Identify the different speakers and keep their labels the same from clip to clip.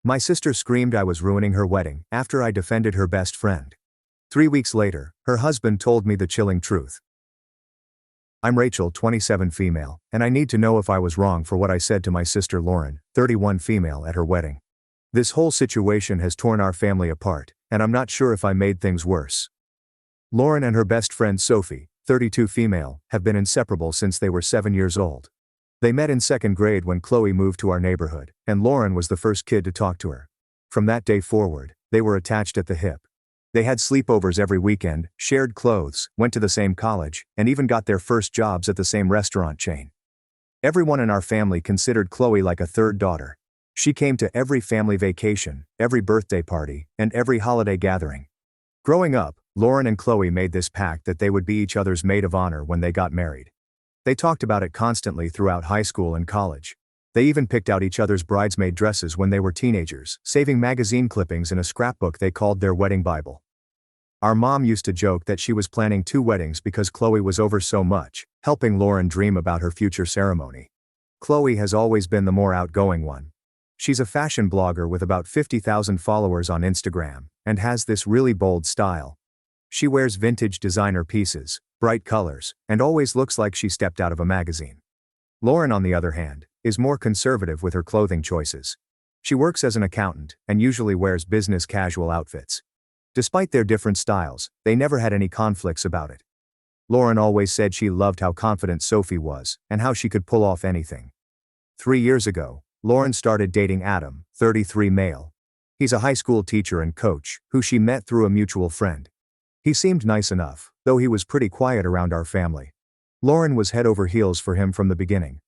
Speaker 1: My sister screamed I was ruining her wedding after I defended her best friend. 3 weeks later, her husband told me the chilling truth. I'm Rachel, 27 female, and I need to know if I was wrong for what I said to my sister Lauren, 31 female, at her wedding. This whole situation has torn our family apart, and I'm not sure if I made things worse. Lauren and her best friend Sophie, 32 female, have been inseparable since they were 7 years old. They met in 2nd grade when Chloe moved to our neighborhood, and Lauren was the first kid to talk to her. From that day forward, they were attached at the hip. They had sleepovers every weekend, shared clothes, went to the same college, and even got their first jobs at the same restaurant chain. Everyone in our family considered Chloe like a third daughter. She came to every family vacation, every birthday party, and every holiday gathering. Growing up, Lauren and Chloe made this pact that they would be each other's maid of honor when they got married. They talked about it constantly throughout high school and college. They even picked out each other's bridesmaid dresses when they were teenagers, saving magazine clippings in a scrapbook they called their wedding Bible. Our mom used to joke that she was planning 2 weddings because Chloe was over so much, helping Lauren dream about her future ceremony. Chloe has always been the more outgoing one. She's a fashion blogger with about 50,000 followers on Instagram, and has this really bold style. She wears vintage designer pieces, bright colors, and always looks like she stepped out of a magazine. Lauren, on the other hand, is more conservative with her clothing choices. She works as an accountant and usually wears business casual outfits. Despite their different styles, they never had any conflicts about it. Lauren always said she loved how confident Sophie was and how she could pull off anything. 3 years ago, Lauren started dating Adam, 33 male. He's a high school teacher and coach who she met through a mutual friend. He seemed nice enough, though he was pretty quiet around our family. Lauren was head over heels for him from the beginning.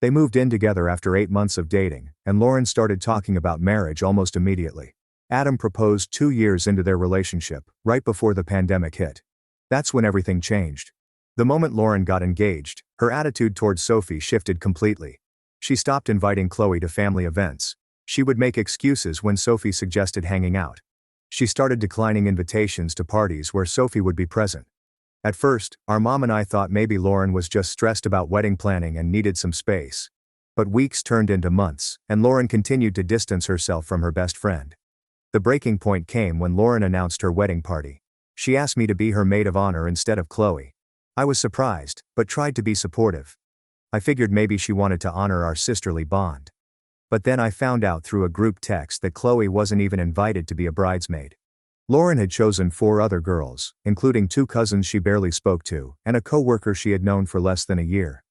Speaker 1: They moved in together after 8 months of dating, and Lauren started talking about marriage almost immediately. Adam proposed 2 years into their relationship, right before the pandemic hit. That's when everything changed. The moment Lauren got engaged, her attitude towards Sophie shifted completely. She stopped inviting Chloe to family events. She would make excuses when Sophie suggested hanging out. She started declining invitations to parties where Sophie would be present. At first, our mom and I thought maybe Lauren was just stressed about wedding planning and needed some space. But weeks turned into months, and Lauren continued to distance herself from her best friend. The breaking point came when Lauren announced her wedding party. She asked me to be her maid of honor instead of Chloe. I was surprised, but tried to be supportive. I figured maybe she wanted to honor our sisterly bond. But then I found out through a group text that Chloe wasn't even invited to be a bridesmaid. Lauren had chosen 4 other girls, including 2 cousins she barely spoke to, and a co-worker she had known for less than a year.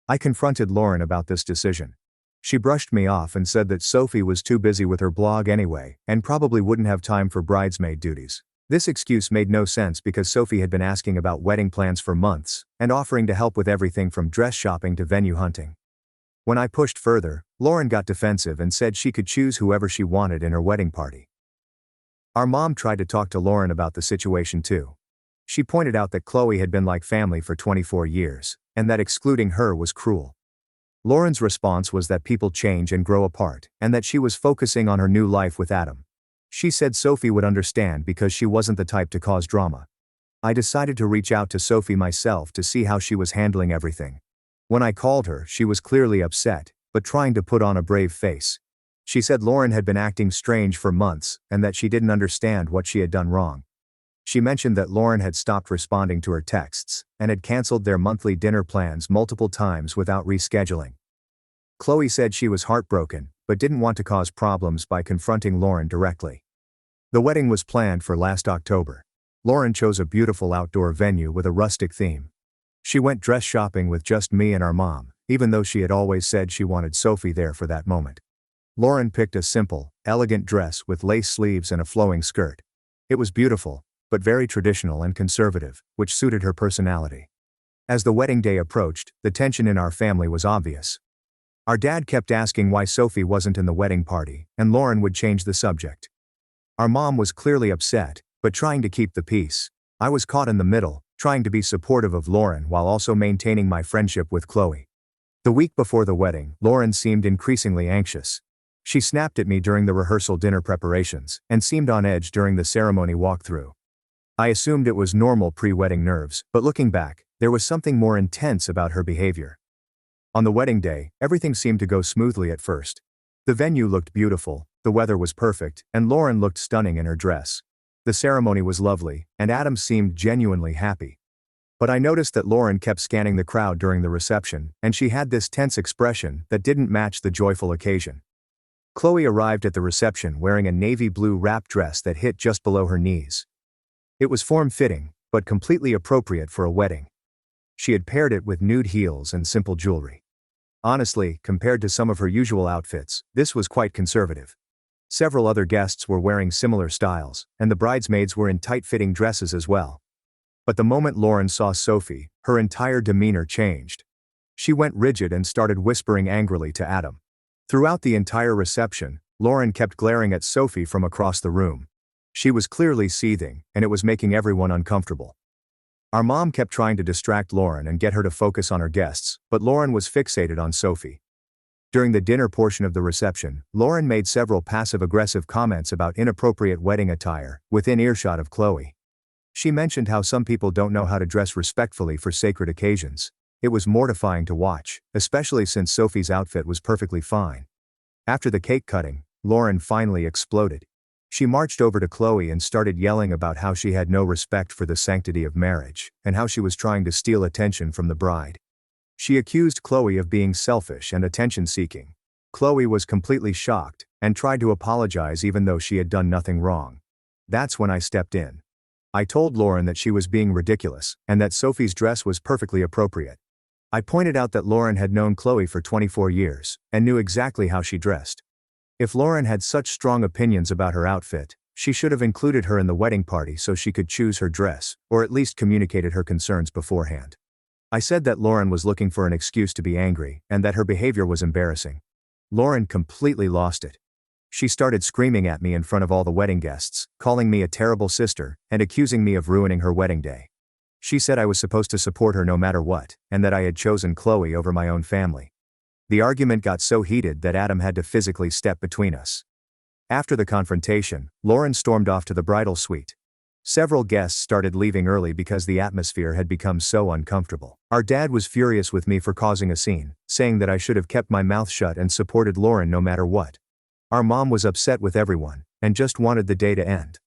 Speaker 1: I confronted Lauren about this decision. She brushed me off and said that Sophie was too busy with her blog anyway, and probably wouldn't have time for bridesmaid duties. This excuse made no sense because Sophie had been asking about wedding plans for months, and offering to help with everything from dress shopping to venue hunting. When I pushed further, Lauren got defensive and said she could choose whoever she wanted in her wedding party. Our mom tried to talk to Lauren about the situation too. She pointed out that Chloe had been like family for 24 years, and that excluding her was cruel. Lauren's response was that people change and grow apart, and that she was focusing on her new life with Adam. She said Sophie would understand because she wasn't the type to cause drama. I decided to reach out to Sophie myself to see how she was handling everything. When I called her, she was clearly upset, but trying to put on a brave face. She said Lauren had been acting strange for months and that she didn't understand what she had done wrong. She mentioned that Lauren had stopped responding to her texts and had canceled their monthly dinner plans multiple times without rescheduling. Chloe said she was heartbroken, but didn't want to cause problems by confronting Lauren directly. The wedding was planned for last October. Lauren chose a beautiful outdoor venue with a rustic theme. She went dress shopping with just me and our mom, even though she had always said she wanted Sophie there for that moment. Lauren picked a simple, elegant dress with lace sleeves and a flowing skirt. It was beautiful, but very traditional and conservative, which suited her personality. As the wedding day approached, the tension in our family was obvious. Our dad kept asking why Sophie wasn't in the wedding party, and Lauren would change the subject. Our mom was clearly upset, but trying to keep the peace. I was caught in the middle, trying to be supportive of Lauren while also maintaining my friendship with Chloe. The week before the wedding, Lauren seemed increasingly anxious. She snapped at me during the rehearsal dinner preparations, and seemed on edge during the ceremony walkthrough. I assumed it was normal pre-wedding nerves, but looking back, there was something more intense about her behavior. On the wedding day, everything seemed to go smoothly at first. The venue looked beautiful, The weather was perfect, and Lauren looked stunning in her dress. The ceremony was lovely, and Adam seemed genuinely happy. But I noticed that Lauren kept scanning the crowd during the reception, and she had this tense expression that didn't match the joyful occasion. Chloe arrived at the reception wearing a navy blue wrap dress that hit just below her knees. It was form-fitting, but completely appropriate for a wedding. She had paired it with nude heels and simple jewelry. Honestly, compared to some of her usual outfits, this was quite conservative. Several other guests were wearing similar styles, and the bridesmaids were in tight-fitting dresses as well. But the moment Lauren saw Sophie, her entire demeanor changed. She went rigid and started whispering angrily to Adam. Throughout the entire reception, Lauren kept glaring at Sophie from across the room. She was clearly seething, and it was making everyone uncomfortable. Our mom kept trying to distract Lauren and get her to focus on her guests, but Lauren was fixated on Sophie. During the dinner portion of the reception, Lauren made several passive-aggressive comments about inappropriate wedding attire, within earshot of Chloe. She mentioned how some people don't know how to dress respectfully for sacred occasions. It was mortifying to watch, especially since Sophie's outfit was perfectly fine. After the cake cutting, Lauren finally exploded. She marched over to Chloe and started yelling about how she had no respect for the sanctity of marriage, and how she was trying to steal attention from the bride. She accused Chloe of being selfish and attention-seeking. Chloe was completely shocked, and tried to apologize even though she had done nothing wrong. That's when I stepped in. I told Lauren that she was being ridiculous, and that Sophie's dress was perfectly appropriate. I pointed out that Lauren had known Chloe for 24 years, and knew exactly how she dressed. If Lauren had such strong opinions about her outfit, she should have included her in the wedding party so she could choose her dress, or at least communicated her concerns beforehand. I said that Lauren was looking for an excuse to be angry, and that her behavior was embarrassing. Lauren completely lost it. She started screaming at me in front of all the wedding guests, calling me a terrible sister, and accusing me of ruining her wedding day. She said I was supposed to support her no matter what, and that I had chosen Chloe over my own family. The argument got so heated that Adam had to physically step between us. After the confrontation, Lauren stormed off to the bridal suite. Several guests started leaving early because the atmosphere had become so uncomfortable. Our dad was furious with me for causing a scene, saying that I should have kept my mouth shut and supported Lauren no matter what. Our mom was upset with everyone, and just wanted the day to end.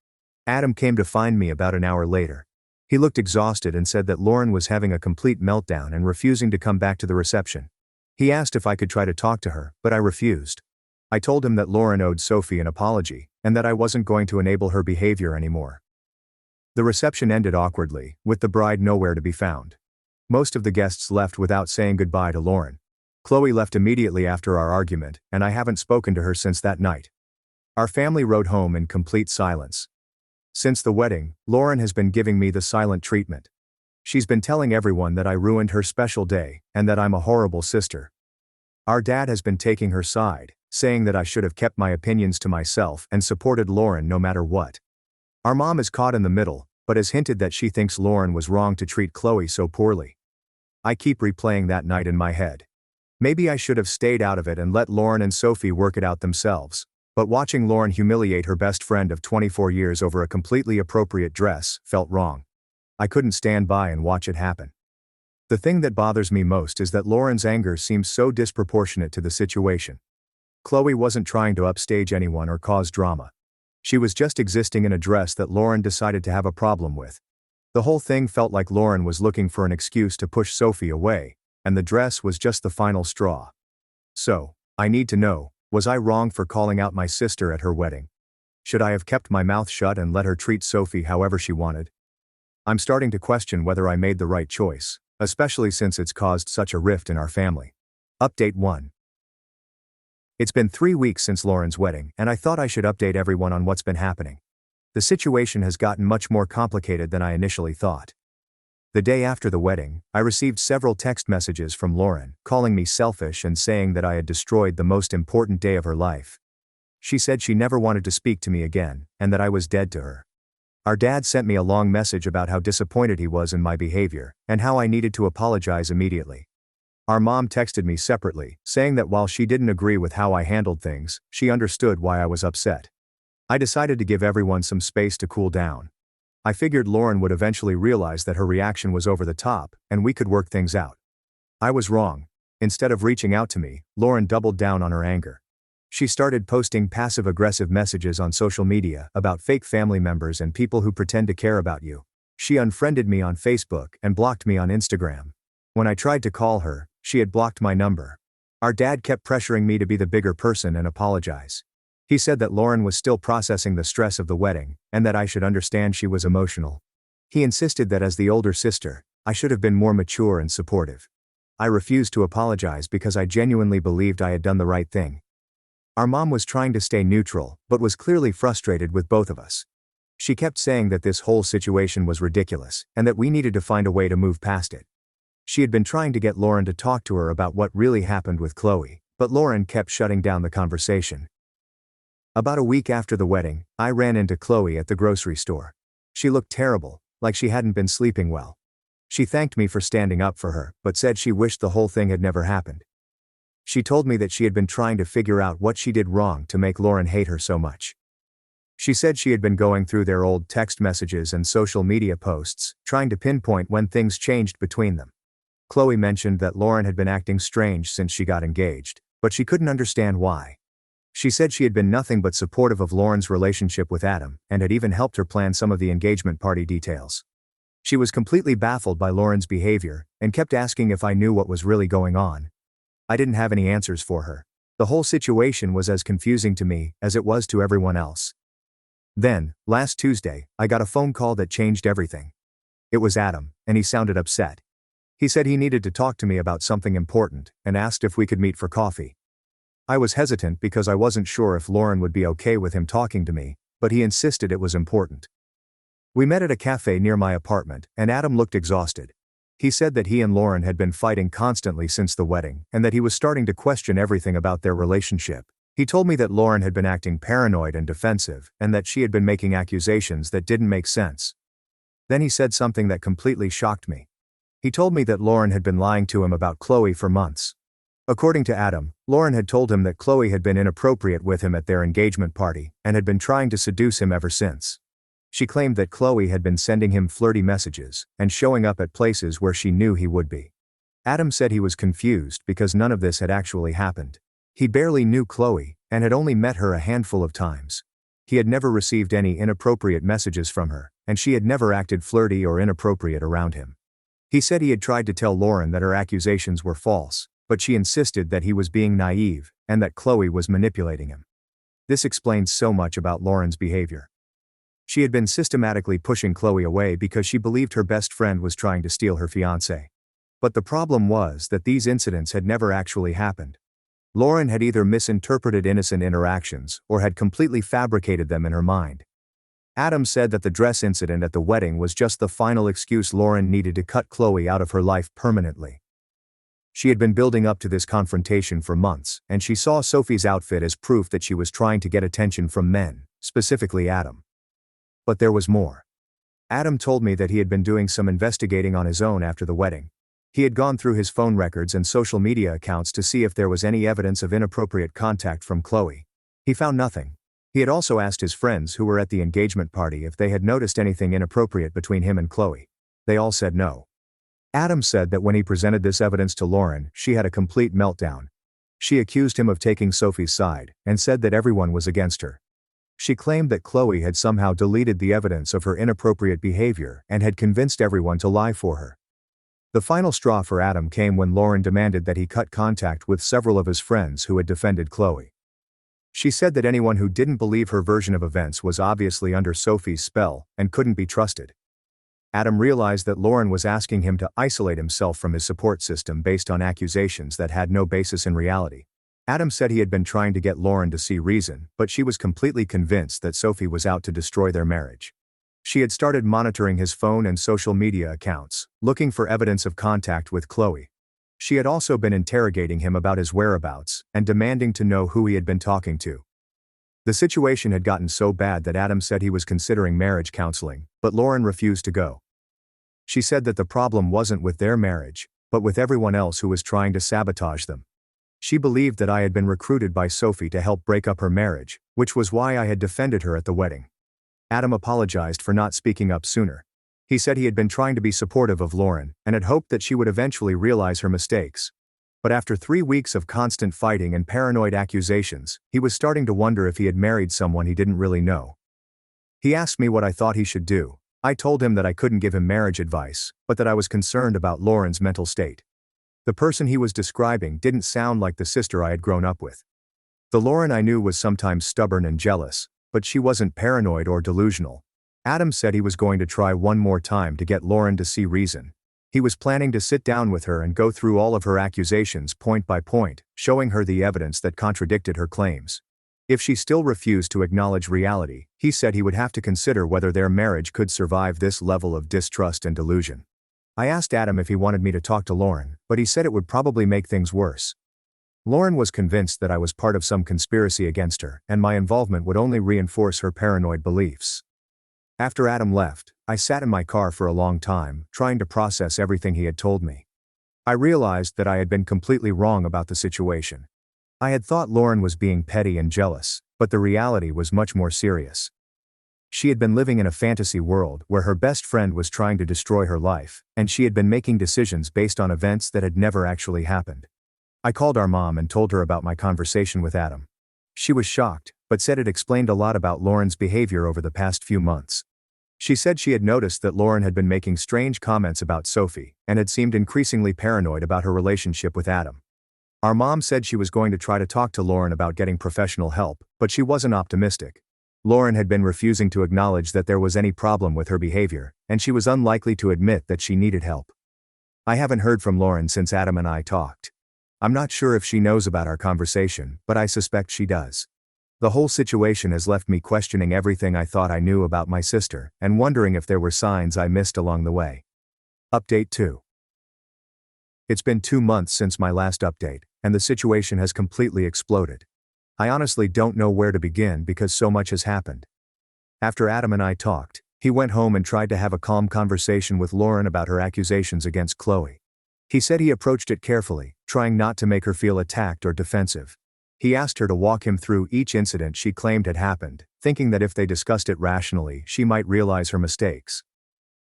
Speaker 1: Adam came to find me about an hour later. He looked exhausted and said that Lauren was having a complete meltdown and refusing to come back to the reception. He asked if I could try to talk to her, but I refused. I told him that Lauren owed Sophie an apology, and that I wasn't going to enable her behavior anymore. The reception ended awkwardly, with the bride nowhere to be found. Most of the guests left without saying goodbye to Lauren. Chloe left immediately after our argument, and I haven't spoken to her since that night. Our family rode home in complete silence. Since the wedding, Lauren has been giving me the silent treatment. She's been telling everyone that I ruined her special day, and that I'm a horrible sister. Our dad has been taking her side, saying that I should have kept my opinions to myself and supported Lauren no matter what. Our mom is caught in the middle, but has hinted that she thinks Lauren was wrong to treat Chloe so poorly. I keep replaying that night in my head. Maybe I should have stayed out of it and let Lauren and Sophie work it out themselves, but watching Lauren humiliate her best friend of 24 years over a completely appropriate dress felt wrong. I couldn't stand by and watch it happen. The thing that bothers me most is that Lauren's anger seems so disproportionate to the situation. Chloe wasn't trying to upstage anyone or cause drama. She was just existing in a dress that Lauren decided to have a problem with. The whole thing felt like Lauren was looking for an excuse to push Sophie away, and the dress was just the final straw. So, I need to know, was I wrong for calling out my sister at her wedding? Should I have kept my mouth shut and let her treat Sophie however she wanted? I'm starting to question whether I made the right choice, especially since it's caused such a rift in our family. Update 1. It's been 3 weeks since Lauren's wedding, and I thought I should update everyone on what's been happening. The situation has gotten much more complicated than I initially thought. The day after the wedding, I received several text messages from Lauren, calling me selfish and saying that I had destroyed the most important day of her life. She said she never wanted to speak to me again, and that I was dead to her. Our dad sent me a long message about how disappointed he was in my behavior, and how I needed to apologize immediately. Our mom texted me separately, saying that while she didn't agree with how I handled things, she understood why I was upset. I decided to give everyone some space to cool down. I figured Lauren would eventually realize that her reaction was over the top, and we could work things out. I was wrong. Instead of reaching out to me, Lauren doubled down on her anger. She started posting passive-aggressive messages on social media about fake family members and people who pretend to care about you. She unfriended me on Facebook and blocked me on Instagram. When I tried to call her, she had blocked my number. Our dad kept pressuring me to be the bigger person and apologize. He said that Lauren was still processing the stress of the wedding, and that I should understand she was emotional. He insisted that as the older sister, I should have been more mature and supportive. I refused to apologize because I genuinely believed I had done the right thing. Our mom was trying to stay neutral, but was clearly frustrated with both of us. She kept saying that this whole situation was ridiculous, and that we needed to find a way to move past it. She had been trying to get Lauren to talk to her about what really happened with Chloe, but Lauren kept shutting down the conversation. About a week after the wedding, I ran into Chloe at the grocery store. She looked terrible, like she hadn't been sleeping well. She thanked me for standing up for her, but said she wished the whole thing had never happened. She told me that she had been trying to figure out what she did wrong to make Lauren hate her so much. She said she had been going through their old text messages and social media posts, trying to pinpoint when things changed between them. Chloe mentioned that Lauren had been acting strange since she got engaged, but she couldn't understand why. She said she had been nothing but supportive of Lauren's relationship with Adam, and had even helped her plan some of the engagement party details. She was completely baffled by Lauren's behavior, and kept asking if I knew what was really going on. I didn't have any answers for her. The whole situation was as confusing to me as it was to everyone else. Then, last Tuesday, I got a phone call that changed everything. It was Adam, and he sounded upset. He said he needed to talk to me about something important, and asked if we could meet for coffee. I was hesitant because I wasn't sure if Lauren would be okay with him talking to me, but he insisted it was important. We met at a cafe near my apartment, and Adam looked exhausted. He said that he and Lauren had been fighting constantly since the wedding, and that he was starting to question everything about their relationship. He told me that Lauren had been acting paranoid and defensive, and that she had been making accusations that didn't make sense. Then he said something that completely shocked me. He told me that Lauren had been lying to him about Chloe for months. According to Adam, Lauren had told him that Chloe had been inappropriate with him at their engagement party, and had been trying to seduce him ever since. She claimed that Chloe had been sending him flirty messages, and showing up at places where she knew he would be. Adam said he was confused because none of this had actually happened. He barely knew Chloe, and had only met her a handful of times. He had never received any inappropriate messages from her, and she had never acted flirty or inappropriate around him. He said he had tried to tell Lauren that her accusations were false, but she insisted that he was being naive, and that Chloe was manipulating him. This explains so much about Lauren's behavior. She had been systematically pushing Chloe away because she believed her best friend was trying to steal her fiancé. But the problem was that these incidents had never actually happened. Lauren had either misinterpreted innocent interactions, or had completely fabricated them in her mind. Adam said that the dress incident at the wedding was just the final excuse Lauren needed to cut Chloe out of her life permanently. She had been building up to this confrontation for months, and she saw Sophie's outfit as proof that she was trying to get attention from men, specifically Adam. But there was more. Adam told me that he had been doing some investigating on his own after the wedding. He had gone through his phone records and social media accounts to see if there was any evidence of inappropriate contact from Chloe. He found nothing. He had also asked his friends who were at the engagement party if they had noticed anything inappropriate between him and Chloe. They all said no. Adam said that when he presented this evidence to Lauren, she had a complete meltdown. She accused him of taking Sophie's side, and said that everyone was against her. She claimed that Chloe had somehow deleted the evidence of her inappropriate behavior and had convinced everyone to lie for her. The final straw for Adam came when Lauren demanded that he cut contact with several of his friends who had defended Chloe. She said that anyone who didn't believe her version of events was obviously under Sophie's spell and couldn't be trusted. Adam realized that Lauren was asking him to isolate himself from his support system based on accusations that had no basis in reality. Adam said he had been trying to get Lauren to see reason, but she was completely convinced that Sophie was out to destroy their marriage. She had started monitoring his phone and social media accounts, looking for evidence of contact with Chloe. She had also been interrogating him about his whereabouts, and demanding to know who he had been talking to. The situation had gotten so bad that Adam said he was considering marriage counseling, but Lauren refused to go. She said that the problem wasn't with their marriage, but with everyone else who was trying to sabotage them. She believed that I had been recruited by Sophie to help break up her marriage, which was why I had defended her at the wedding. Adam apologized for not speaking up sooner. He said he had been trying to be supportive of Lauren, and had hoped that she would eventually realize her mistakes. But after 3 weeks of constant fighting and paranoid accusations, he was starting to wonder if he had married someone he didn't really know. He asked me what I thought he should do. I told him that I couldn't give him marriage advice, but that I was concerned about Lauren's mental state. The person he was describing didn't sound like the sister I had grown up with. The Lauren I knew was sometimes stubborn and jealous, but she wasn't paranoid or delusional. Adam said he was going to try one more time to get Lauren to see reason. He was planning to sit down with her and go through all of her accusations point by point, showing her the evidence that contradicted her claims. If she still refused to acknowledge reality, he said he would have to consider whether their marriage could survive this level of distrust and delusion. I asked Adam if he wanted me to talk to Lauren, but he said it would probably make things worse. Lauren was convinced that I was part of some conspiracy against her, and my involvement would only reinforce her paranoid beliefs. After Adam left, I sat in my car for a long time, trying to process everything he had told me. I realized that I had been completely wrong about the situation. I had thought Lauren was being petty and jealous, but the reality was much more serious. She had been living in a fantasy world where her best friend was trying to destroy her life, and she had been making decisions based on events that had never actually happened. I called our mom and told her about my conversation with Adam. She was shocked, but said it explained a lot about Lauren's behavior over the past few months. She said she had noticed that Lauren had been making strange comments about Sophie, and had seemed increasingly paranoid about her relationship with Adam. Our mom said she was going to try to talk to Lauren about getting professional help, but she wasn't optimistic. Lauren had been refusing to acknowledge that there was any problem with her behavior, and she was unlikely to admit that she needed help. I haven't heard from Lauren since Adam and I talked. I'm not sure if she knows about our conversation, but I suspect she does. The whole situation has left me questioning everything I thought I knew about my sister, and wondering if there were signs I missed along the way. Update 2. It's been 2 months since my last update, and the situation has completely exploded. I honestly don't know where to begin because so much has happened. After Adam and I talked, he went home and tried to have a calm conversation with Lauren about her accusations against Chloe. He said he approached it carefully, trying not to make her feel attacked or defensive. He asked her to walk him through each incident she claimed had happened, thinking that if they discussed it rationally, she might realize her mistakes.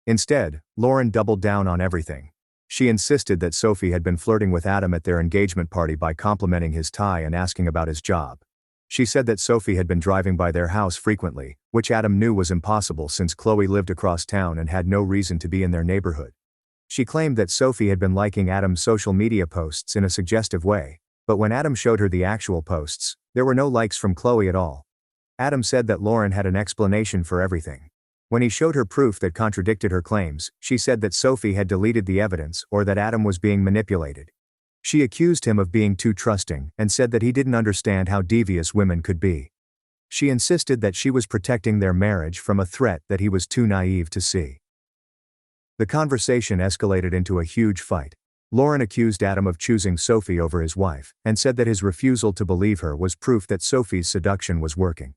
Speaker 1: Instead, Lauren doubled down on everything. She insisted that Sophie had been flirting with Adam at their engagement party by complimenting his tie and asking about his job. She said that Sophie had been driving by their house frequently, which Adam knew was impossible since Chloe lived across town and had no reason to be in their neighborhood. She claimed that Sophie had been liking Adam's social media posts in a suggestive way, but when Adam showed her the actual posts, there were no likes from Chloe at all. Adam said that Lauren had an explanation for everything. When he showed her proof that contradicted her claims, she said that Sophie had deleted the evidence or that Adam was being manipulated. She accused him of being too trusting and said that he didn't understand how devious women could be. She insisted that she was protecting their marriage from a threat that he was too naive to see. The conversation escalated into a huge fight. Lauren accused Adam of choosing Sophie over his wife, and said that his refusal to believe her was proof that Sophie's seduction was working.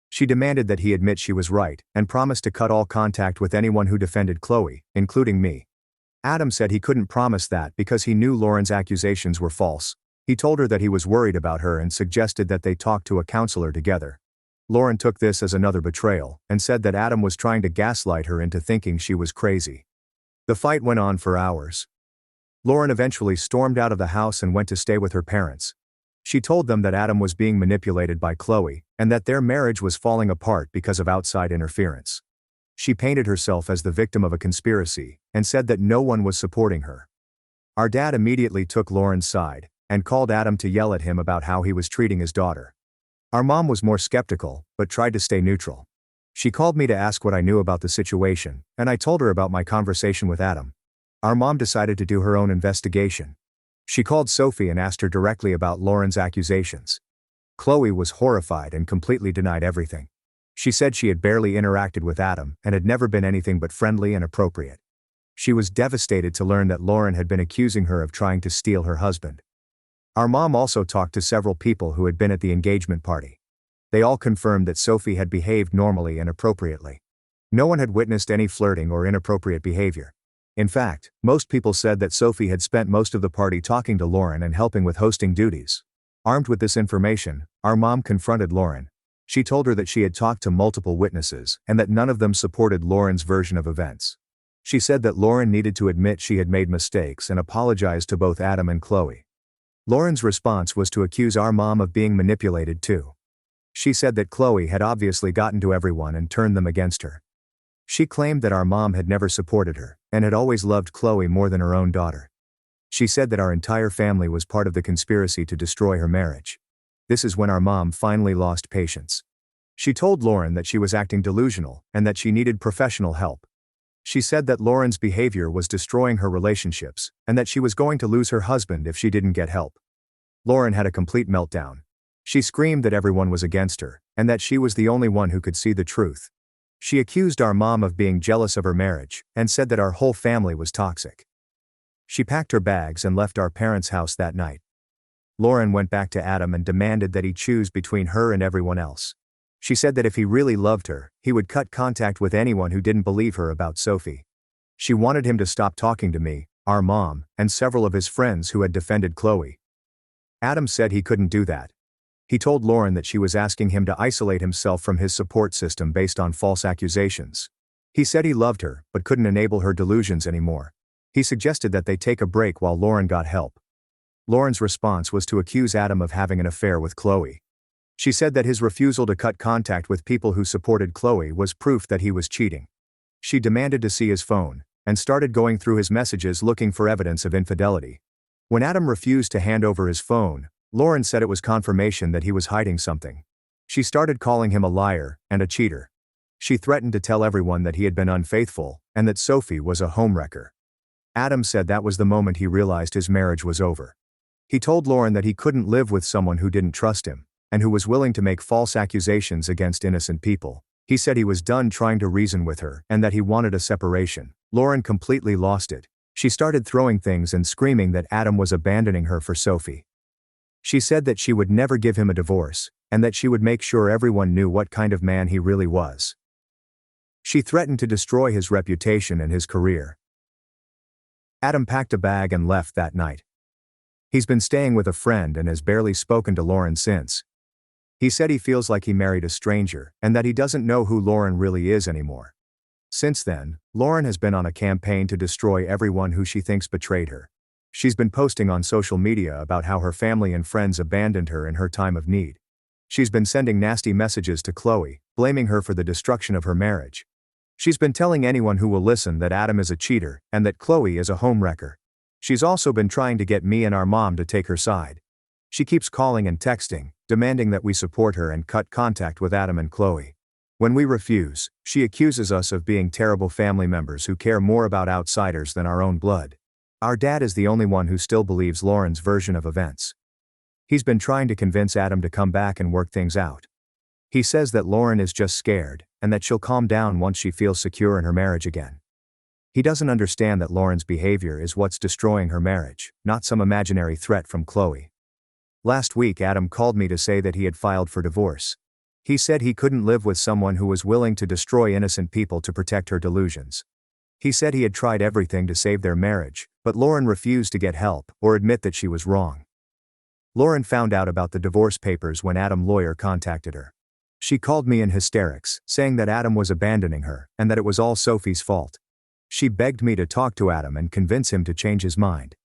Speaker 1: She demanded that he admit she was right, and promised to cut all contact with anyone who defended Chloe, including me. Adam said he couldn't promise that because he knew Lauren's accusations were false. He told her that he was worried about her and suggested that they talk to a counselor together. Lauren took this as another betrayal, and said that Adam was trying to gaslight her into thinking she was crazy. The fight went on for hours. Lauren eventually stormed out of the house and went to stay with her parents. She told them that Adam was being manipulated by Chloe, and that their marriage was falling apart because of outside interference. She painted herself as the victim of a conspiracy, and said that no one was supporting her. Our dad immediately took Lauren's side, and called Adam to yell at him about how he was treating his daughter. Our mom was more skeptical, but tried to stay neutral. She called me to ask what I knew about the situation, and I told her about my conversation with Adam. Our mom decided to do her own investigation. She called Sophie and asked her directly about Lauren's accusations. Chloe was horrified and completely denied everything. She said she had barely interacted with Adam and had never been anything but friendly and appropriate. She was devastated to learn that Lauren had been accusing her of trying to steal her husband. Our mom also talked to several people who had been at the engagement party. They all confirmed that Sophie had behaved normally and appropriately. No one had witnessed any flirting or inappropriate behavior. In fact, most people said that Sophie had spent most of the party talking to Lauren and helping with hosting duties. Armed with this information, our mom confronted Lauren. She told her that she had talked to multiple witnesses and that none of them supported Lauren's version of events. She said that Lauren needed to admit she had made mistakes and apologize to both Adam and Chloe. Lauren's response was to accuse our mom of being manipulated too. She said that Chloe had obviously gotten to everyone and turned them against her. She claimed that our mom had never supported her, and had always loved Chloe more than her own daughter. She said that our entire family was part of the conspiracy to destroy her marriage. This is when our mom finally lost patience. She told Lauren that she was acting delusional, and that she needed professional help. She said that Lauren's behavior was destroying her relationships, and that she was going to lose her husband if she didn't get help. Lauren had a complete meltdown. She screamed that everyone was against her, and that she was the only one who could see the truth. She accused our mom of being jealous of her marriage, and said that our whole family was toxic. She packed her bags and left our parents' house that night. Lauren went back to Adam and demanded that he choose between her and everyone else. She said that if he really loved her, he would cut contact with anyone who didn't believe her about Sophie. She wanted him to stop talking to me, our mom, and several of his friends who had defended Chloe. Adam said he couldn't do that. He told Lauren that she was asking him to isolate himself from his support system based on false accusations. He said he loved her, but couldn't enable her delusions anymore. He suggested that they take a break while Lauren got help. Lauren's response was to accuse Adam of having an affair with Chloe. She said that his refusal to cut contact with people who supported Chloe was proof that he was cheating. She demanded to see his phone, and started going through his messages looking for evidence of infidelity. When Adam refused to hand over his phone, Lauren said it was confirmation that he was hiding something. She started calling him a liar and a cheater. She threatened to tell everyone that he had been unfaithful, and that Sophie was a homewrecker. Adam said that was the moment he realized his marriage was over. He told Lauren that he couldn't live with someone who didn't trust him, and who was willing to make false accusations against innocent people. He said he was done trying to reason with her, and that he wanted a separation. Lauren completely lost it. She started throwing things and screaming that Adam was abandoning her for Sophie. She said that she would never give him a divorce, and that she would make sure everyone knew what kind of man he really was. She threatened to destroy his reputation and his career. Adam packed a bag and left that night. He's been staying with a friend and has barely spoken to Lauren since. He said he feels like he married a stranger, and that he doesn't know who Lauren really is anymore. Since then, Lauren has been on a campaign to destroy everyone who she thinks betrayed her. She's been posting on social media about how her family and friends abandoned her in her time of need. She's been sending nasty messages to Chloe, blaming her for the destruction of her marriage. She's been telling anyone who will listen that Adam is a cheater, and that Chloe is a homewrecker. She's also been trying to get me and our mom to take her side. She keeps calling and texting, demanding that we support her and cut contact with Adam and Chloe. When we refuse, she accuses us of being terrible family members who care more about outsiders than our own blood. Our dad is the only one who still believes Lauren's version of events. He's been trying to convince Adam to come back and work things out. He says that Lauren is just scared, and that she'll calm down once she feels secure in her marriage again. He doesn't understand that Lauren's behavior is what's destroying her marriage, not some imaginary threat from Chloe. Last week Adam called me to say that he had filed for divorce. He said he couldn't live with someone who was willing to destroy innocent people to protect her delusions. He said he had tried everything to save their marriage, but Lauren refused to get help or admit that she was wrong. Lauren found out about the divorce papers when Adam's lawyer contacted her. She called me in hysterics, saying that Adam was abandoning her, and that it was all Sophie's fault. She begged me to talk to Adam and convince him to change his mind.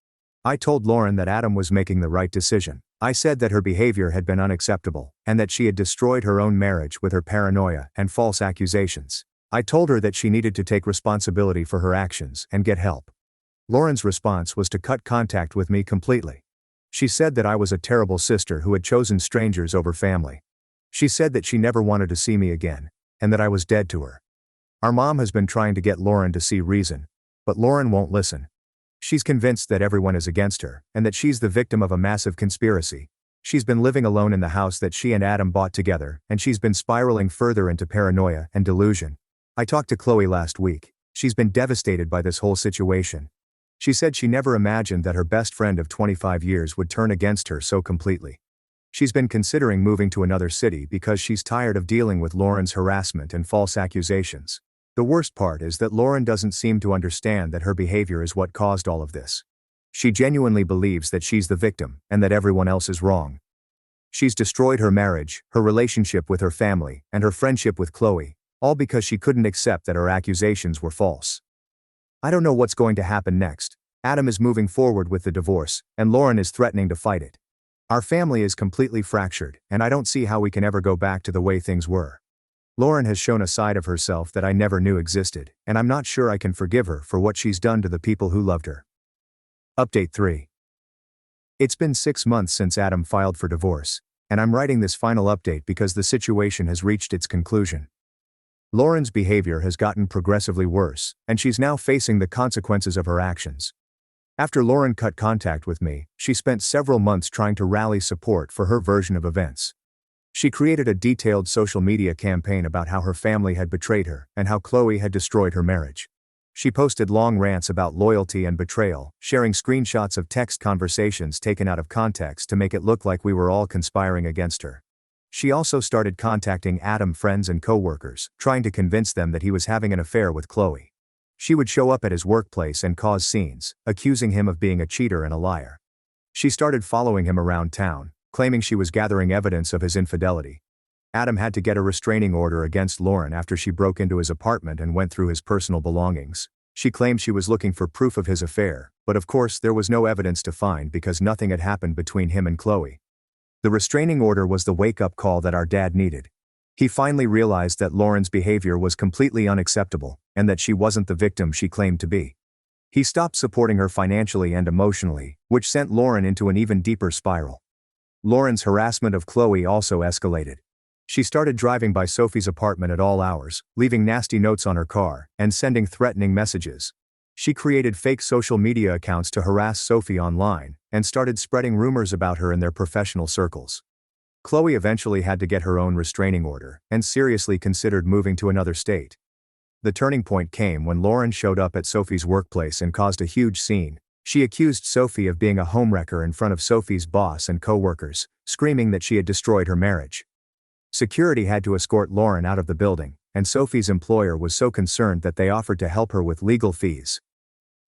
Speaker 1: I told Lauren that Adam was making the right decision. I said that her behavior had been unacceptable, and that she had destroyed her own marriage with her paranoia and false accusations. I told her that she needed to take responsibility for her actions and get help. Lauren's response was to cut contact with me completely. She said that I was a terrible sister who had chosen strangers over family. She said that she never wanted to see me again, and that I was dead to her. Our mom has been trying to get Lauren to see reason, but Lauren won't listen. She's convinced that everyone is against her, and that she's the victim of a massive conspiracy. She's been living alone in the house that she and Adam bought together, and she's been spiraling further into paranoia and delusion. I talked to Chloe last week. She's been devastated by this whole situation. She said she never imagined that her best friend of 25 years would turn against her so completely. She's been considering moving to another city because she's tired of dealing with Lauren's harassment and false accusations. The worst part is that Lauren doesn't seem to understand that her behavior is what caused all of this. She genuinely believes that she's the victim, and that everyone else is wrong. She's destroyed her marriage, her relationship with her family, and her friendship with Chloe, all because she couldn't accept that her accusations were false. I don't know what's going to happen next, Adam is moving forward with the divorce, and Lauren is threatening to fight it. Our family is completely fractured, and I don't see how we can ever go back to the way things were. Lauren has shown a side of herself that I never knew existed, and I'm not sure I can forgive her for what she's done to the people who loved her. Update 3. It's been 6 months since Adam filed for divorce, and I'm writing this final update because the situation has reached its conclusion. Lauren's behavior has gotten progressively worse, and she's now facing the consequences of her actions. After Lauren cut contact with me, she spent several months trying to rally support for her version of events. She created a detailed social media campaign about how her family had betrayed her and how Chloe had destroyed her marriage. She posted long rants about loyalty and betrayal, sharing screenshots of text conversations taken out of context to make it look like we were all conspiring against her. She also started contacting Adam's friends and co-workers, trying to convince them that he was having an affair with Chloe. She would show up at his workplace and cause scenes, accusing him of being a cheater and a liar. She started following him around town, claiming she was gathering evidence of his infidelity. Adam had to get a restraining order against Lauren after she broke into his apartment and went through his personal belongings. She claimed she was looking for proof of his affair, but of course there was no evidence to find because nothing had happened between him and Chloe. The restraining order was the wake-up call that our dad needed. He finally realized that Lauren's behavior was completely unacceptable, and that she wasn't the victim she claimed to be. He stopped supporting her financially and emotionally, which sent Lauren into an even deeper spiral. Lauren's harassment of Chloe also escalated. She started driving by Sophie's apartment at all hours, leaving nasty notes on her car, and sending threatening messages. She created fake social media accounts to harass Sophie online, and started spreading rumors about her in their professional circles. Chloe eventually had to get her own restraining order, and seriously considered moving to another state. The turning point came when Lauren showed up at Sophie's workplace and caused a huge scene. She accused Sophie of being a homewrecker in front of Sophie's boss and co-workers, screaming that she had destroyed her marriage. Security had to escort Lauren out of the building, and Sophie's employer was so concerned that they offered to help her with legal fees.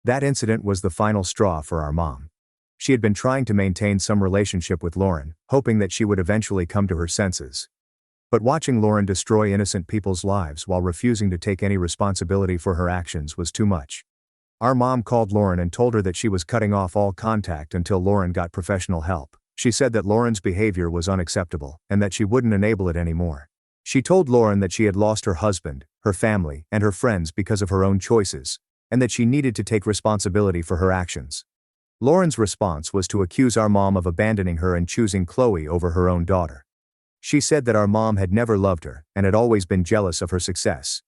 Speaker 1: That incident was the final straw for our mom. She had been trying to maintain some relationship with Lauren, hoping that she would eventually come to her senses. But watching Lauren destroy innocent people's lives while refusing to take any responsibility for her actions was too much. Our mom called Lauren and told her that she was cutting off all contact until Lauren got professional help. She said that Lauren's behavior was unacceptable, and that she wouldn't enable it anymore. She told Lauren that she had lost her husband, her family, and her friends because of her own choices, and that she needed to take responsibility for her actions. Lauren's response was to accuse our mom of abandoning her and choosing Chloe over her own daughter. She said that our mom had never loved her and had always been jealous of her success.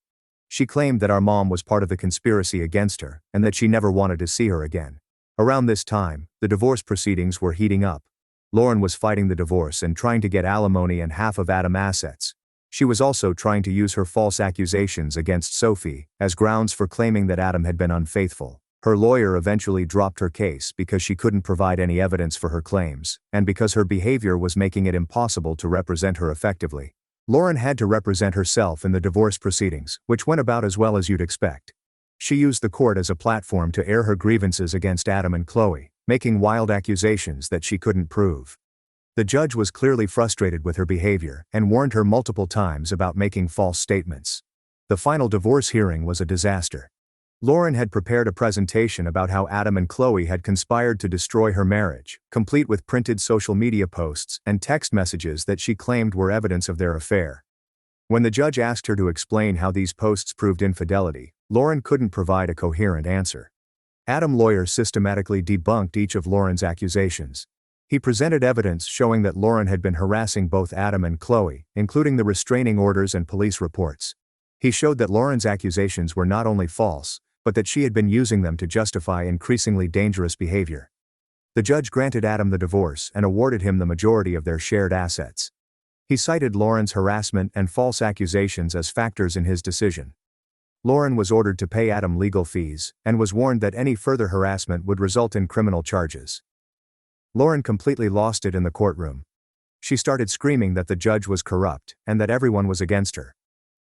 Speaker 1: She claimed that our mom was part of the conspiracy against her and that she never wanted to see her again. Around this time, the divorce proceedings were heating up. Lauren was fighting the divorce and trying to get alimony and half of Adam's assets. She was also trying to use her false accusations against Sophie as grounds for claiming that Adam had been unfaithful. Her lawyer eventually dropped her case because she couldn't provide any evidence for her claims, and because her behavior was making it impossible to represent her effectively. Lauren had to represent herself in the divorce proceedings, which went about as well as you'd expect. She used the court as a platform to air her grievances against Adam and Chloe, making wild accusations that she couldn't prove. The judge was clearly frustrated with her behavior and warned her multiple times about making false statements. The final divorce hearing was a disaster. Lauren had prepared a presentation about how Adam and Chloe had conspired to destroy her marriage, complete with printed social media posts and text messages that she claimed were evidence of their affair. When the judge asked her to explain how these posts proved infidelity, Lauren couldn't provide a coherent answer. Adam's lawyer systematically debunked each of Lauren's accusations. He presented evidence showing that Lauren had been harassing both Adam and Chloe, including the restraining orders and police reports. He showed that Lauren's accusations were not only false, but that she had been using them to justify increasingly dangerous behavior. The judge granted Adam the divorce and awarded him the majority of their shared assets. He cited Lauren's harassment and false accusations as factors in his decision. Lauren was ordered to pay Adam legal fees, and was warned that any further harassment would result in criminal charges. Lauren completely lost it in the courtroom. She started screaming that the judge was corrupt, and that everyone was against her.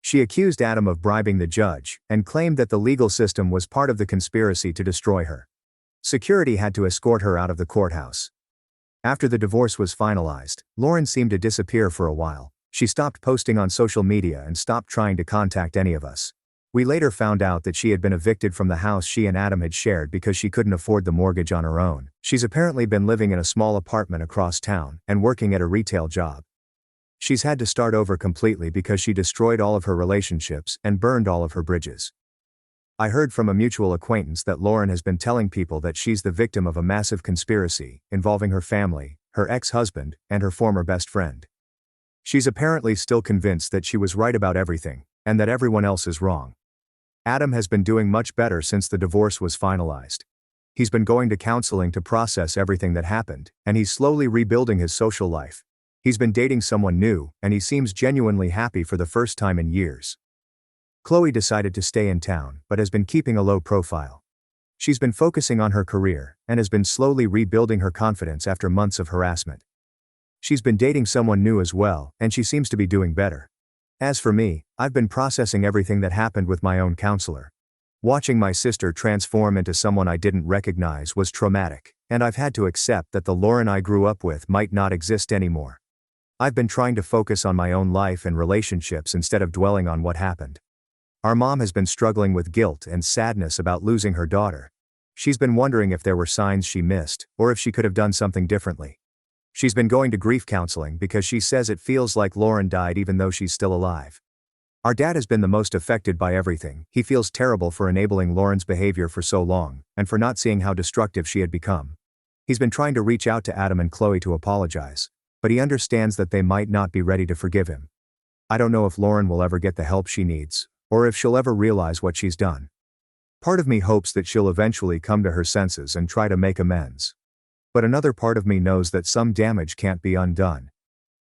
Speaker 1: She accused Adam of bribing the judge, and claimed that the legal system was part of the conspiracy to destroy her. Security had to escort her out of the courthouse. After the divorce was finalized, Lauren seemed to disappear for a while. She stopped posting on social media and stopped trying to contact any of us. We later found out that she had been evicted from the house she and Adam had shared because she couldn't afford the mortgage on her own. She's apparently been living in a small apartment across town and working at a retail job. She's had to start over completely because she destroyed all of her relationships and burned all of her bridges. I heard from a mutual acquaintance that Lauren has been telling people that she's the victim of a massive conspiracy involving her family, her ex-husband, and her former best friend. She's apparently still convinced that she was right about everything, and that everyone else is wrong. Adam has been doing much better since the divorce was finalized. He's been going to counseling to process everything that happened, and he's slowly rebuilding his social life. He's been dating someone new, and he seems genuinely happy for the first time in years. Chloe decided to stay in town, but has been keeping a low profile. She's been focusing on her career, and has been slowly rebuilding her confidence after months of harassment. She's been dating someone new as well, and she seems to be doing better. As for me, I've been processing everything that happened with my own counselor. Watching my sister transform into someone I didn't recognize was traumatic, and I've had to accept that the Lauren I grew up with might not exist anymore. I've been trying to focus on my own life and relationships instead of dwelling on what happened. Our mom has been struggling with guilt and sadness about losing her daughter. She's been wondering if there were signs she missed, or if she could have done something differently. She's been going to grief counseling because she says it feels like Lauren died even though she's still alive. Our dad has been the most affected by everything. He feels terrible for enabling Lauren's behavior for so long, and for not seeing how destructive she had become. He's been trying to reach out to Adam and Chloe to apologize, but he understands that they might not be ready to forgive him. I don't know if Lauren will ever get the help she needs, or if she'll ever realize what she's done. Part of me hopes that she'll eventually come to her senses and try to make amends. But another part of me knows that some damage can't be undone.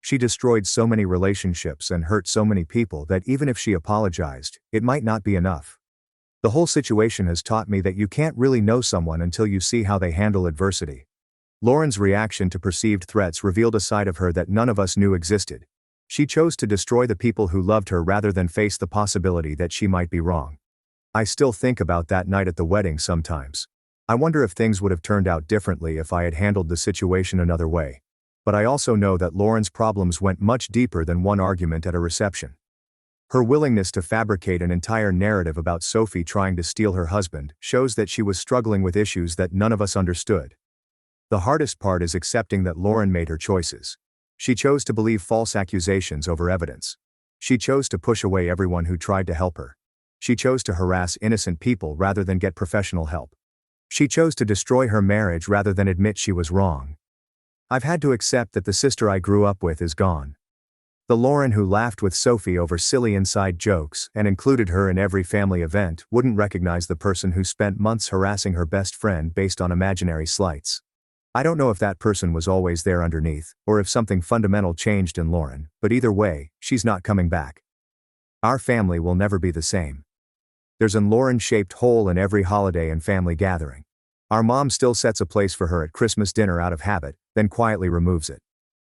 Speaker 1: She destroyed so many relationships and hurt so many people that even if she apologized, it might not be enough. The whole situation has taught me that you can't really know someone until you see how they handle adversity. Lauren's reaction to perceived threats revealed a side of her that none of us knew existed. She chose to destroy the people who loved her rather than face the possibility that she might be wrong. I still think about that night at the wedding sometimes. I wonder if things would have turned out differently if I had handled the situation another way. But I also know that Lauren's problems went much deeper than one argument at a reception. Her willingness to fabricate an entire narrative about Sophie trying to steal her husband shows that she was struggling with issues that none of us understood. The hardest part is accepting that Lauren made her choices. She chose to believe false accusations over evidence. She chose to push away everyone who tried to help her. She chose to harass innocent people rather than get professional help. She chose to destroy her marriage rather than admit she was wrong. I've had to accept that the sister I grew up with is gone. The Lauren who laughed with Sophie over silly inside jokes and included her in every family event wouldn't recognize the person who spent months harassing her best friend based on imaginary slights. I don't know if that person was always there underneath, or if something fundamental changed in Lauren, but either way, she's not coming back. Our family will never be the same. There's an Lauren-shaped hole in every holiday and family gathering. Our mom still sets a place for her at Christmas dinner out of habit, then quietly removes it.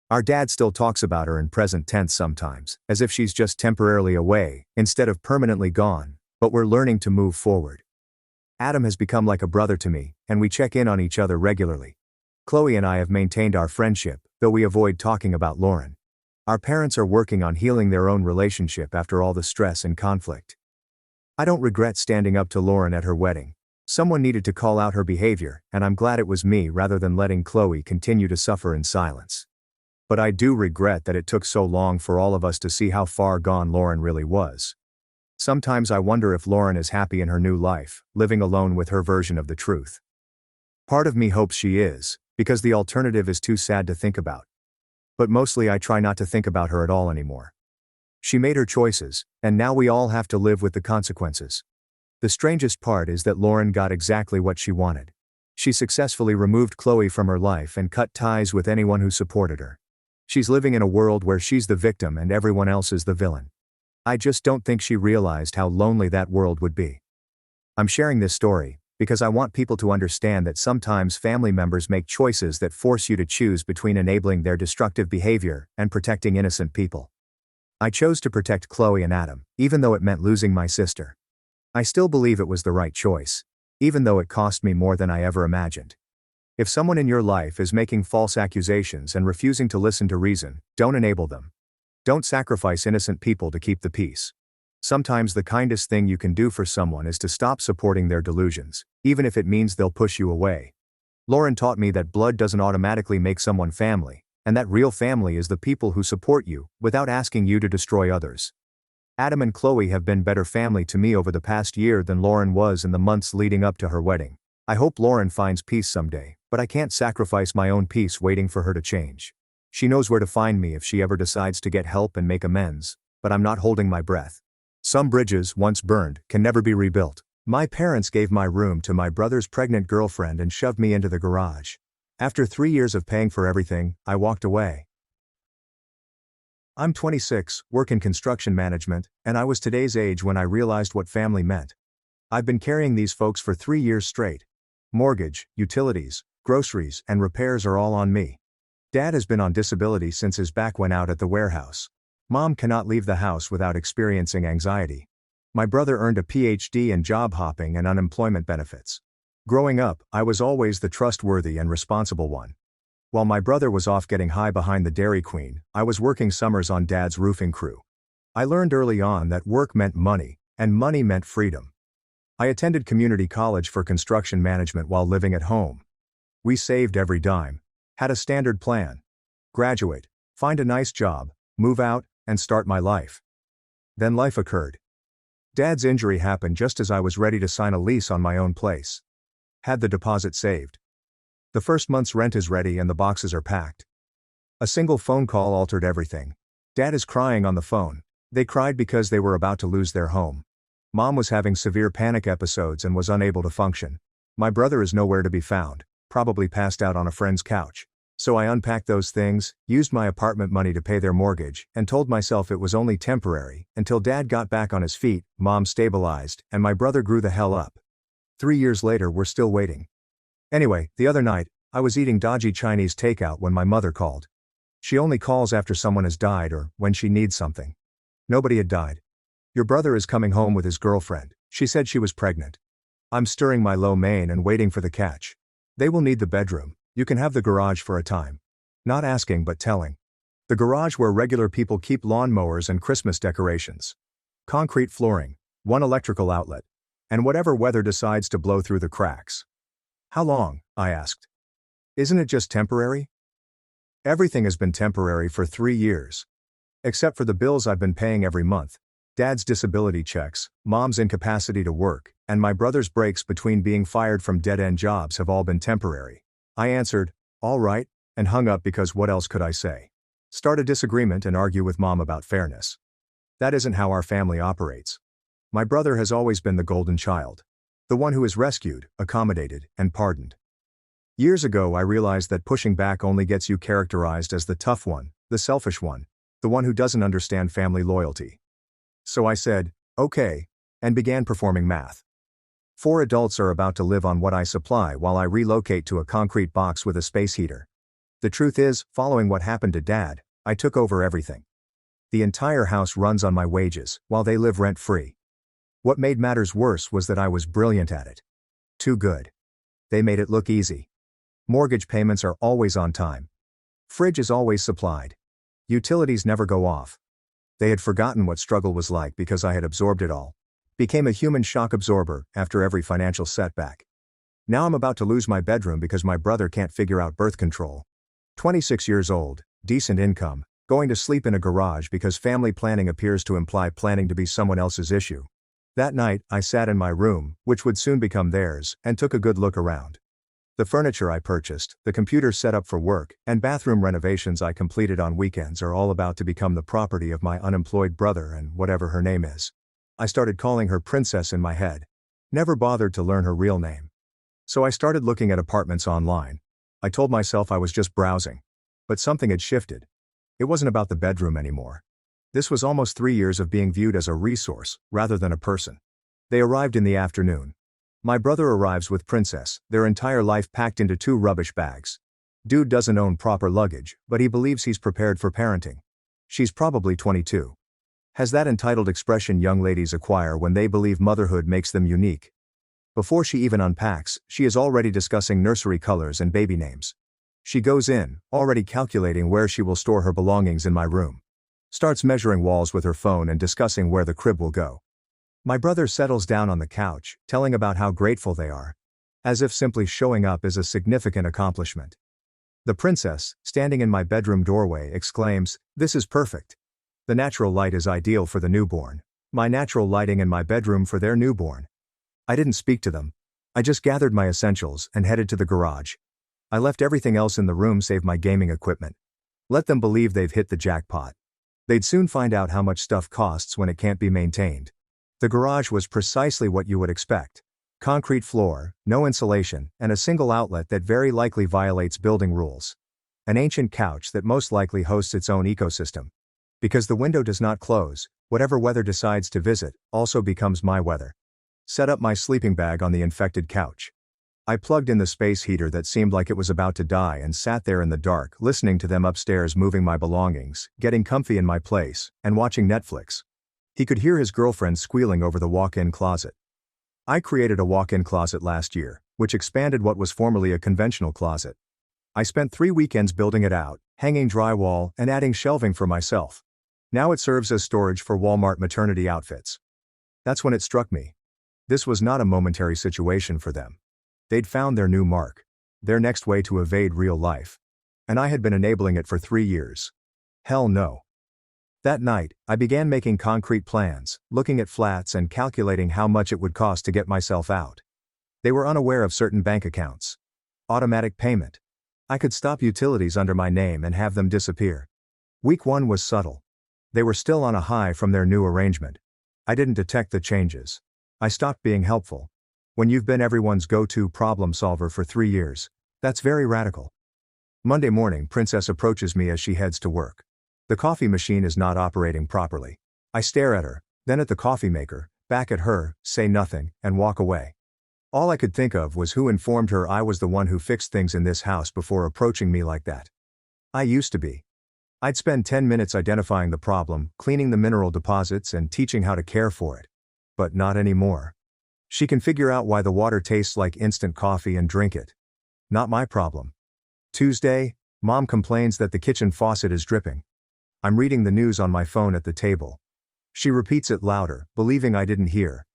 Speaker 1: Our dad still talks about her in present tense sometimes, as if she's just temporarily away, instead of permanently gone, but we're learning to move forward. Adam has become like a brother to me, and we check in on each other regularly. Chloe and I have maintained our friendship, though we avoid talking about Lauren. Our parents are working on healing their own relationship after all the stress and conflict. I don't regret standing up to Lauren at her wedding. Someone needed to call out her behavior, and I'm glad it was me rather than letting Chloe continue to suffer in silence. But I do regret that it took so long for all of us to see how far gone Lauren really was. Sometimes I wonder if Lauren is happy in her new life, living alone with her version of the truth. Part of me hopes she is, because the alternative is too sad to think about. But mostly I try not to think about her at all anymore. She made her choices, and now we all have to live with the consequences. The strangest part is that Lauren got exactly what she wanted. She successfully removed Chloe from her life and cut ties with anyone who supported her. She's living in a world where she's the victim and everyone else is the villain. I just don't think she realized how lonely that world would be. I'm sharing this story because I want people to understand that sometimes family members make choices that force you to choose between enabling their destructive behavior and protecting innocent people. I chose to protect Chloe and Adam, even though it meant losing my sister. I still believe it was the right choice, even though it cost me more than I ever imagined. If someone in your life is making false accusations and refusing to listen to reason, don't enable them. Don't sacrifice innocent people to keep the peace. Sometimes the kindest thing you can do for someone is to stop supporting their delusions, even if it means they'll push you away. Lauren taught me that blood doesn't automatically make someone family, and that real family is the people who support you, without asking you to destroy others. Adam and Chloe have been better family to me over the past year than Lauren was in the months leading up to her wedding. I hope Lauren finds peace someday, but I can't sacrifice my own peace waiting for her to change. She knows where to find me if she ever decides to get help and make amends, but I'm not holding my breath. Some bridges, once burned, can never be rebuilt. My parents gave my room to my brother's pregnant girlfriend and shoved me into the garage. After 3 years of paying for everything, I walked away. I'm 26, work in construction management, and I was today's age when I realized what family meant. I've been carrying these folks for 3 years straight. Mortgage, utilities, groceries, and repairs are all on me. Dad has been on disability since his back went out at the warehouse. Mom cannot leave the house without experiencing anxiety. My brother earned a PhD in job hopping and unemployment benefits. Growing up, I was always the trustworthy and responsible one. While my brother was off getting high behind the Dairy Queen, I was working summers on Dad's roofing crew. I learned early on that work meant money, and money meant freedom. I attended community college for construction management while living at home. We saved every dime, had a standard plan. Graduate, find a nice job, move out, and start my life. Then life occurred. Dad's injury happened just as I was ready to sign a lease on my own place. Had the deposit saved. The first month's rent is ready and the boxes are packed. A single phone call altered everything. Dad is crying on the phone. They cried because they were about to lose their home. Mom was having severe panic episodes and was unable to function. My brother is nowhere to be found, probably passed out on a friend's couch. So I unpacked those things, used my apartment money to pay their mortgage, and told myself it was only temporary, until Dad got back on his feet, Mom stabilized, and my brother grew the hell up. 3 years later, we're still waiting. Anyway, the other night, I was eating dodgy Chinese takeout when my mother called. She only calls after someone has died or when she needs something. Nobody had died. Your brother is coming home with his girlfriend. She said she was pregnant. I'm stirring my lo mein and waiting for the catch. They will need the bedroom. You can have the garage for a time. Not asking but telling. The garage where regular people keep lawnmowers and Christmas decorations. Concrete flooring, one electrical outlet, and whatever weather decides to blow through the cracks. How long? I asked. Isn't it just temporary? Everything has been temporary for 3 years. Except for the bills I've been paying every month. Dad's disability checks, Mom's incapacity to work, and my brother's breaks between being fired from dead-end jobs have all been temporary. I answered, all right, and hung up because what else could I say? Start a disagreement and argue with Mom about fairness. That isn't how our family operates. My brother has always been the golden child. The one who is rescued, accommodated, and pardoned. Years ago I realized that pushing back only gets you characterized as the tough one, the selfish one, the one who doesn't understand family loyalty. So I said, okay, and began performing math. 4 adults are about to live on what I supply while I relocate to a concrete box with a space heater. The truth is, following what happened to Dad, I took over everything. The entire house runs on my wages, while they live rent-free. What made matters worse was that I was brilliant at it. Too good. They made it look easy. Mortgage payments are always on time. Fridge is always supplied. Utilities never go off. They had forgotten what struggle was like because I had absorbed it all. Became a human shock absorber after every financial setback. Now I'm about to lose my bedroom because my brother can't figure out birth control. 26 years old, decent income, going to sleep in a garage because family planning appears to imply planning to be someone else's issue. That night, I sat in my room, which would soon become theirs, and took a good look around. The furniture I purchased, the computer set up for work, and bathroom renovations I completed on weekends are all about to become the property of my unemployed brother and whatever her name is. I started calling her Princess in my head. Never bothered to learn her real name. So I started looking at apartments online. I told myself I was just browsing. But something had shifted. It wasn't about the bedroom anymore. This was almost 3 years of being viewed as a resource, rather than a person. They arrived in the afternoon. My brother arrives with Princess, their entire life packed into 2 rubbish bags. Dude doesn't own proper luggage, but he believes he's prepared for parenting. She's probably 22. Has that entitled expression young ladies acquire when they believe motherhood makes them unique. Before she even unpacks, she is already discussing nursery colors and baby names. She goes in, already calculating where she will store her belongings in my room. Starts measuring walls with her phone and discussing where the crib will go. My brother settles down on the couch, telling about how grateful they are. As if simply showing up is a significant accomplishment. The princess, standing in my bedroom doorway, exclaims, "This is perfect. The natural light is ideal for the newborn. My natural lighting in my bedroom for their newborn." I didn't speak to them. I just gathered my essentials and headed to the garage. I left everything else in the room save my gaming equipment. Let them believe they've hit the jackpot. They'd soon find out how much stuff costs when it can't be maintained. The garage was precisely what you would expect. Concrete floor, no insulation, and a single outlet that very likely violates building rules. An ancient couch that most likely hosts its own ecosystem. Because the window does not close, whatever weather decides to visit also becomes my weather. Set up my sleeping bag on the infected couch. I plugged in the space heater that seemed like it was about to die and sat there in the dark, listening to them upstairs moving my belongings, getting comfy in my place, and watching Netflix. He could hear his girlfriend squealing over the walk-in closet. I created a walk-in closet last year, which expanded what was formerly a conventional closet. I spent 3 weekends building it out, hanging drywall, and adding shelving for myself. Now it serves as storage for Walmart maternity outfits. That's when it struck me. This was not a momentary situation for them. They'd found their new mark. Their next way to evade real life. And I had been enabling it for 3 years. Hell no. That night, I began making concrete plans, looking at flats and calculating how much it would cost to get myself out. They were unaware of certain bank accounts. Automatic payment. I could stop utilities under my name and have them disappear. Week 1 was subtle. They were still on a high from their new arrangement. I didn't detect the changes. I stopped being helpful. When you've been everyone's go-to problem solver for 3 years, that's very radical. Monday morning, Princess approaches me as she heads to work. The coffee machine is not operating properly. I stare at her, then at the coffee maker, back at her, say nothing, and walk away. All I could think of was who informed her I was the one who fixed things in this house before approaching me like that. I used to be. I'd spend 10 minutes identifying the problem, cleaning the mineral deposits, and teaching how to care for it. But not anymore. She can figure out why the water tastes like instant coffee and drink it. Not my problem. Tuesday, Mom complains that the kitchen faucet is dripping. I'm reading the news on my phone at the table. She repeats it louder, believing I didn't hear.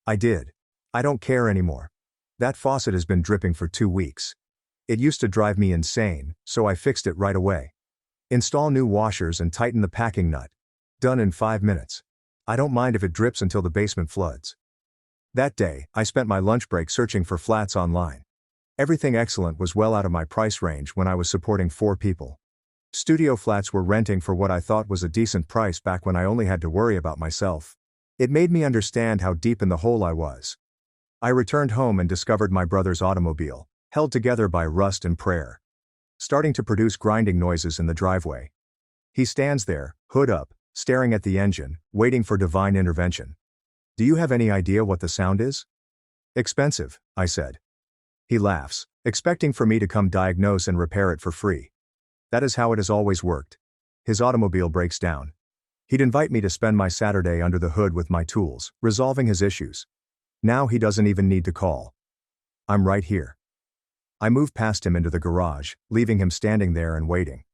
Speaker 1: I did. I don't care anymore. That faucet has been dripping for 2 weeks. It used to drive me insane, so I fixed it right away. Install new washers and tighten the packing nut. Done in 5 minutes. I don't mind if it drips until the basement floods. That day, I spent my lunch break searching for flats online. Everything excellent was well out of my price range when I was supporting 4 people. Studio flats were renting for what I thought was a decent price back when I only had to worry about myself. It made me understand how deep in the hole I was. I returned home and discovered my brother's automobile, held together by rust and prayer, starting to produce grinding noises in the driveway. He stands there, hood up, staring at the engine, waiting for divine intervention. Do you have any idea what the sound is? Expensive, I said. He laughs, expecting for me to come diagnose and repair it for free. That is how it has always worked. His automobile breaks down. He'd invite me to spend my Saturday under the hood with my tools, resolving his issues. Now he doesn't even need to call. I'm right here. I move past him into the garage, leaving him standing there and waiting.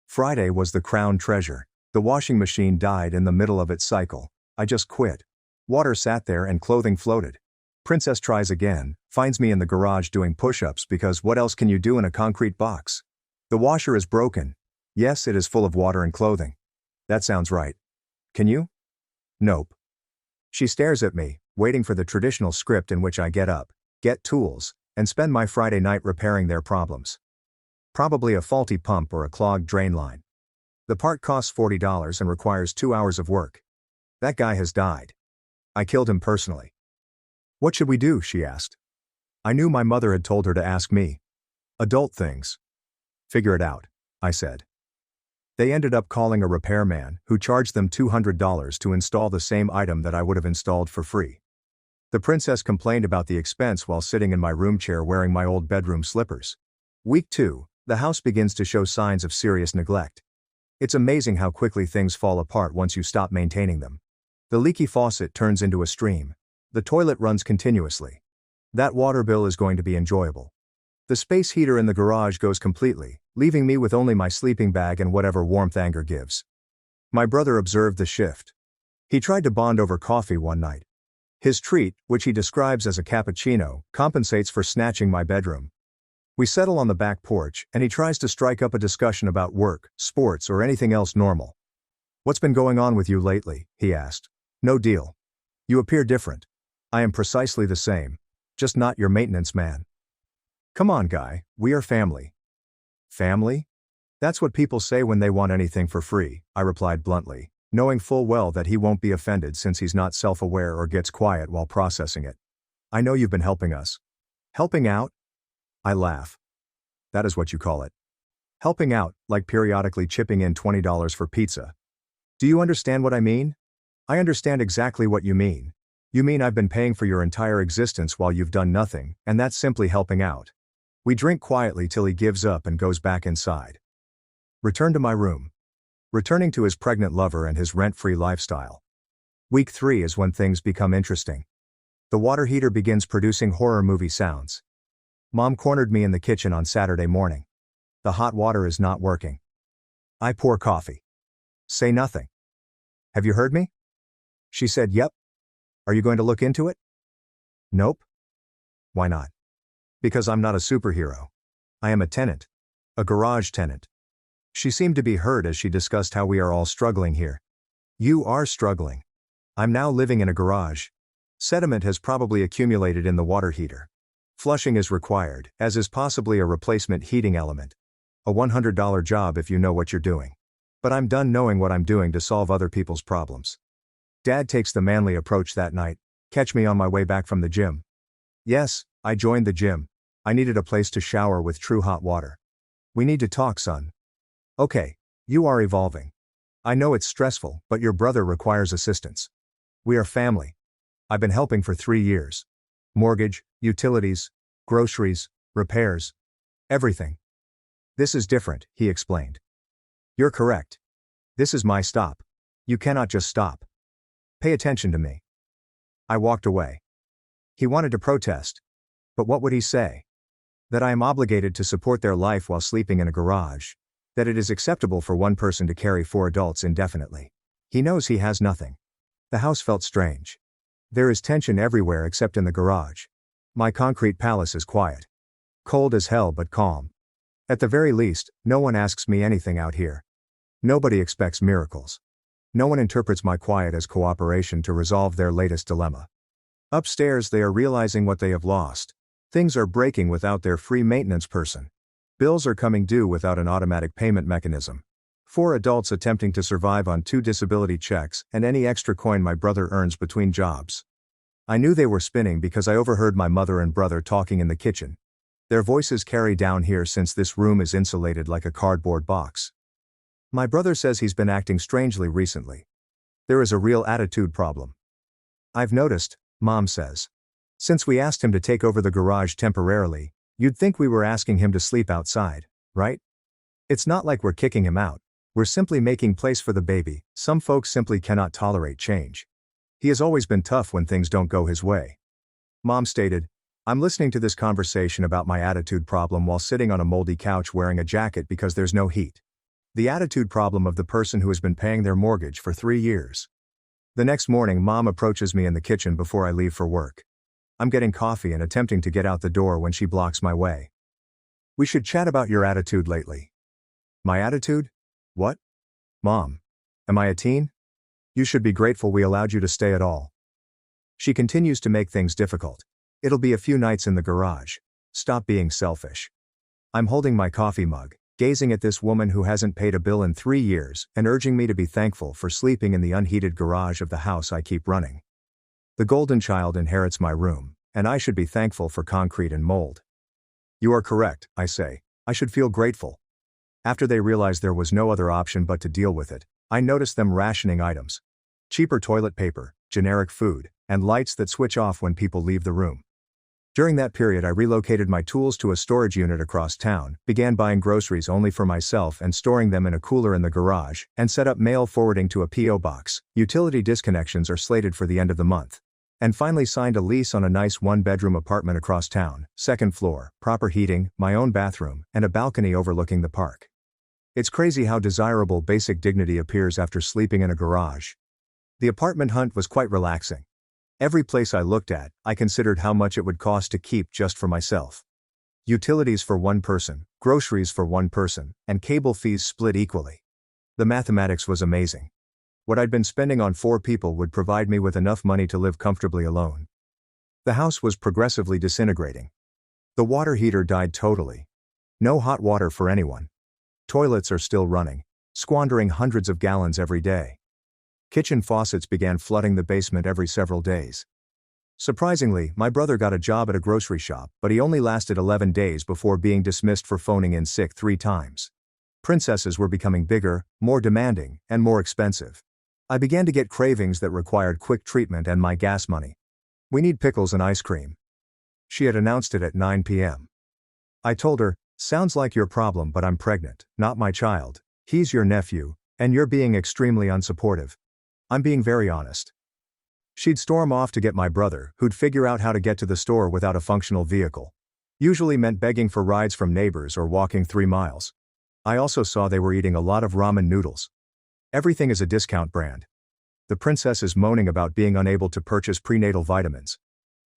Speaker 1: Friday was the crown treasure. The washing machine died in the middle of its cycle. I just quit. Water sat there and clothing floated. Princess tries again, finds me in the garage doing push-ups because what else can you do in a concrete box? The washer is broken. Yes, it is full of water and clothing. That sounds right. Can you? Nope. She stares at me, waiting for the traditional script in which I get up, get tools, and spend my Friday night repairing their problems. Probably a faulty pump or a clogged drain line. The part costs $40 and requires 2 hours of work. That guy has died. I killed him personally. What should we do? She asked. I knew my mother had told her to ask me. Adult things. Figure it out, I said. They ended up calling a repairman, who charged them $200 to install the same item that I would have installed for free. The princess complained about the expense while sitting in my room chair wearing my old bedroom slippers. Week 2, the house begins to show signs of serious neglect. It's amazing how quickly things fall apart once you stop maintaining them. The leaky faucet turns into a stream. The toilet runs continuously. That water bill is going to be enjoyable. The space heater in the garage goes completely, leaving me with only my sleeping bag and whatever warmth anger gives. My brother observed the shift. He tried to bond over coffee one night. His treat, which he describes as a cappuccino, compensates for snatching my bedroom. We settle on the back porch, and he tries to strike up a discussion about work, sports, or anything else normal. "What's been going on with you lately?" he asked. "No deal. You appear different." "I am precisely the same. Just not your maintenance man." "Come on, guy, we are family." "Family? That's what people say when they want anything for free," I replied bluntly, knowing full well that he won't be offended since he's not self-aware or gets quiet while processing it. "I know you've been helping us." "Helping out?" I laugh. "That is what you call it. Helping out, like periodically chipping in $20 for pizza. Do you understand what I mean?" "I understand exactly what you mean. You mean I've been paying for your entire existence while you've done nothing, and that's simply helping out." We drink quietly till he gives up and goes back inside. Return to my room. Returning to his pregnant lover and his rent-free lifestyle. Week 3 is when things become interesting. The water heater begins producing horror movie sounds. Mom cornered me in the kitchen on Saturday morning. The hot water is not working. I pour coffee. Say nothing. "Have you heard me?" She said, "Yep." "Are you going to look into it?" "Nope." "Why not?" "Because I'm not a superhero. I am a tenant. A garage tenant." She seemed to be hurt as she discussed how we are all struggling here. "You are struggling. I'm now living in a garage. Sediment has probably accumulated in the water heater. Flushing is required, as is possibly a replacement heating element. A $100 job if you know what you're doing. But I'm done knowing what I'm doing to solve other people's problems." Dad takes the manly approach that night. "Catch me on my way back from the gym." Yes, I joined the gym. I needed a place to shower with true hot water. "We need to talk, son." "Okay, you are evolving. I know it's stressful, but your brother requires assistance. We are family. I've been helping for 3 years. Mortgage, utilities, groceries, repairs. Everything." "This is different," he explained. "You're correct. This is my stop. You cannot just stop. Pay attention to me." I walked away. He wanted to protest. But what would he say? That I am obligated to support their life while sleeping in a garage. That it is acceptable for one person to carry 4 adults indefinitely. He knows he has nothing. The house felt strange. There is tension everywhere except in the garage. My concrete palace is quiet. Cold as hell but calm. At the very least, no one asks me anything out here. Nobody expects miracles. No one interprets my quiet as cooperation to resolve their latest dilemma. Upstairs they are realizing what they have lost. Things are breaking without their free maintenance person. Bills are coming due without an automatic payment mechanism. 4 adults attempting to survive on 2 disability checks and any extra coin my brother earns between jobs. I knew they were spinning because I overheard my mother and brother talking in the kitchen. Their voices carry down here since this room is insulated like a cardboard box. My brother says he's been acting strangely recently. There is a real attitude problem. "I've noticed," Mom says. "Since we asked him to take over the garage temporarily, you'd think we were asking him to sleep outside, right? It's not like we're kicking him out. We're simply making place for the baby. Some folks simply cannot tolerate change. He has always been tough when things don't go his way." Mom stated, "I'm listening to this conversation about my attitude problem while sitting on a moldy couch wearing a jacket because there's no heat. The attitude problem of the person who has been paying their mortgage for 3 years." The next morning Mom approaches me in the kitchen before I leave for work. I'm getting coffee and attempting to get out the door when she blocks my way. "We should chat about your attitude lately." "My attitude? What?" "Mom. Am I a teen? You should be grateful we allowed you to stay at all." She continues to make things difficult. "It'll be a few nights in the garage. Stop being selfish." I'm holding my coffee mug, gazing at this woman who hasn't paid a bill in 3 years and urging me to be thankful for sleeping in the unheated garage of the house I keep running. The golden child inherits my room, and I should be thankful for concrete and mold. "You are correct," I say. "I should feel grateful." After they realized there was no other option but to deal with it, I noticed them rationing items. Cheaper toilet paper, generic food, and lights that switch off when people leave the room. During that period I relocated my tools to a storage unit across town, began buying groceries only for myself and storing them in a cooler in the garage, and set up mail forwarding to a P.O. box. Utility disconnections are slated for the end of the month. And finally signed a lease on a nice 1-bedroom apartment across town, 2nd floor, proper heating, my own bathroom, and a balcony overlooking the park. It's crazy how desirable basic dignity appears after sleeping in a garage. The apartment hunt was quite relaxing. Every place I looked at, I considered how much it would cost to keep just for myself. Utilities for one person, groceries for one person, and cable fees split equally. The mathematics was amazing. What I'd been spending on 4 people would provide me with enough money to live comfortably alone. The house was progressively disintegrating. The water heater died totally. No hot water for anyone. Toilets are still running, squandering hundreds of gallons every day. Kitchen faucets began flooding the basement every several days. Surprisingly, my brother got a job at a grocery shop, but he only lasted 11 days before being dismissed for phoning in sick 3 times. Princesses were becoming bigger, more demanding, and more expensive. I began to get cravings that required quick treatment and my gas money. We need pickles and ice cream. She had announced it at 9 p.m. I told her, sounds like your problem, but I'm pregnant, not my child. He's your nephew, and you're being extremely unsupportive. I'm being very honest. She'd storm off to get my brother, who'd figure out how to get to the store without a functional vehicle. Usually meant begging for rides from neighbors or walking 3 miles. I also saw they were eating a lot of ramen noodles. Everything is a discount brand. The princess is moaning about being unable to purchase prenatal vitamins.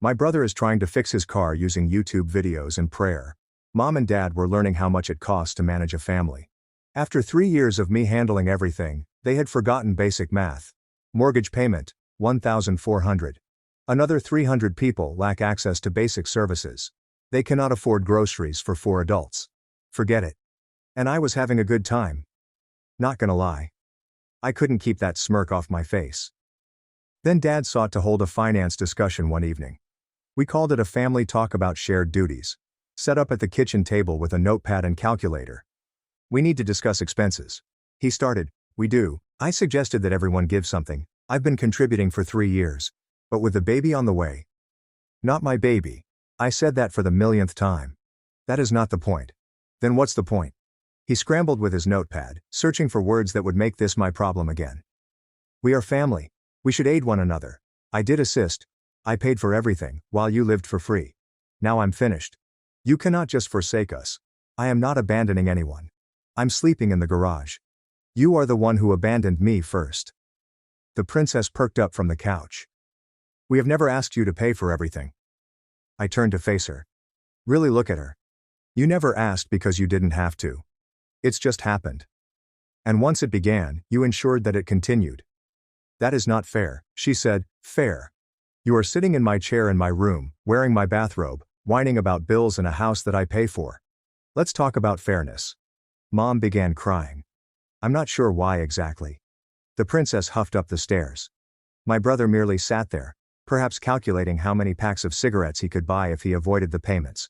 Speaker 1: My brother is trying to fix his car using YouTube videos and prayer. Mom and dad were learning how much it costs to manage a family. After 3 years of me handling everything, they had forgotten basic math. Mortgage payment, $1,400. Another 300 people lack access to basic services. They cannot afford groceries for 4 adults. Forget it. And I was having a good time. Not gonna lie. I couldn't keep that smirk off my face. Then Dad sought to hold a finance discussion one evening. We called it a family talk about shared duties. Set up at the kitchen table with a notepad and calculator. We need to discuss expenses. He started, we do. I suggested that everyone give something. I've been contributing for 3 years. But with the baby on the way. Not my baby. I said that for the millionth time. That is not the point. Then what's the point? He scrambled with his notepad, searching for words that would make this my problem again. We are family. We should aid one another. I did assist. I paid for everything, while you lived for free. Now I'm finished. You cannot just forsake us. I am not abandoning anyone. I'm sleeping in the garage. You are the one who abandoned me first. The princess perked up from the couch. We have never asked you to pay for everything. I turned to face her. Really look at her. You never asked because you didn't have to. It's just happened. And once it began, you ensured that it continued. That is not fair, she said. Fair. You are sitting in my chair in my room, wearing my bathrobe, whining about bills and a house that I pay for. Let's talk about fairness. Mom began crying. I'm not sure why exactly. The princess huffed up the stairs. My brother merely sat there, perhaps calculating how many packs of cigarettes he could buy if he avoided the payments.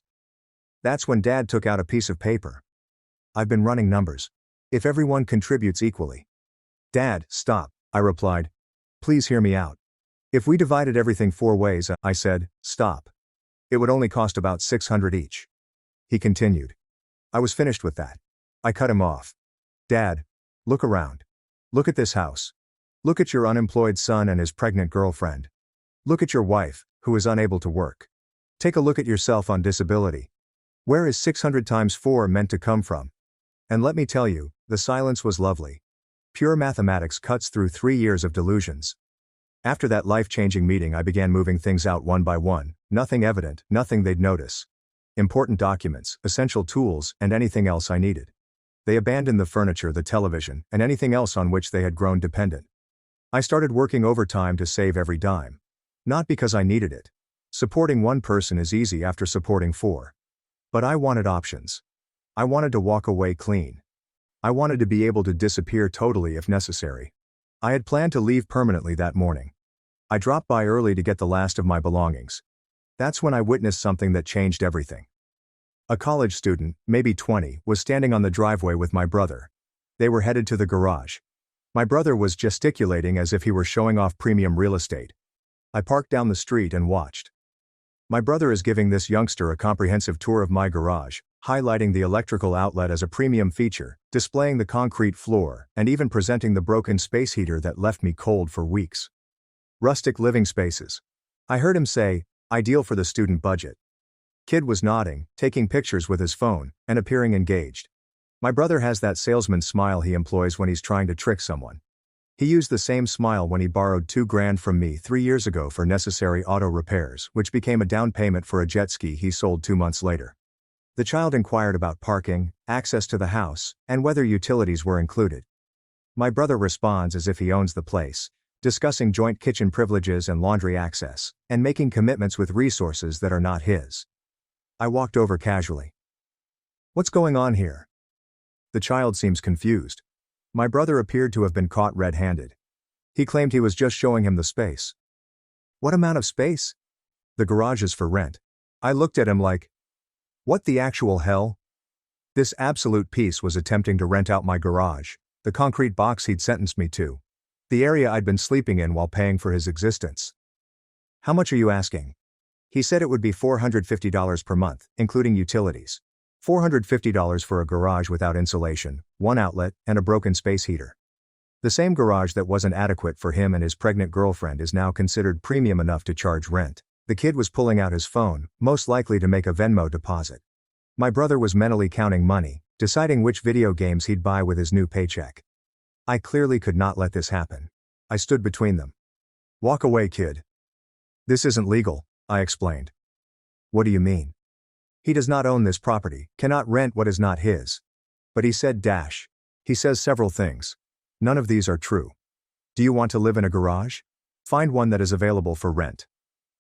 Speaker 1: That's when Dad took out a piece of paper. I've been running numbers. If everyone contributes equally. Dad, stop, I replied. Please hear me out. If we divided everything 4 ways, I said, stop. It would only cost about $600 each. He continued. I was finished with that. I cut him off. Dad, look around. Look at this house. Look at your unemployed son and his pregnant girlfriend. Look at your wife, who is unable to work. Take a look at yourself on disability. Where is 600 times 4 meant to come from? And let me tell you, the silence was lovely. Pure mathematics cuts through 3 years of delusions. After that life-changing meeting, I began moving things out one by one, nothing evident, nothing they'd notice. Important documents, essential tools, and anything else I needed. They abandoned the furniture, the television, and anything else on which they had grown dependent. I started working overtime to save every dime. Not because I needed it. Supporting one person is easy after supporting 4. But I wanted options. I wanted to walk away clean. I wanted to be able to disappear totally if necessary. I had planned to leave permanently that morning. I dropped by early to get the last of my belongings. That's when I witnessed something that changed everything. A college student, maybe 20, was standing on the driveway with my brother. They were headed to the garage. My brother was gesticulating as if he were showing off premium real estate. I parked down the street and watched. My brother is giving this youngster a comprehensive tour of my garage, highlighting the electrical outlet as a premium feature, displaying the concrete floor, and even presenting the broken space heater that left me cold for weeks. Rustic living spaces. I heard him say, ideal for the student budget. Kid was nodding, taking pictures with his phone, and appearing engaged. My brother has that salesman smile he employs when he's trying to trick someone. He used the same smile when he borrowed $2,000 from me 3 years ago for necessary auto repairs, which became a down payment for a jet ski he sold 2 months later. The child inquired about parking, access to the house, and whether utilities were included. My brother responds as if he owns the place, discussing joint kitchen privileges and laundry access, and making commitments with resources that are not his. I walked over casually. "What's going on here?" The child seems confused. My brother appeared to have been caught red-handed. He claimed he was just showing him the space. "What amount of space?" "The garage is for rent." I looked at him like, what the actual hell? This absolute piece was attempting to rent out my garage, the concrete box he'd sentenced me to, the area I'd been sleeping in while paying for his existence. "How much are you asking?" He said it would be $450 per month, including utilities. $450 for a garage without insulation, one outlet, and a broken space heater. The same garage that wasn't adequate for him and his pregnant girlfriend is now considered premium enough to charge rent. The kid was pulling out his phone, most likely to make a Venmo deposit. My brother was mentally counting money, deciding which video games he'd buy with his new paycheck. I clearly could not let this happen. I stood between them. "Walk away, kid." "This isn't legal," I explained. "What do you mean?" "He does not own this property, cannot rent what is not his." "But he said dash. He says several things. None of these are true. Do you want to live in a garage? Find one that is available for rent."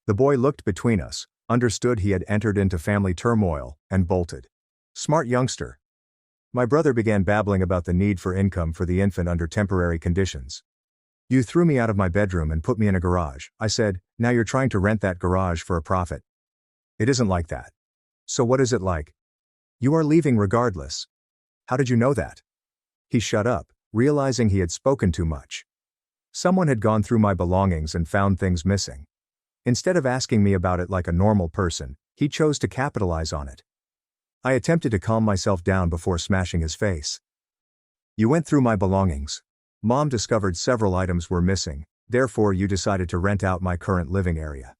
Speaker 1: The boy looked between us, understood he had entered into family turmoil, and bolted. Smart youngster. My brother began babbling about the need for income for the infant under temporary conditions. "You threw me out of my bedroom and put me in a garage," I said. "Now you're trying to rent that garage for a profit." "It isn't like that." "So what is it like?" "You are leaving regardless." "How did you know that?" He shut up, realizing he had spoken too much. Someone had gone through my belongings and found things missing. Instead of asking me about it like a normal person, he chose to capitalize on it. I attempted to calm myself down before smashing his face. "You went through my belongings. Mom discovered several items were missing, therefore you decided to rent out my current living area."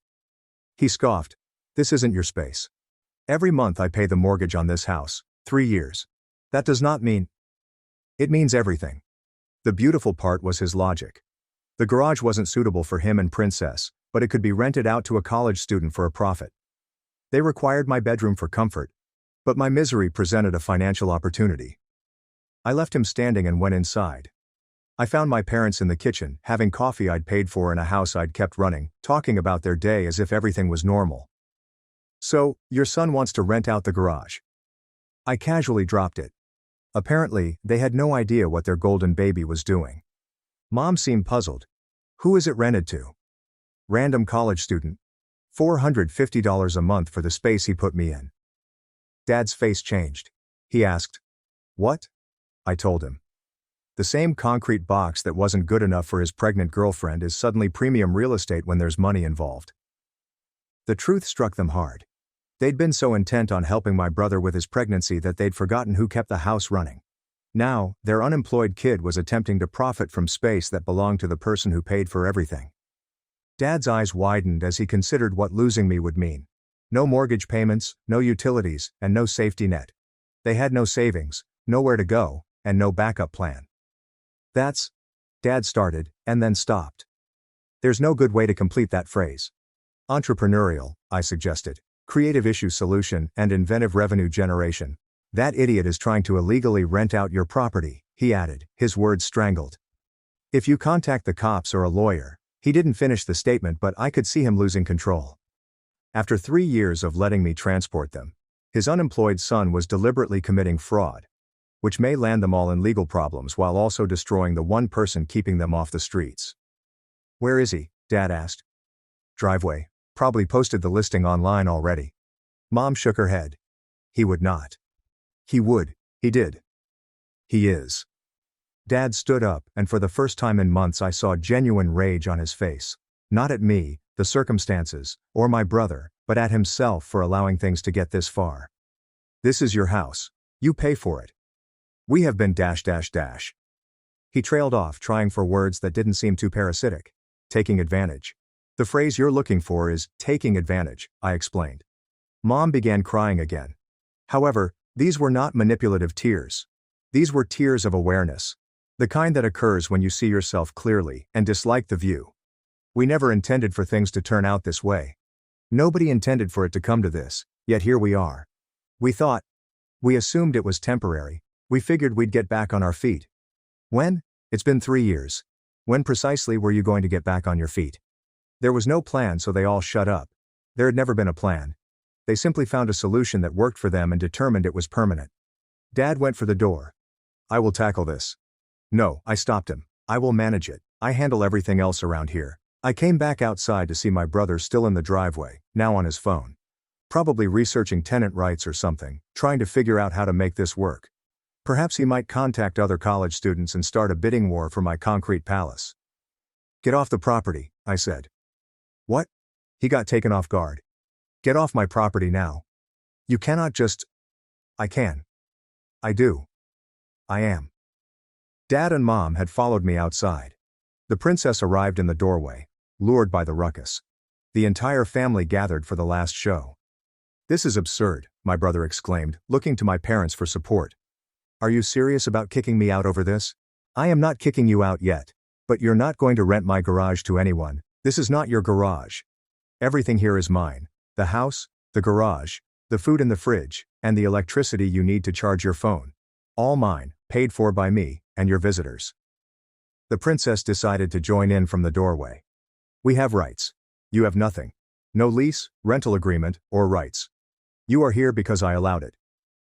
Speaker 1: He scoffed. "This isn't your space. Every month I pay the mortgage on this house, 3 years. That does not mean—" "It means everything." The beautiful part was his logic. The garage wasn't suitable for him and Princess, but it could be rented out to a college student for a profit. They required my bedroom for comfort, but my misery presented a financial opportunity. I left him standing and went inside. I found my parents in the kitchen, having coffee I'd paid for in a house I'd kept running, talking about their day as if everything was normal. "So, your son wants to rent out the garage?" I casually dropped it. Apparently, they had no idea what their golden baby was doing. Mom seemed puzzled. "Who is it rented to?" "Random college student. $450 a month for the space he put me in." Dad's face changed. He asked, "What?" I told him. The same concrete box that wasn't good enough for his pregnant girlfriend is suddenly premium real estate when there's money involved. The truth struck them hard. They'd been so intent on helping my brother with his pregnancy that they'd forgotten who kept the house running. Now, their unemployed kid was attempting to profit from space that belonged to the person who paid for everything. Dad's eyes widened as he considered what losing me would mean. No mortgage payments, no utilities, and no safety net. They had no savings, nowhere to go, and no backup plan. "That's—" Dad started, and then stopped. "There's no good way to complete that phrase." "Entrepreneurial," I suggested. "Creative issue solution and inventive revenue generation. That idiot is trying to illegally rent out your property," he added, his words strangled. "If you contact the cops or a lawyer—" He didn't finish the statement, but I could see him losing control. After 3 years of letting me transport them, his unemployed son was deliberately committing fraud, which may land them all in legal problems while also destroying the one person keeping them off the streets. "Where is he?" Dad asked. "Driveway. Probably posted the listing online already." Mom shook her head. "He would not." "He would. He did. He is." Dad stood up, and for the first time in months I saw genuine rage on his face. Not at me, the circumstances, or my brother, but at himself for allowing things to get this far. "This is your house. You pay for it. We have been dash dash dash." He trailed off, trying for words that didn't seem too parasitic. "Taking advantage. The phrase you're looking for is taking advantage," I explained. Mom began crying again. However, these were not manipulative tears. These were tears of awareness. The kind that occurs when you see yourself clearly and dislike the view. We never intended for things to turn out this way. Nobody intended for it to come to this, yet here we are. We assumed it was temporary. We figured we'd get back on our feet. When? It's been 3 years. When precisely were you going to get back on your feet? There was no plan, so they all shut up. There had never been a plan. They simply found a solution that worked for them and determined it was permanent. Dad went for the door. I will tackle this. No, I stopped him. I will manage it. I handle everything else around here. I came back outside to see my brother still in the driveway, now on his phone. Probably researching tenant rights or something, trying to figure out how to make this work. Perhaps he might contact other college students and start a bidding war for my concrete palace. Get off the property, I said. What? He got taken off guard. Get off my property now. You cannot just... I can. I do. I am. Dad and Mom had followed me outside. The princess arrived in the doorway, lured by the ruckus. The entire family gathered for the last show. This is absurd, my brother exclaimed, looking to my parents for support. Are you serious about kicking me out over this? I am not kicking you out yet. But you're not going to rent my garage to anyone. This is not your garage. Everything here is mine. The house, the garage, the food in the fridge, and the electricity you need to charge your phone. All mine, paid for by me, and your visitors. The princess decided to join in from the doorway. We have rights. You have nothing. No lease, rental agreement, or rights. You are here because I allowed it.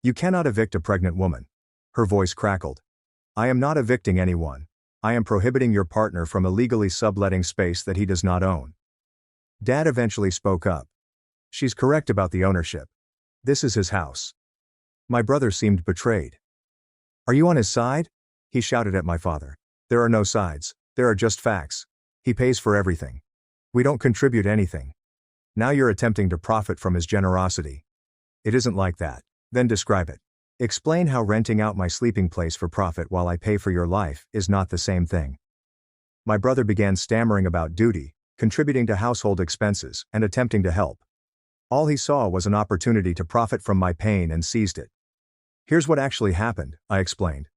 Speaker 1: You cannot evict a pregnant woman. Her voice crackled. I am not evicting anyone. I am prohibiting your partner from illegally subletting space that he does not own. Dad eventually spoke up. She's correct about the ownership. This is his house. My brother seemed betrayed. Are you on his side? He shouted at my father. There are no sides, there are just facts. He pays for everything. We don't contribute anything. Now you're attempting to profit from his generosity. It isn't like that. Then describe it. Explain how renting out my sleeping place for profit while I pay for your life is not the same thing. My brother began stammering about duty, contributing to household expenses, and attempting to help. All he saw was an opportunity to profit from my pain and seized it. Here's what actually happened, I explained.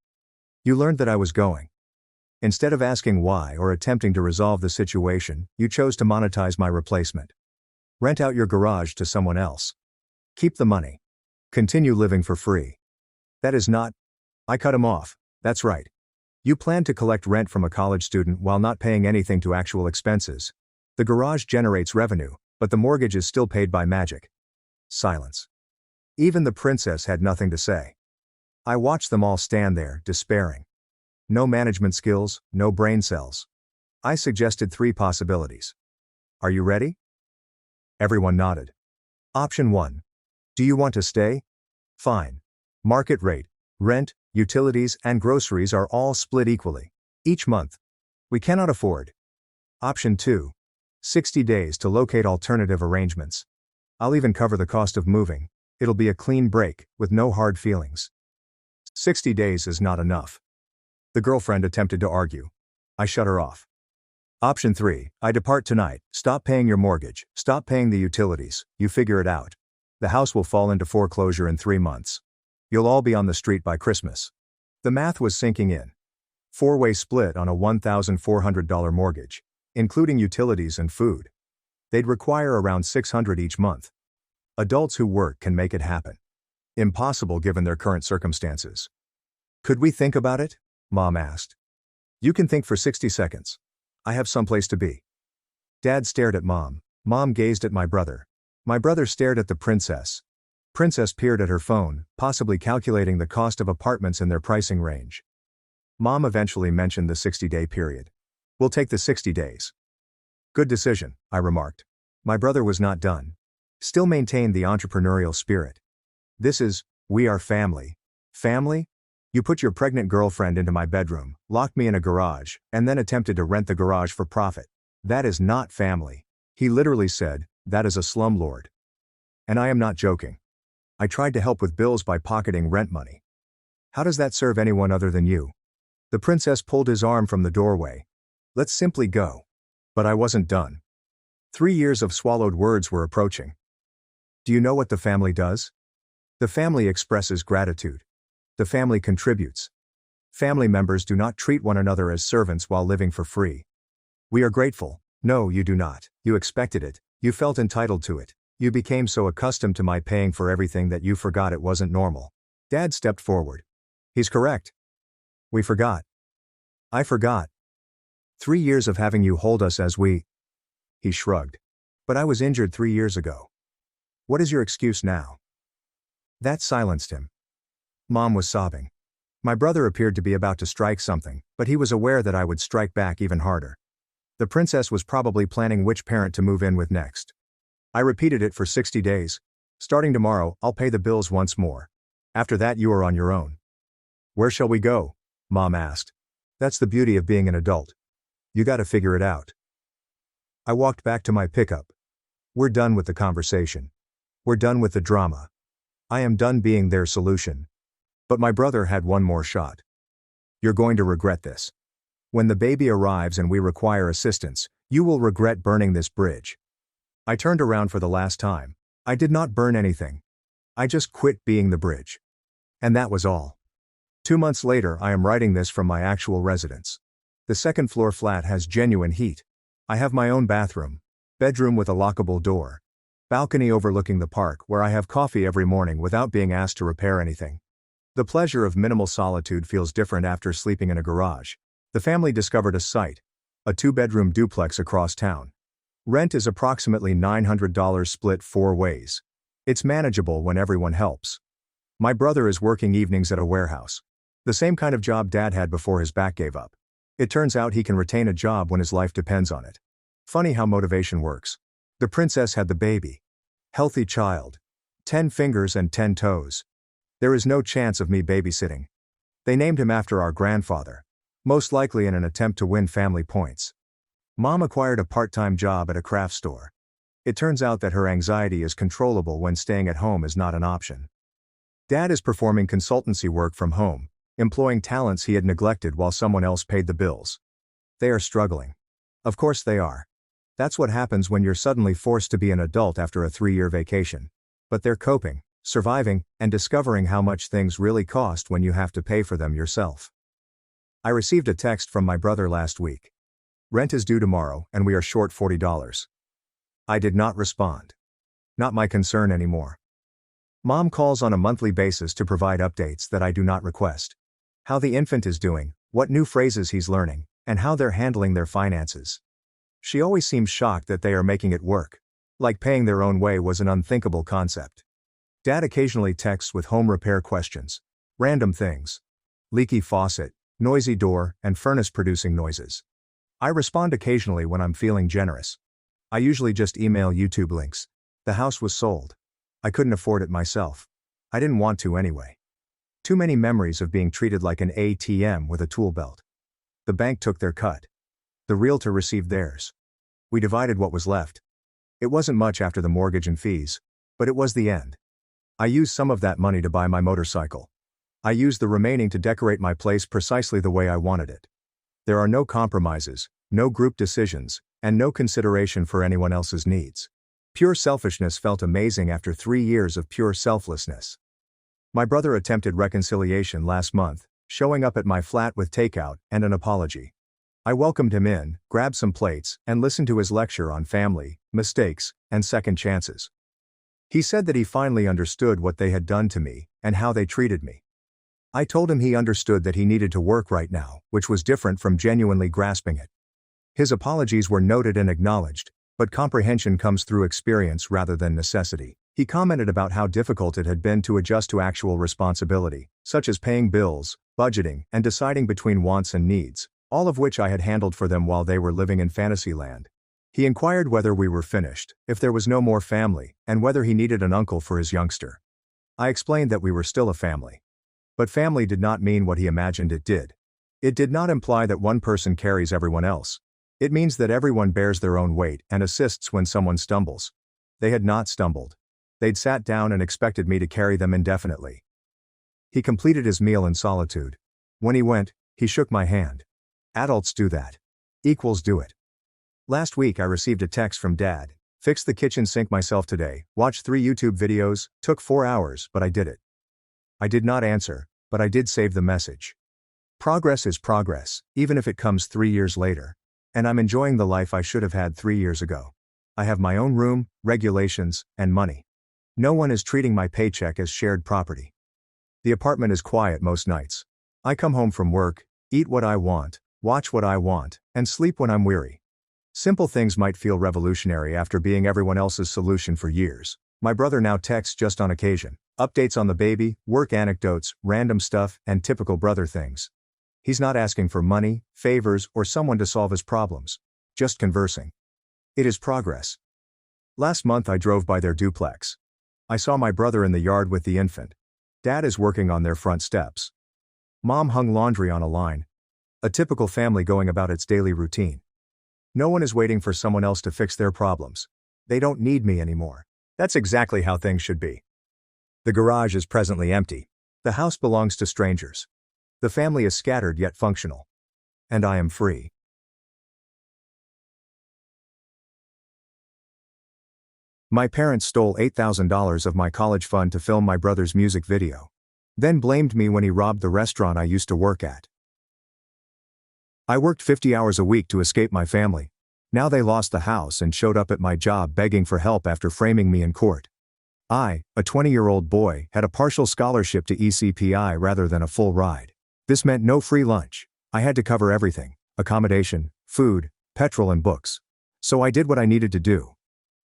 Speaker 1: You learned that I was going. Instead of asking why or attempting to resolve the situation, you chose to monetize my replacement. Rent out your garage to someone else. Keep the money. Continue living for free. That is not... I cut him off. That's right. You plan to collect rent from a college student while not paying anything to actual expenses. The garage generates revenue, but the mortgage is still paid by magic. Silence. Even the princess had nothing to say. I watched them all stand there, despairing. No management skills, no brain cells. I suggested 3 possibilities. Are you ready? Everyone nodded. Option 1. Do you want to stay? Fine. Market rate, rent, utilities, and groceries are all split equally. Each month. We cannot afford. Option 2. 60 days to locate alternative arrangements. I'll even cover the cost of moving. It'll be a clean break, with no hard feelings. 60 days is not enough. The girlfriend attempted to argue. I shut her off. Option 3. I depart tonight. Stop paying your mortgage. Stop paying the utilities. You figure it out. The house will fall into foreclosure in 3 months. You'll all be on the street by Christmas. The math was sinking in. 4-way split on a $1,400 mortgage, including utilities and food. They'd require around $600 each month. Adults who work can make it happen. Impossible given their current circumstances. Could we think about it? Mom asked. You can think for 60 seconds. I have someplace to be. Dad stared at Mom. Mom gazed at my brother. My brother stared at the princess. Princess peered at her phone, possibly calculating the cost of apartments in their pricing range. Mom eventually mentioned the 60-day period. We'll take the 60 days. Good decision, I remarked. My brother was not done. Still maintained the entrepreneurial spirit. We are family. Family? You put your pregnant girlfriend into my bedroom, locked me in a garage, and then attempted to rent the garage for profit. That is not family. He literally said, that is a slumlord. And I am not joking. I tried to help with bills by pocketing rent money. How does that serve anyone other than you? The princess pulled his arm from the doorway. Let's simply go. But I wasn't done. 3 years of swallowed words were approaching. Do you know what the family does? The family expresses gratitude. The family contributes. Family members do not treat one another as servants while living for free. We are grateful. No, you do not. You expected it. You felt entitled to it. You became so accustomed to my paying for everything that you forgot it wasn't normal. Dad stepped forward. He's correct. We forgot. I forgot. 3 years of having you hold us as we. He shrugged. But I was injured 3 years ago. What is your excuse now? That silenced him. Mom was sobbing. My brother appeared to be about to strike something, but he was aware that I would strike back even harder. The princess was probably planning which parent to move in with next. I repeated it for 60 days. Starting tomorrow, I'll pay the bills once more. After that, you are on your own. Where shall we go? Mom asked. That's the beauty of being an adult. You gotta figure it out. I walked back to my pickup. We're done with the conversation. We're done with the drama. I am done being their solution. But my brother had one more shot. You're going to regret this. When the baby arrives and we require assistance, you will regret burning this bridge. I turned around for the last time. I did not burn anything. I just quit being the bridge. And that was all. 2 months later, I am writing this from my actual residence. The second floor flat has genuine heat. I have my own bathroom, bedroom with a lockable door, balcony overlooking the park where I have coffee every morning without being asked to repair anything. The pleasure of minimal solitude feels different after sleeping in a garage. The family discovered a site, a 2-bedroom duplex across town. Rent is approximately $900 split 4 ways. It's manageable when everyone helps. My brother is working evenings at a warehouse. The same kind of job Dad had before his back gave up. It turns out he can retain a job when his life depends on it. Funny how motivation works. The princess had the baby. Healthy child. 10 fingers and 10 toes. There is no chance of me babysitting. They named him after our grandfather. Most likely in an attempt to win family points. Mom acquired a part-time job at a craft store. It turns out that her anxiety is controllable when staying at home is not an option. Dad is performing consultancy work from home, employing talents he had neglected while someone else paid the bills. They are struggling. Of course they are. That's what happens when you're suddenly forced to be an adult after a 3-year vacation. But they're coping, surviving, and discovering how much things really cost when you have to pay for them yourself. I received a text from my brother last week. Rent is due tomorrow, and we are short $40. I did not respond. Not my concern anymore. Mom calls on a monthly basis to provide updates that I do not request. How the infant is doing, what new phrases he's learning, and how they're handling their finances. She always seems shocked that they are making it work. Like paying their own way was an unthinkable concept. Dad occasionally texts with home repair questions. Random things. Leaky faucet, noisy door, and furnace producing noises. I respond occasionally when I'm feeling generous. I usually just email YouTube links. The house was sold. I couldn't afford it myself. I didn't want to anyway. Too many memories of being treated like an ATM with a tool belt. The bank took their cut. The realtor received theirs. We divided what was left. It wasn't much after the mortgage and fees, but it was the end. I used some of that money to buy my motorcycle. I used the remaining to decorate my place precisely the way I wanted it. There are no compromises, no group decisions, and no consideration for anyone else's needs. Pure selfishness felt amazing after 3 years of pure selflessness. My brother attempted reconciliation last month, showing up at my flat with takeout and an apology. I welcomed him in, grabbed some plates, and listened to his lecture on family, mistakes, and second chances. He said that he finally understood what they had done to me, and how they treated me. I told him he understood that he needed to work right now, which was different from genuinely grasping it. His apologies were noted and acknowledged, but comprehension comes through experience rather than necessity. He commented about how difficult it had been to adjust to actual responsibility, such as paying bills, budgeting, and deciding between wants and needs, all of which I had handled for them while they were living in Fantasyland. He inquired whether we were finished, if there was no more family, and whether he needed an uncle for his youngster. I explained that we were still a family. But family did not mean what he imagined it did. It did not imply that one person carries everyone else. It means that everyone bears their own weight and assists when someone stumbles. They had not stumbled. They'd sat down and expected me to carry them indefinitely. He completed his meal in solitude. When he went, he shook my hand. Adults do that. Equals do it. Last week I received a text from Dad. Fixed the kitchen sink myself today, watched 3 YouTube videos, took 4 hours, but I did it. I did not answer, but I did save the message. Progress is progress, even if it comes 3 years later. And I'm enjoying the life I should have had 3 years ago. I have my own room, regulations, and money. No one is treating my paycheck as shared property. The apartment is quiet most nights. I come home from work, eat what I want, watch what I want, and sleep when I'm weary. Simple things might feel revolutionary after being everyone else's solution for years. My brother now texts just on occasion. Updates on the baby, work anecdotes, random stuff, and typical brother things. He's not asking for money, favors, or someone to solve his problems. Just conversing. It is progress. Last month I drove by their duplex. I saw my brother in the yard with the infant. Dad is working on their front steps. Mom hung laundry on a line. A typical family going about its daily routine. No one is waiting for someone else to fix their problems. They don't need me anymore. That's exactly how things should be. The garage is presently empty. The house belongs to strangers. The family is scattered yet functional. And I am free. My parents stole $8,000 of my college fund to film my brother's music video. Then blamed me when he robbed the restaurant I used to work at. I worked 50 hours a week to escape my family. Now they lost the house and showed up at my job begging for help after framing me in court. I, a 20-year-old boy, had a partial scholarship to ECPI rather than a full ride. This meant no free lunch. I had to cover everything: accommodation, food, petrol, and books. So I did what I needed to do.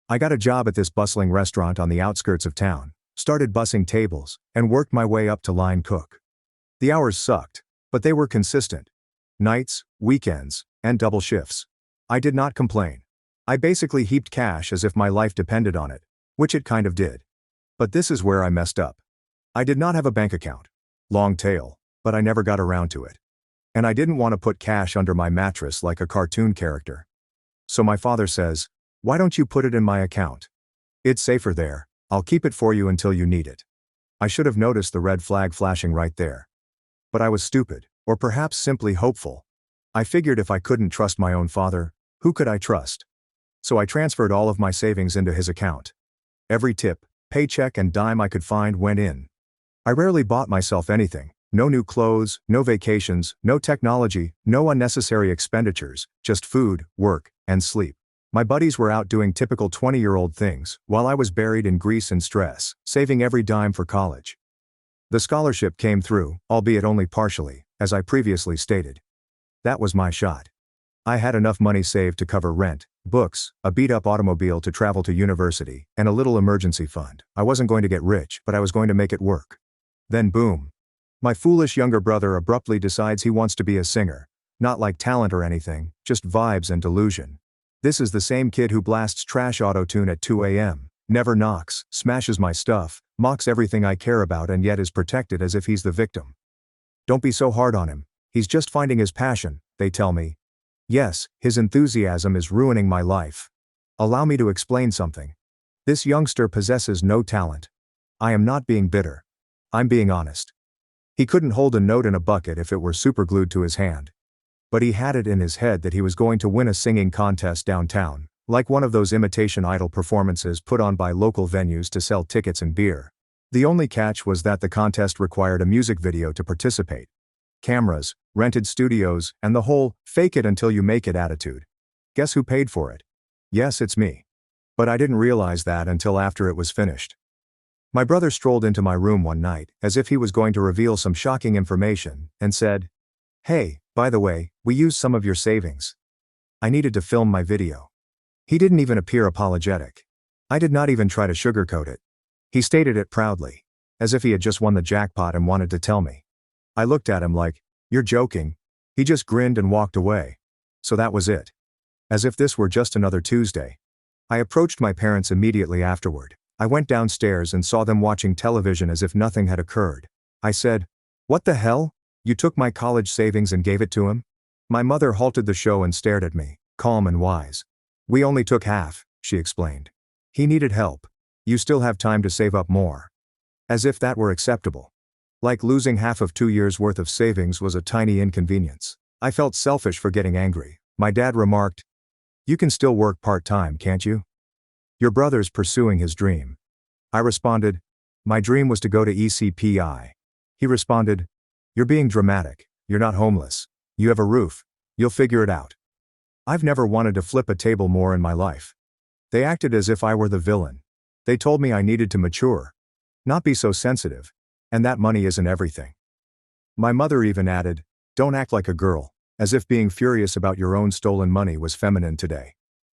Speaker 1: I got a job at this bustling restaurant on the outskirts of town, started bussing tables, and worked my way up to line cook. The hours sucked, but they were consistent. Nights, weekends, and double shifts. I did not complain. I basically heaped cash as if my life depended on it, which it kind of did. But this is where I messed up. I did not have a bank account. Long tail. But I never got around to it. And I didn't want to put cash under my mattress like a cartoon character. So my father says, "Why don't you put it in my account? It's safer there. I'll keep it for you until you need it." I should have noticed the red flag flashing right there. But I was stupid, or perhaps simply hopeful. I figured if I couldn't trust my own father, who could I trust? So I transferred all of my savings into his account. Every tip, paycheck, and dime I could find went in. I rarely bought myself anything. No new clothes, no vacations, no technology, no unnecessary expenditures, just food, work, and sleep. My buddies were out doing typical 20-year-old things, while I was buried in grease and stress, saving every dime for college. The scholarship came through, albeit only partially, as I previously stated. That was my shot. I had enough money saved to cover rent, books, a beat-up automobile to travel to university, and a little emergency fund. I wasn't going to get rich, but I was going to make it work. Then boom. My foolish younger brother abruptly decides he wants to be a singer. Not like talent or anything, just vibes and delusion. This is the same kid who blasts trash autotune at 2 a.m., never knocks, smashes my stuff, mocks everything I care about, and yet is protected as if he's the victim. Don't be so hard on him. He's just finding his passion, they tell me. Yes, his enthusiasm is ruining my life. Allow me to explain something. This youngster possesses no talent. I am not being bitter. I'm being honest. He couldn't hold a note in a bucket if it were superglued to his hand. But he had it in his head that he was going to win a singing contest downtown, like one of those imitation idol performances put on by local venues to sell tickets and beer. The only catch was that the contest required a music video to participate. Cameras, rented studios, and the whole fake it until you make it attitude. Guess who paid for it? Yes, it's me. But I didn't realize that until after it was finished. My brother strolled into my room one night, as if he was going to reveal some shocking information, and said, "Hey, by the way, we used some of your savings. I needed to film my video." He didn't even appear apologetic. I did not even try to sugarcoat it. He stated it proudly, as if he had just won the jackpot and wanted to tell me. I looked at him like, "You're joking." He just grinned and walked away. So that was it. As if this were just another Tuesday. I approached my parents immediately afterward. I went downstairs and saw them watching television as if nothing had occurred. I said, "What the hell? You took my college savings and gave it to him?" My mother halted the show and stared at me, calm and wise. "We only took half," she explained. "He needed help. You still have time to save up more." As if that were acceptable. Like losing half of 2 years' worth of savings was a tiny inconvenience. I felt selfish for getting angry. My dad remarked, "You can still work part-time, can't you? Your brother's pursuing his dream." I responded, "My dream was to go to ECPI." He responded, You're being dramatic. You're not homeless. You have a roof. You'll figure it out. I've never wanted to flip a table more in my life. They acted as if I were the villain. They told me I needed to mature. Not be so sensitive. And that money isn't everything. My mother even added, "Don't act like a girl," as if being furious about your own stolen money was feminine today.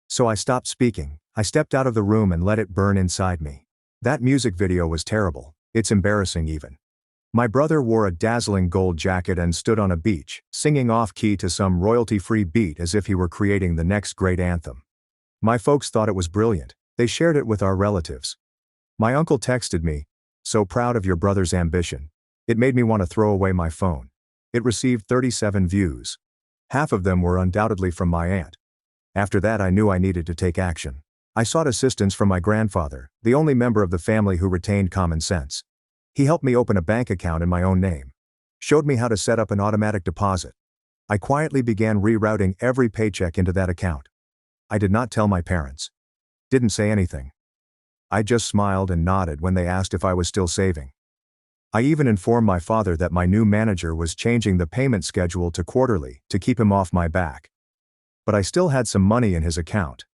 Speaker 1: So I stopped speaking. I stepped out of the room and let it burn inside me. That music video was terrible. It's embarrassing even. My brother wore a dazzling gold jacket and stood on a beach, singing off-key to some royalty-free beat as if he were creating the next great anthem. My folks thought it was brilliant. They shared it with our relatives. My uncle texted me, "So proud of your brother's ambition." It made me want to throw away my phone. It received 37 views. Half of them were undoubtedly from my aunt. After that I knew I needed to take action. I sought assistance from my grandfather, the only member of the family who retained common sense. He helped me open a bank account in my own name. Showed me how to set up an automatic deposit. I quietly began rerouting every paycheck into that account. I did not tell my parents. Didn't say anything. I just smiled and nodded when they asked if I was still saving. I even informed my father that my new manager was changing the payment schedule to quarterly to keep him off my back. But I still had some money in his account.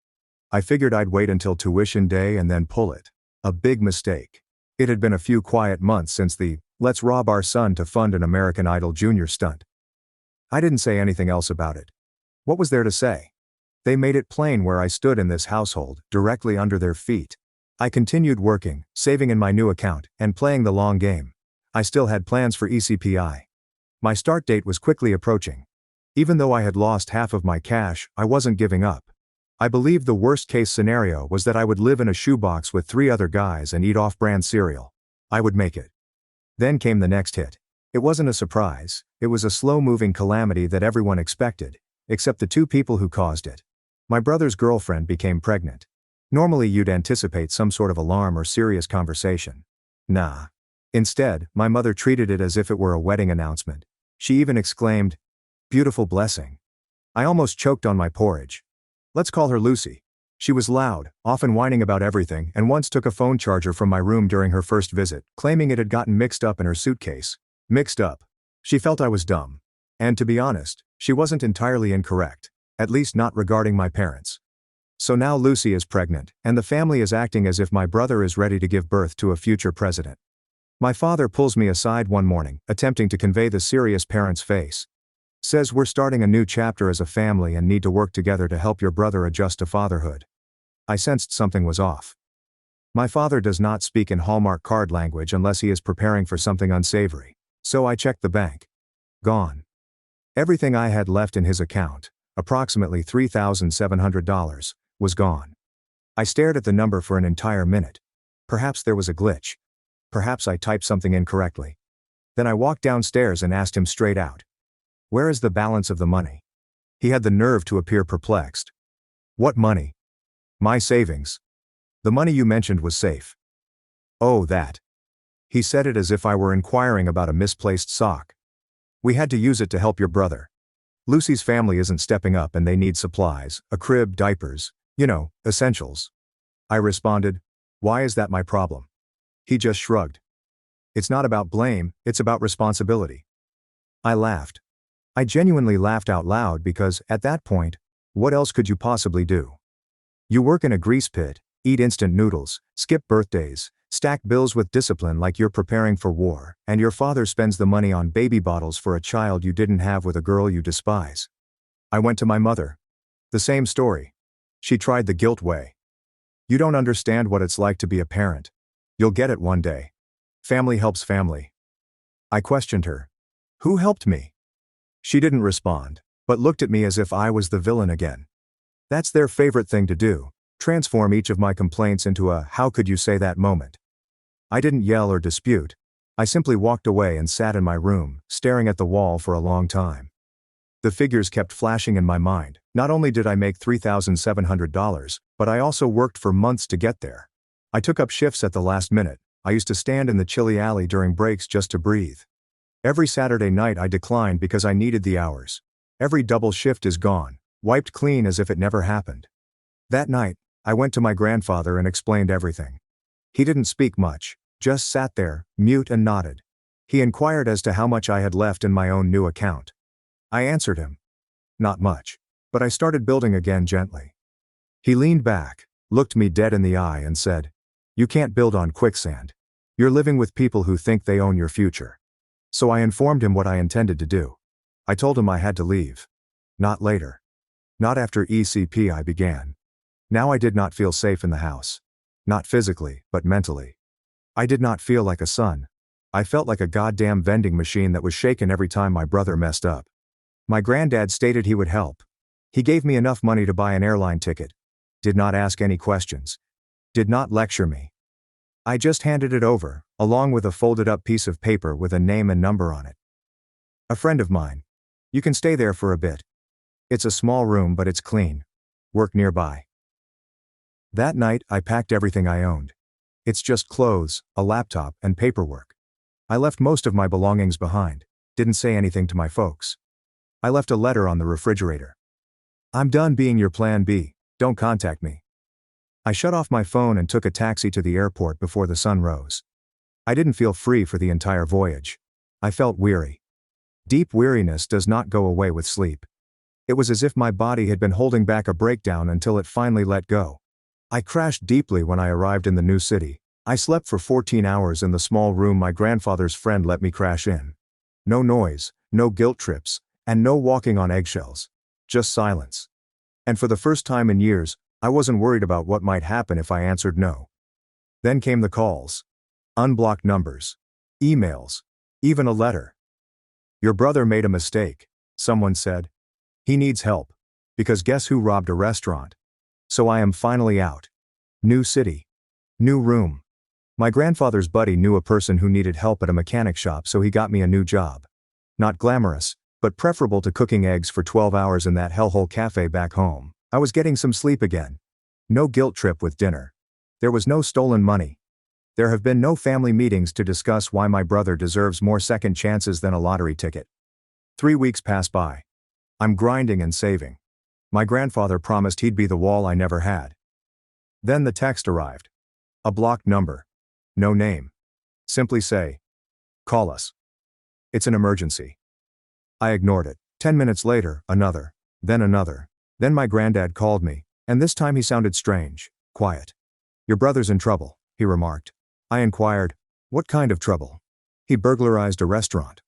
Speaker 1: I figured I'd wait until tuition day and then pull it. A big mistake. It had been a few quiet months since the "let's rob our son to fund an American Idol Junior" stunt. I didn't say anything else about it. What was there to say? They made it plain where I stood in this household, directly under their feet. I continued working, saving in my new account, and playing the long game. I still had plans for ECPI. My start date was quickly approaching. Even though I had lost half of my cash, I wasn't giving up. I believed the worst-case scenario was that I would live in a shoebox with 3 other guys and eat off-brand cereal. I would make it. Then came the next hit. It wasn't a surprise, it was a slow-moving calamity that everyone expected, except the 2 people who caused it. My brother's girlfriend became pregnant. Normally you'd anticipate some sort of alarm or serious conversation. Nah. Instead, my mother treated it as if it were a wedding announcement. She even exclaimed, "Beautiful blessing." I almost choked on my porridge. Let's call her Lucy. She was loud, often whining about everything, and once took a phone charger from my room during her first visit, claiming it had gotten mixed up in her suitcase. Mixed up. She felt I was dumb. And to be honest, she wasn't entirely incorrect, at least not regarding my parents. So now Lucy is pregnant, and the family is acting as if my brother is ready to give birth to a future president. My father pulls me aside one morning, attempting to convey the serious parent's face. Says we're starting a new chapter as a family and need to work together to help your brother adjust to fatherhood. I sensed something was off. My father does not speak in Hallmark card language unless he is preparing for something unsavory. So I checked the bank. Gone. Everything I had left in his account, approximately $3,700, was gone. I stared at the number for an entire minute. Perhaps there was a glitch. Perhaps I typed something incorrectly. Then I walked downstairs and asked him straight out, "Where is the balance of the money?" He had the nerve to appear perplexed. "What money?" "My savings. The money you mentioned was safe." "Oh, that." He said it as if I were inquiring about a misplaced sock. "We had to use it to help your brother. Lucy's family isn't stepping up and they need supplies, a crib, diapers, essentials." I responded, "Why is that my problem?" He just shrugged. "It's not about blame, it's about responsibility." I laughed. I genuinely laughed out loud because, at that point, what else could you possibly do? You work in a grease pit, eat instant noodles, skip birthdays, stack bills with discipline like you're preparing for war, and your father spends the money on baby bottles for a child you didn't have with a girl you despise. I went to my mother. The same story. She tried the guilt way. "You don't understand what it's like to be a parent. You'll get it one day. Family helps family." I questioned her. "Who helped me?" She didn't respond, but looked at me as if I was the villain again. That's their favorite thing to do, transform each of my complaints into a "how could you say that" moment. I didn't yell or dispute. I simply walked away and sat in my room, staring at the wall for a long time. The figures kept flashing in my mind. Not only did I make $3,700, but I also worked for months to get there. I took up shifts at the last minute. I used to stand in the chilly alley during breaks just to breathe. Every Saturday night I declined because I needed the hours. Every double shift is gone, wiped clean as if it never happened. That night, I went to my grandfather and explained everything. He didn't speak much, just sat there, mute and nodded. He inquired as to how much I had left in my own new account. I answered him. Not much. But I started building again gently. He leaned back, looked me dead in the eye and said, "You can't build on quicksand. You're living with people who think they own your future." So I informed him what I intended to do. I told him I had to leave. Not later. Not after ECP I began. Now I did not feel safe in the house. Not physically, but mentally. I did not feel like a son. I felt like a goddamn vending machine that was shaken every time my brother messed up. My granddad stated he would help. He gave me enough money to buy an airline ticket. Did not ask any questions. Did not lecture me. I just handed it over, along with a folded up piece of paper with a name and number on it. A friend of mine. You can stay there for a bit. It's a small room but it's clean. Work nearby. That night I packed everything I owned. It's just clothes, a laptop, and paperwork. I left most of my belongings behind. Didn't say anything to my folks. I left a letter on the refrigerator. "I'm done being your plan B, don't contact me." I shut off my phone and took a taxi to the airport before the sun rose. I didn't feel free for the entire voyage. I felt weary. Deep weariness does not go away with sleep. It was as if my body had been holding back a breakdown until it finally let go. I crashed deeply when I arrived in the new city. I slept for 14 hours in the small room my grandfather's friend let me crash in. No noise, no guilt trips, and no walking on eggshells. Just silence. And for the first time in years, I wasn't worried about what might happen if I answered no. Then came the calls. Unblocked numbers. Emails. Even a letter. "Your brother made a mistake," someone said. "He needs help. Because guess who robbed a restaurant?" So I am finally out. New city. New room. My grandfather's buddy knew a person who needed help at a mechanic shop, so he got me a new job. Not glamorous, but preferable to cooking eggs for 12 hours in that hellhole cafe back home. I was getting some sleep again. No guilt trip with dinner. There was no stolen money. There have been no family meetings to discuss why my brother deserves more second chances than a lottery ticket. 3 weeks pass by. I'm grinding and saving. My grandfather promised he'd be the wall I never had. Then the text arrived. A blocked number. No name. Simply say, "Call us. It's an emergency." I ignored it. 10 minutes later, another. Then my granddad called me, and this time he sounded strange, quiet. "Your brother's in trouble," he remarked. I inquired, "What kind of trouble?" "He burglarized a restaurant."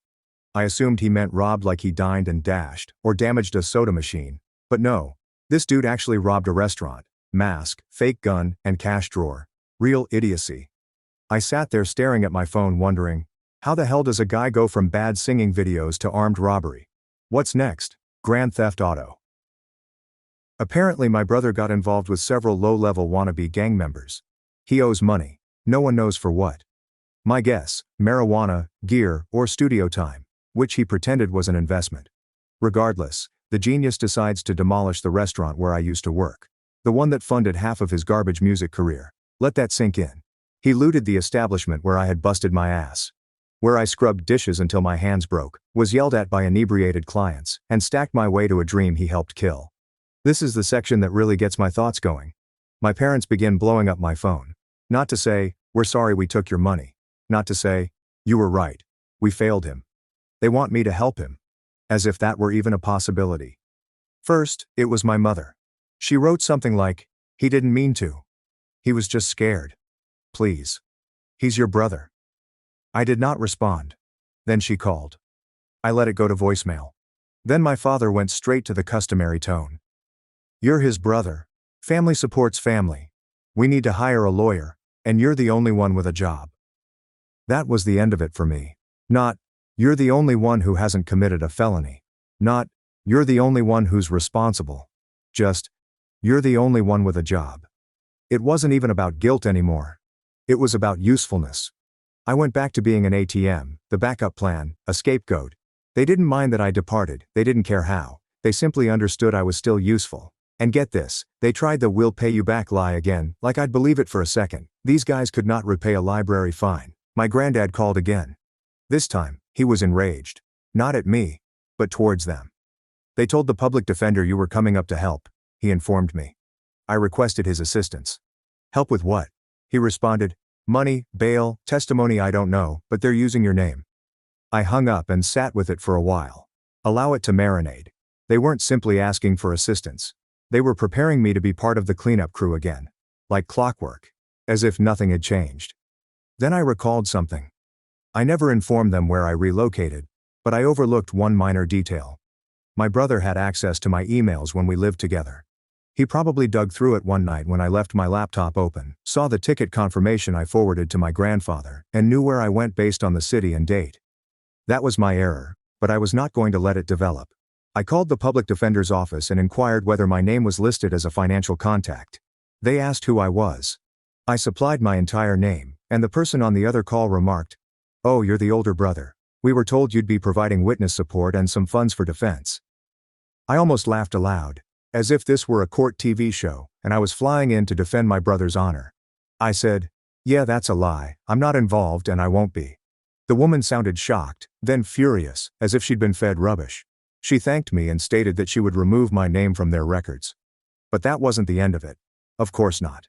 Speaker 1: I assumed he meant robbed like he dined and dashed, or damaged a soda machine. But no. This dude actually robbed a restaurant. Mask, fake gun, and cash drawer. Real idiocy. I sat there staring at my phone wondering, how the hell does a guy go from bad singing videos to armed robbery? What's next? Grand Theft Auto. Apparently my brother got involved with several low-level wannabe gang members. He owes money. No one knows for what. My guess, marijuana, gear, or studio time, which he pretended was an investment. Regardless, the genius decides to demolish the restaurant where I used to work. The one that funded half of his garbage music career. Let that sink in. He looted the establishment where I had busted my ass. Where I scrubbed dishes until my hands broke, was yelled at by inebriated clients, and stacked my way to a dream he helped kill. This is the section that really gets my thoughts going. My parents begin blowing up my phone. Not to say, "We're sorry we took your money." Not to say, "You were right. We failed him." They want me to help him. As if that were even a possibility. First, it was my mother. She wrote something like, "He didn't mean to. He was just scared. Please. He's your brother." I did not respond. Then she called. I let it go to voicemail. Then my father went straight to the customary tone. "You're his brother. Family supports family. We need to hire a lawyer, and you're the only one with a job." That was the end of it for me. Not, "You're the only one who hasn't committed a felony." Not, "You're the only one who's responsible." Just, "You're the only one with a job." It wasn't even about guilt anymore. It was about usefulness. I went back to being an ATM, the backup plan, a scapegoat. They didn't mind that I departed, they didn't care how, they simply understood I was still useful. And get this, they tried the "we'll pay you back" lie again, like I'd believe it for a second. These guys could not repay a library fine. My granddad called again. This time, he was enraged. Not at me, but towards them. "They told the public defender you were coming up to help," he informed me. I requested his assistance. "Help with what?" He responded, "Money, bail, testimony, I don't know, but they're using your name." I hung up and sat with it for a while. Allow it to marinate. They weren't simply asking for assistance. They were preparing me to be part of the cleanup crew again. Like clockwork. As if nothing had changed. Then I recalled something. I never informed them where I relocated, but I overlooked one minor detail. My brother had access to my emails when we lived together. He probably dug through it one night when I left my laptop open, saw the ticket confirmation I forwarded to my grandfather, and knew where I went based on the city and date. That was my error, but I was not going to let it develop. I called the public defender's office and inquired whether my name was listed as a financial contact. They asked who I was. I supplied my entire name, and the person on the other call remarked, "Oh, you're the older brother. We were told you'd be providing witness support and some funds for defense." I almost laughed aloud, as if this were a court TV show, and I was flying in to defend my brother's honor. I said, "Yeah, that's a lie. I'm not involved and I won't be." The woman sounded shocked, then furious, as if she'd been fed rubbish. She thanked me and stated that she would remove my name from their records. But that wasn't the end of it. Of course not.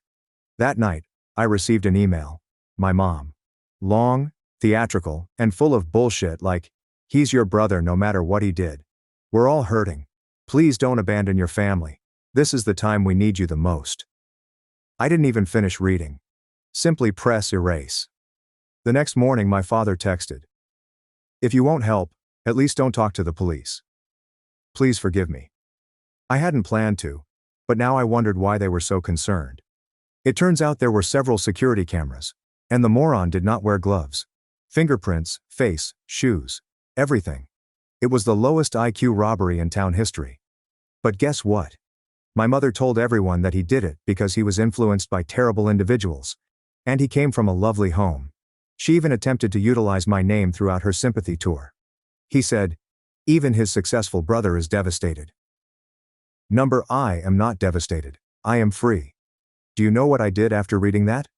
Speaker 1: That night, I received an email. My mom. Long, theatrical, and full of bullshit like, "He's your brother no matter what he did. We're all hurting. Please don't abandon your family. This is the time we need you the most." I didn't even finish reading. Simply press erase. The next morning my father texted, "If you won't help, at least don't talk to the police. Please forgive me." I hadn't planned to, but now I wondered why they were so concerned. It turns out there were several security cameras, and the moron did not wear gloves. Fingerprints, face, shoes, everything. It was the lowest IQ robbery in town history. But guess what? My mother told everyone that he did it because he was influenced by terrible individuals, and he came from a lovely home. She even attempted to utilize my name throughout her sympathy tour. He said, "Even his successful brother is devastated." I am not devastated. I am free. Do you know what I did after reading that?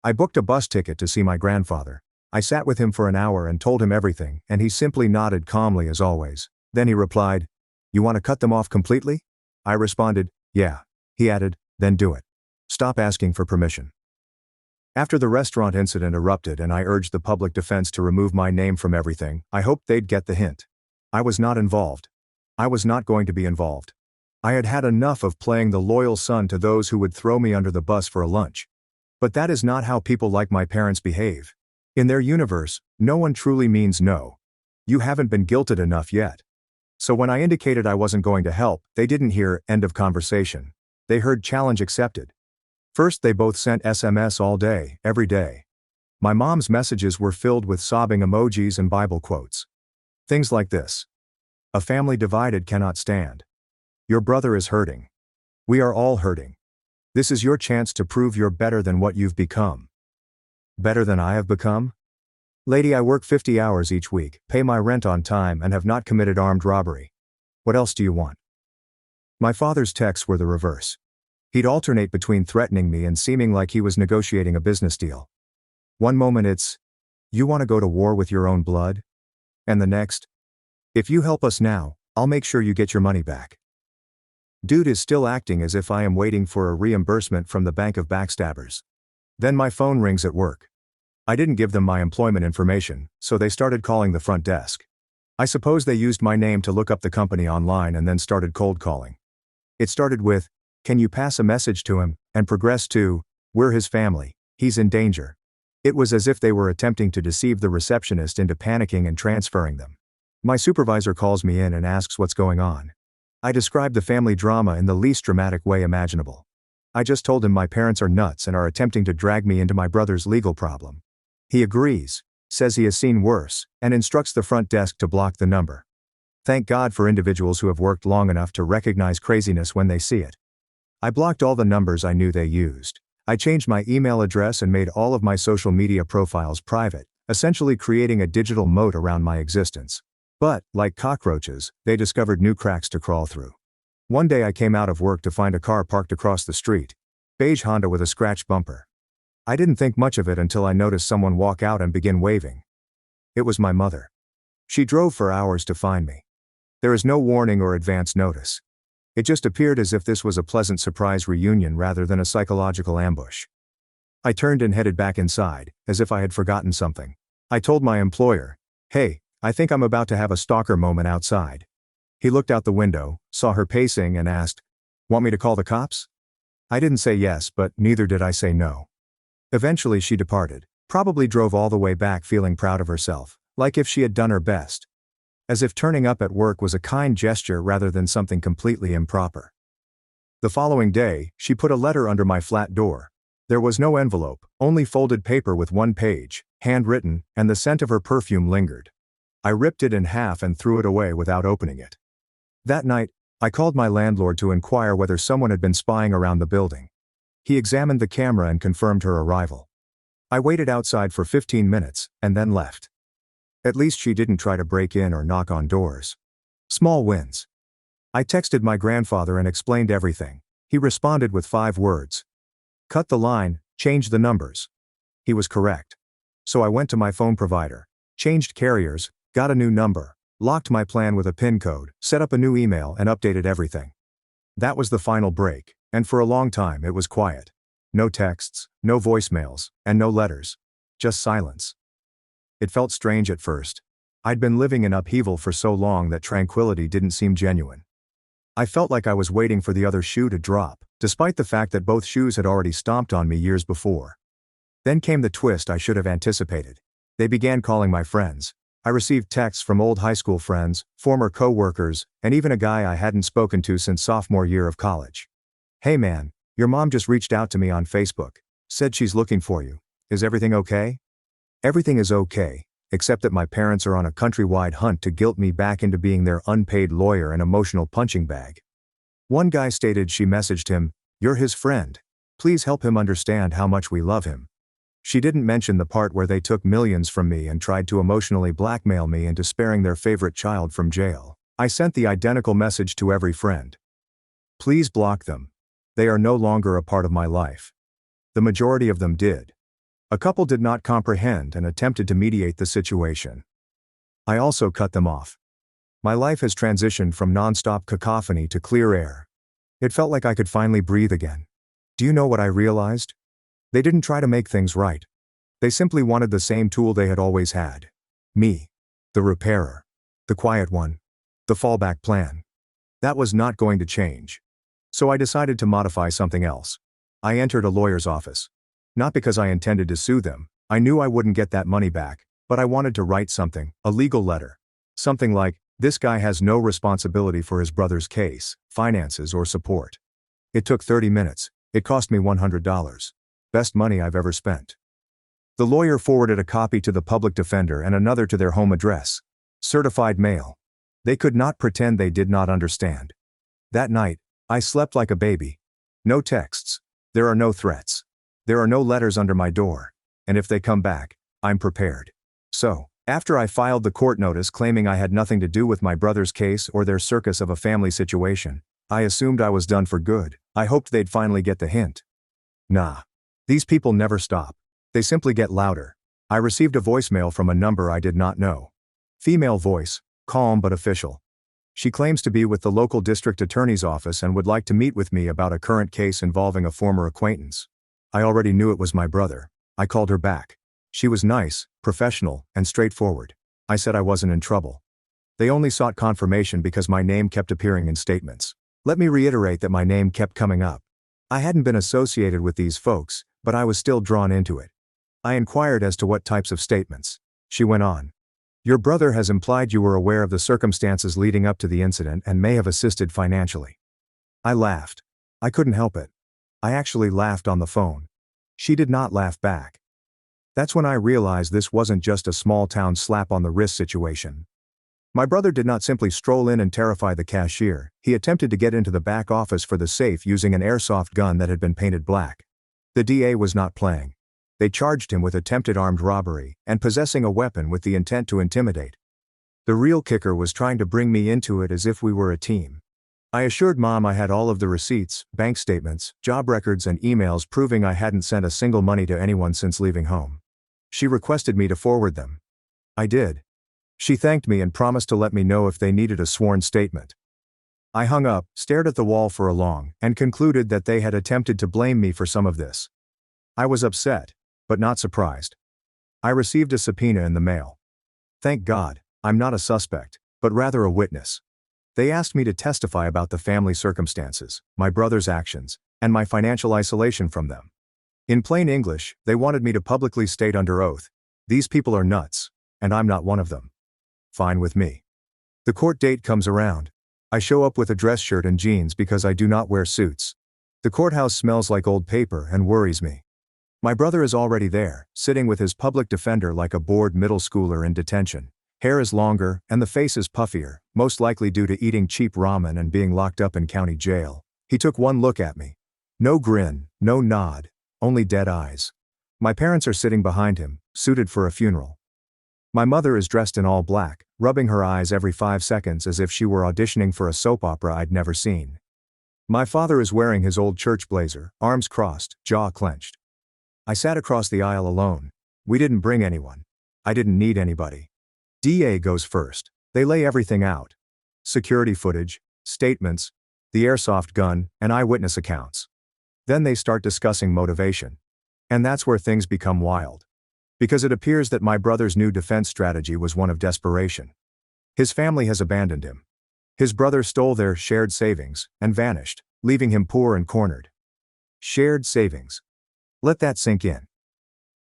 Speaker 1: I booked a bus ticket to see my grandfather. I sat with him for an hour and told him everything, and he simply nodded calmly as always. Then he replied, "You want to cut them off completely?" I responded, "Yeah." He added, "Then do it. Stop asking for permission." After the restaurant incident erupted and I urged the public defense to remove my name from everything, I hoped they'd get the hint. I was not involved. I was not going to be involved. I had had enough of playing the loyal son to those who would throw me under the bus for a lunch. But that is not how people like my parents behave. In their universe, no one truly means no. You haven't been guilted enough yet. So when I indicated I wasn't going to help, they didn't hear "end of conversation." They heard "challenge accepted." First they both sent SMS all day, every day. My mom's messages were filled with sobbing emojis and Bible quotes. Things like this. "A family divided cannot stand. Your brother is hurting. We are all hurting. This is your chance to prove you're better than what you've become." Better than I have become? Lady, I work 50 hours each week, pay my rent on time, and have not committed armed robbery. What else do you want? My father's texts were the reverse. He'd alternate between threatening me and seeming like he was negotiating a business deal. One moment it's, "You want to go to war with your own blood?" And the next, "If you help us now, I'll make sure you get your money back." Dude is still acting as if I am waiting for a reimbursement from the bank of backstabbers. Then my phone rings at work. I didn't give them my employment information, so they started calling the front desk. I suppose they used my name to look up the company online and then started cold calling. It started with, "Can you pass a message to him," and progressed to, "We're his family, he's in danger." It was as if they were attempting to deceive the receptionist into panicking and transferring them. My supervisor calls me in and asks what's going on. I described the family drama in the least dramatic way imaginable. I just told him my parents are nuts and are attempting to drag me into my brother's legal problem. He agrees, says he has seen worse, and instructs the front desk to block the number. Thank God for individuals who have worked long enough to recognize craziness when they see it. I blocked all the numbers I knew they used. I changed my email address and made all of my social media profiles private, essentially creating a digital moat around my existence. But, like cockroaches, they discovered new cracks to crawl through. One day I came out of work to find a car parked across the street. Beige Honda with a scratched bumper. I didn't think much of it until I noticed someone walk out and begin waving. It was my mother. She drove for hours to find me. There is no warning or advance notice. It just appeared as if this was a pleasant surprise reunion rather than a psychological ambush. I turned and headed back inside, as if I had forgotten something. I told my employer, "Hey, I think I'm about to have a stalker moment outside." He looked out the window, saw her pacing, and asked, "Want me to call the cops?" I didn't say yes, but neither did I say no. Eventually she departed, probably drove all the way back feeling proud of herself, like if she had done her best. As if turning up at work was a kind gesture rather than something completely improper. The following day, she put a letter under my flat door. There was no envelope, only folded paper with one page, handwritten, and the scent of her perfume lingered. I ripped it in half and threw it away without opening it. That night, I called my landlord to inquire whether someone had been spying around the building. He examined the camera and confirmed her arrival. I waited outside for 15 minutes, and then left. At least she didn't try to break in or knock on doors. Small wins. I texted my grandfather and explained everything. He responded with 5 words. "Cut the line, change the numbers." He was correct. So I went to my phone provider, changed carriers, got a new number, locked my plan with a PIN code, set up a new email, and updated everything. That was the final break, and for a long time it was quiet. No texts, no voicemails, and no letters. Just silence. It felt strange at first. I'd been living in upheaval for so long that tranquility didn't seem genuine. I felt like I was waiting for the other shoe to drop, despite the fact that both shoes had already stomped on me years before. Then came the twist I should have anticipated. They began calling my friends. I received texts from old high school friends, former co-workers, and even a guy I hadn't spoken to since sophomore year of college. "Hey man, your mom just reached out to me on Facebook. Said she's looking for you. Is everything okay?" Everything is okay, except that my parents are on a countrywide hunt to guilt me back into being their unpaid lawyer and emotional punching bag. One guy stated she messaged him, "You're his friend. Please help him understand how much we love him." She didn't mention the part where they took millions from me and tried to emotionally blackmail me into sparing their favorite child from jail. I sent the identical message to every friend. Please block them. They are no longer a part of my life. The majority of them did. A couple did not comprehend and attempted to mediate the situation. I also cut them off. My life has transitioned from non-stop cacophony to clear air. It felt like I could finally breathe again. Do you know what I realized? They didn't try to make things right. They simply wanted the same tool they had always had. Me. The repairer. The quiet one. The fallback plan. That was not going to change. So I decided to modify something else. I entered a lawyer's office. Not because I intended to sue them. I knew I wouldn't get that money back, but I wanted to write something, a legal letter. Something like, "This guy has no responsibility for his brother's case, finances, or support." It took 30 minutes. It cost me $100. Best money I've ever spent. The lawyer forwarded a copy to the public defender and another to their home address. Certified mail. They could not pretend they did not understand. That night, I slept like a baby. No texts. There are no threats. There are no letters under my door. And if they come back, I'm prepared. So, after I filed the court notice claiming I had nothing to do with my brother's case or their circus of a family situation, I assumed I was done for good. I hoped they'd finally get the hint. Nah. These people never stop. They simply get louder. I received a voicemail from a number I did not know. Female voice, calm but official. She claims to be with the local district attorney's office and would like to meet with me about a current case involving a former acquaintance. I already knew it was my brother. I called her back. She was nice, professional, and straightforward. I said I wasn't in trouble. They only sought confirmation because my name kept appearing in statements. Let me reiterate that my name kept coming up. I hadn't been associated with these folks, but I was still drawn into it. I inquired as to what types of statements. She went on. "Your brother has implied you were aware of the circumstances leading up to the incident and may have assisted financially." I laughed. I couldn't help it. I actually laughed on the phone. She did not laugh back. That's when I realized this wasn't just a small-town slap-on-the-wrist situation. My brother did not simply stroll in and terrify the cashier. He attempted to get into the back office for the safe using an airsoft gun that had been painted black. The DA was not playing. They charged him with attempted armed robbery and possessing a weapon with the intent to intimidate. The real kicker was trying to bring me into it as if we were a team. I assured Mom I had all of the receipts, bank statements, job records, and emails proving I hadn't sent a single money to anyone since leaving home. She requested me to forward them. I did. She thanked me and promised to let me know if they needed a sworn statement. I hung up, stared at the wall for a long, and concluded that they had attempted to blame me for some of this. I was upset, but not surprised. I received a subpoena in the mail. Thank God. I'm not a suspect, but rather a witness. They asked me to testify about the family circumstances, my brother's actions, and my financial isolation from them. In plain English, they wanted me to publicly state under oath, these people are nuts, and I'm not one of them. Fine with me. The court date comes around. I show up with a dress shirt and jeans because I do not wear suits. The courthouse smells like old paper and worries me. My brother is already there, sitting with his public defender like a bored middle schooler in detention. Hair is longer, and the face is puffier, most likely due to eating cheap ramen and being locked up in county jail. He took one look at me. No grin, no nod, only dead eyes. My parents are sitting behind him, suited for a funeral. My mother is dressed in all black, rubbing her eyes every 5 seconds as if she were auditioning for a soap opera I'd never seen. My father is wearing his old church blazer, arms crossed, jaw clenched. I sat across the aisle alone. We didn't bring anyone. I didn't need anybody. DA goes first. They lay everything out. Security footage, statements, the airsoft gun, and eyewitness accounts. Then they start discussing motivation. And that's where things become wild. Because it appears that my brother's new defense strategy was one of desperation. His family has abandoned him. His brother stole their shared savings and vanished, leaving him poor and cornered. Shared savings. Let that sink in.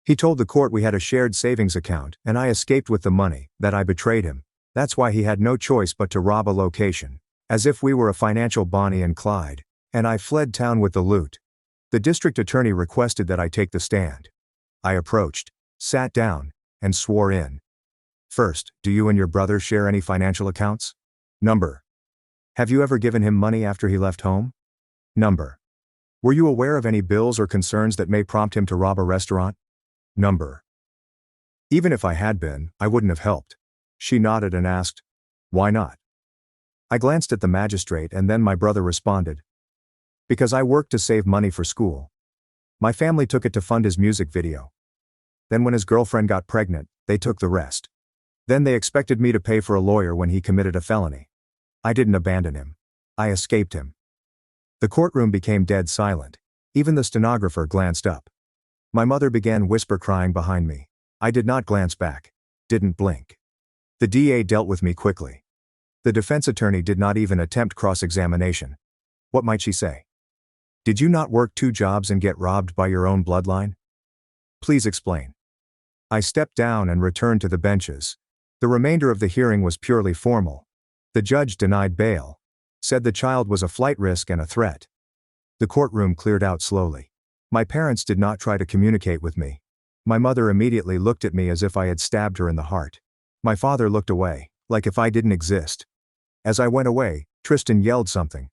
Speaker 1: He told the court we had a shared savings account and I escaped with the money, that I betrayed him. That's why he had no choice but to rob a location. As if we were a financial Bonnie and Clyde. And I fled town with the loot. The district attorney requested that I take the stand. I approached, sat down, and swore in. First, do you and your brother share any financial accounts? Number. Have you ever given him money after he left home? Number. Were you aware of any bills or concerns that may prompt him to rob a restaurant? Number. Even if I had been, I wouldn't have helped. She nodded and asked, why not? I glanced at the magistrate and then my brother responded. Because I worked to save money for school. My family took it to fund his music video. Then when his girlfriend got pregnant, they took the rest. Then they expected me to pay for a lawyer when he committed a felony. I didn't abandon him. I escaped him. The courtroom became dead silent. Even the stenographer glanced up. My mother began whisper crying behind me. I did not glance back. Didn't blink. The DA dealt with me quickly. The defense attorney did not even attempt cross-examination. What might she say? Did you not work 2 jobs and get robbed by your own bloodline? Please explain. I stepped down and returned to the benches. The remainder of the hearing was purely formal. The judge denied bail. Said the child was a flight risk and a threat. The courtroom cleared out slowly. My parents did not try to communicate with me. My mother immediately looked at me as if I had stabbed her in the heart. My father looked away, like if I didn't exist. As I went away, Tristan yelled something.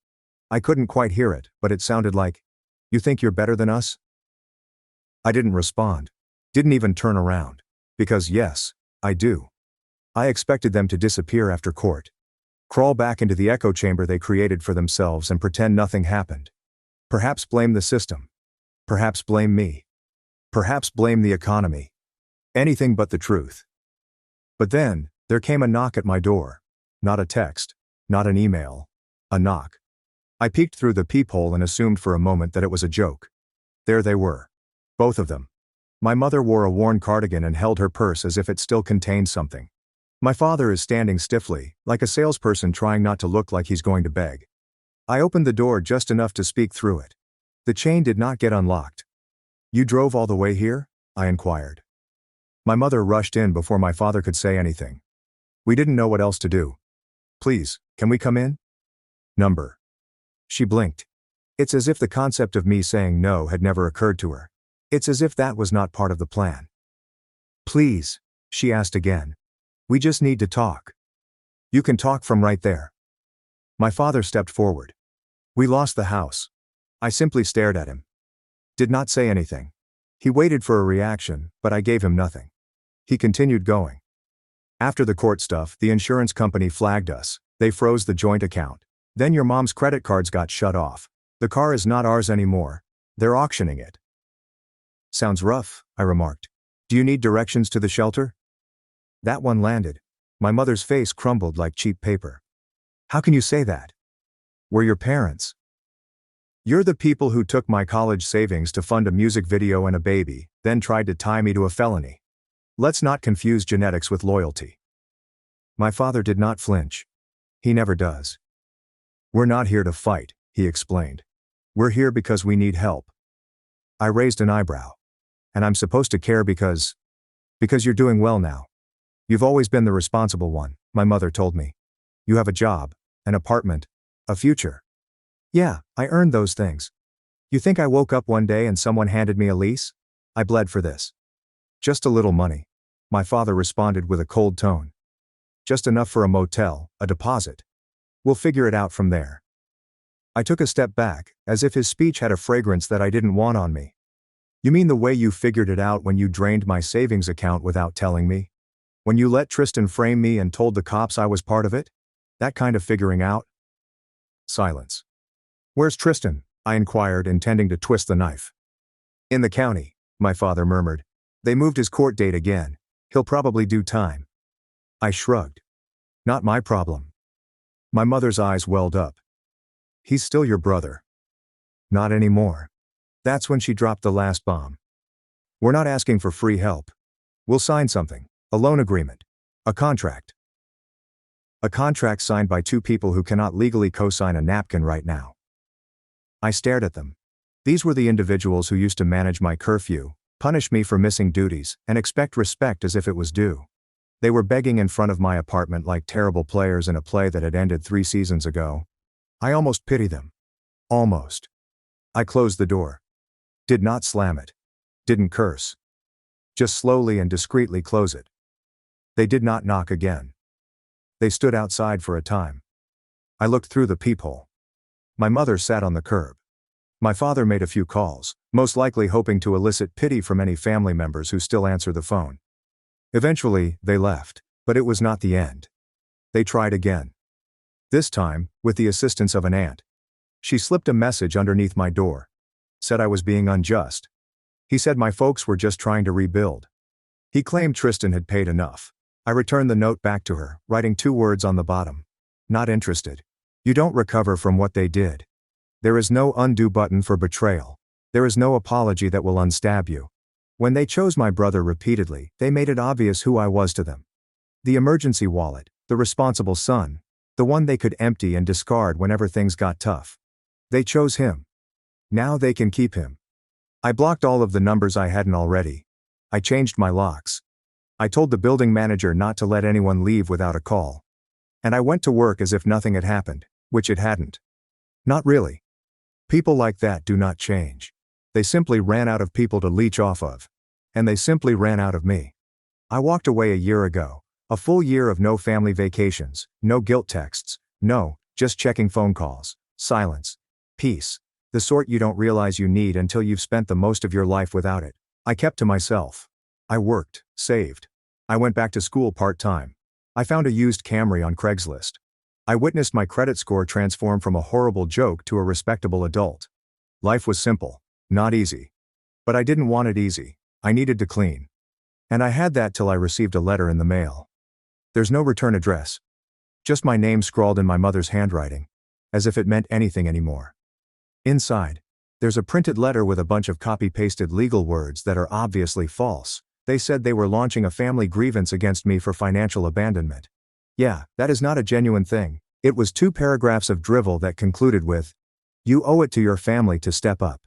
Speaker 1: I couldn't quite hear it, but it sounded like, "You think you're better than us?" I didn't respond. Didn't even turn around. Because yes, I do. I expected them to disappear after court. Crawl back into the echo chamber they created for themselves and pretend nothing happened. Perhaps blame the system. Perhaps blame me. Perhaps blame the economy. Anything but the truth. But then, there came a knock at my door. Not a text. Not an email. A knock. I peeked through the peephole and assumed for a moment that it was a joke. There they were. Both of them. My mother wore a worn cardigan and held her purse as if it still contained something. My father is standing stiffly, like a salesperson trying not to look like he's going to beg. I opened the door just enough to speak through it. The chain did not get unlocked. You drove all the way here? I inquired. My mother rushed in before my father could say anything. We didn't know what else to do. Please, can we come in? Number. She blinked. It's as if the concept of me saying no had never occurred to her. It's as if that was not part of the plan. Please, she asked again. We just need to talk. You can talk from right there. My father stepped forward. We lost the house. I simply stared at him. Did not say anything. He waited for a reaction, but I gave him nothing. He continued going. After the court stuff, the insurance company flagged us. They froze the joint account. Then your mom's credit cards got shut off. The car is not ours anymore. They're auctioning it. Sounds rough, I remarked. Do you need directions to the shelter? That one landed. My mother's face crumbled like cheap paper. How can you say that? We're your parents. You're the people who took my college savings to fund a music video and a baby, then tried to tie me to a felony. Let's not confuse genetics with loyalty. My father did not flinch. He never does. We're not here to fight, he explained. We're here because we need help. I raised an eyebrow. And I'm supposed to care because you're doing well now. You've always been the responsible one, my mother told me. You have a job, an apartment, a future. Yeah, I earned those things. You think I woke up one day and someone handed me a lease? I bled for this. Just a little money. My father responded with a cold tone. Just enough for a motel, a deposit. We'll figure it out from there. I took a step back, as if his speech had a fragrance that I didn't want on me. You mean the way you figured it out when you drained my savings account without telling me? When you let Tristan frame me and told the cops I was part of it? That kind of figuring out? Silence. Where's Tristan? I inquired, intending to twist the knife. In the county, my father murmured. They moved his court date again. He'll probably do time. I shrugged. Not my problem. My mother's eyes welled up. He's still your brother. Not anymore. That's when she dropped the last bomb. We're not asking for free help. We'll sign something. A loan agreement. A contract. A contract signed by two people who cannot legally co-sign a napkin right now. I stared at them. These were the individuals who used to manage my curfew, punish me for missing duties, and expect respect as if it was due. They were begging in front of my apartment like terrible players in a play that had ended 3 seasons ago. I almost pity them. Almost. I closed the door. Did not slam it. Didn't curse. Just slowly and discreetly close it. They did not knock again. They stood outside for a time. I looked through the peephole. My mother sat on the curb. My father made a few calls, most likely hoping to elicit pity from any family members who still answer the phone. Eventually, they left, but it was not the end. They tried again. This time, with the assistance of an aunt. She slipped a message underneath my door. Said I was being unjust. He said my folks were just trying to rebuild. He claimed Tristan had paid enough. I returned the note back to her, writing 2 words on the bottom. Not interested. You don't recover from what they did. There is no undo button for betrayal. There is no apology that will unstab you. When they chose my brother repeatedly, they made it obvious who I was to them. The emergency wallet, the responsible son, the one they could empty and discard whenever things got tough. They chose him. Now they can keep him. I blocked all of the numbers I hadn't already. I changed my locks. I told the building manager not to let anyone leave without a call. And I went to work as if nothing had happened, which it hadn't. Not really. People like that do not change. They simply ran out of people to leech off of. And they simply ran out of me. I walked away a year ago. A full year of no family vacations, no guilt texts, just checking phone calls, silence, peace. The sort you don't realize you need until you've spent the most of your life without it. I kept to myself. I worked, saved. I went back to school part-time. I found a used Camry on Craigslist. I witnessed my credit score transform from a horrible joke to a respectable adult. Life was simple, not easy. But I didn't want it easy. I needed to clean. And I had that till I received a letter in the mail. There's no return address. Just my name scrawled in my mother's handwriting. As if it meant anything anymore. Inside, there's a printed letter with a bunch of copy-pasted legal words that are obviously false. They said they were launching a family grievance against me for financial abandonment. Yeah, that is not a genuine thing. It was 2 paragraphs of drivel that concluded with, "You owe it to your family to step up.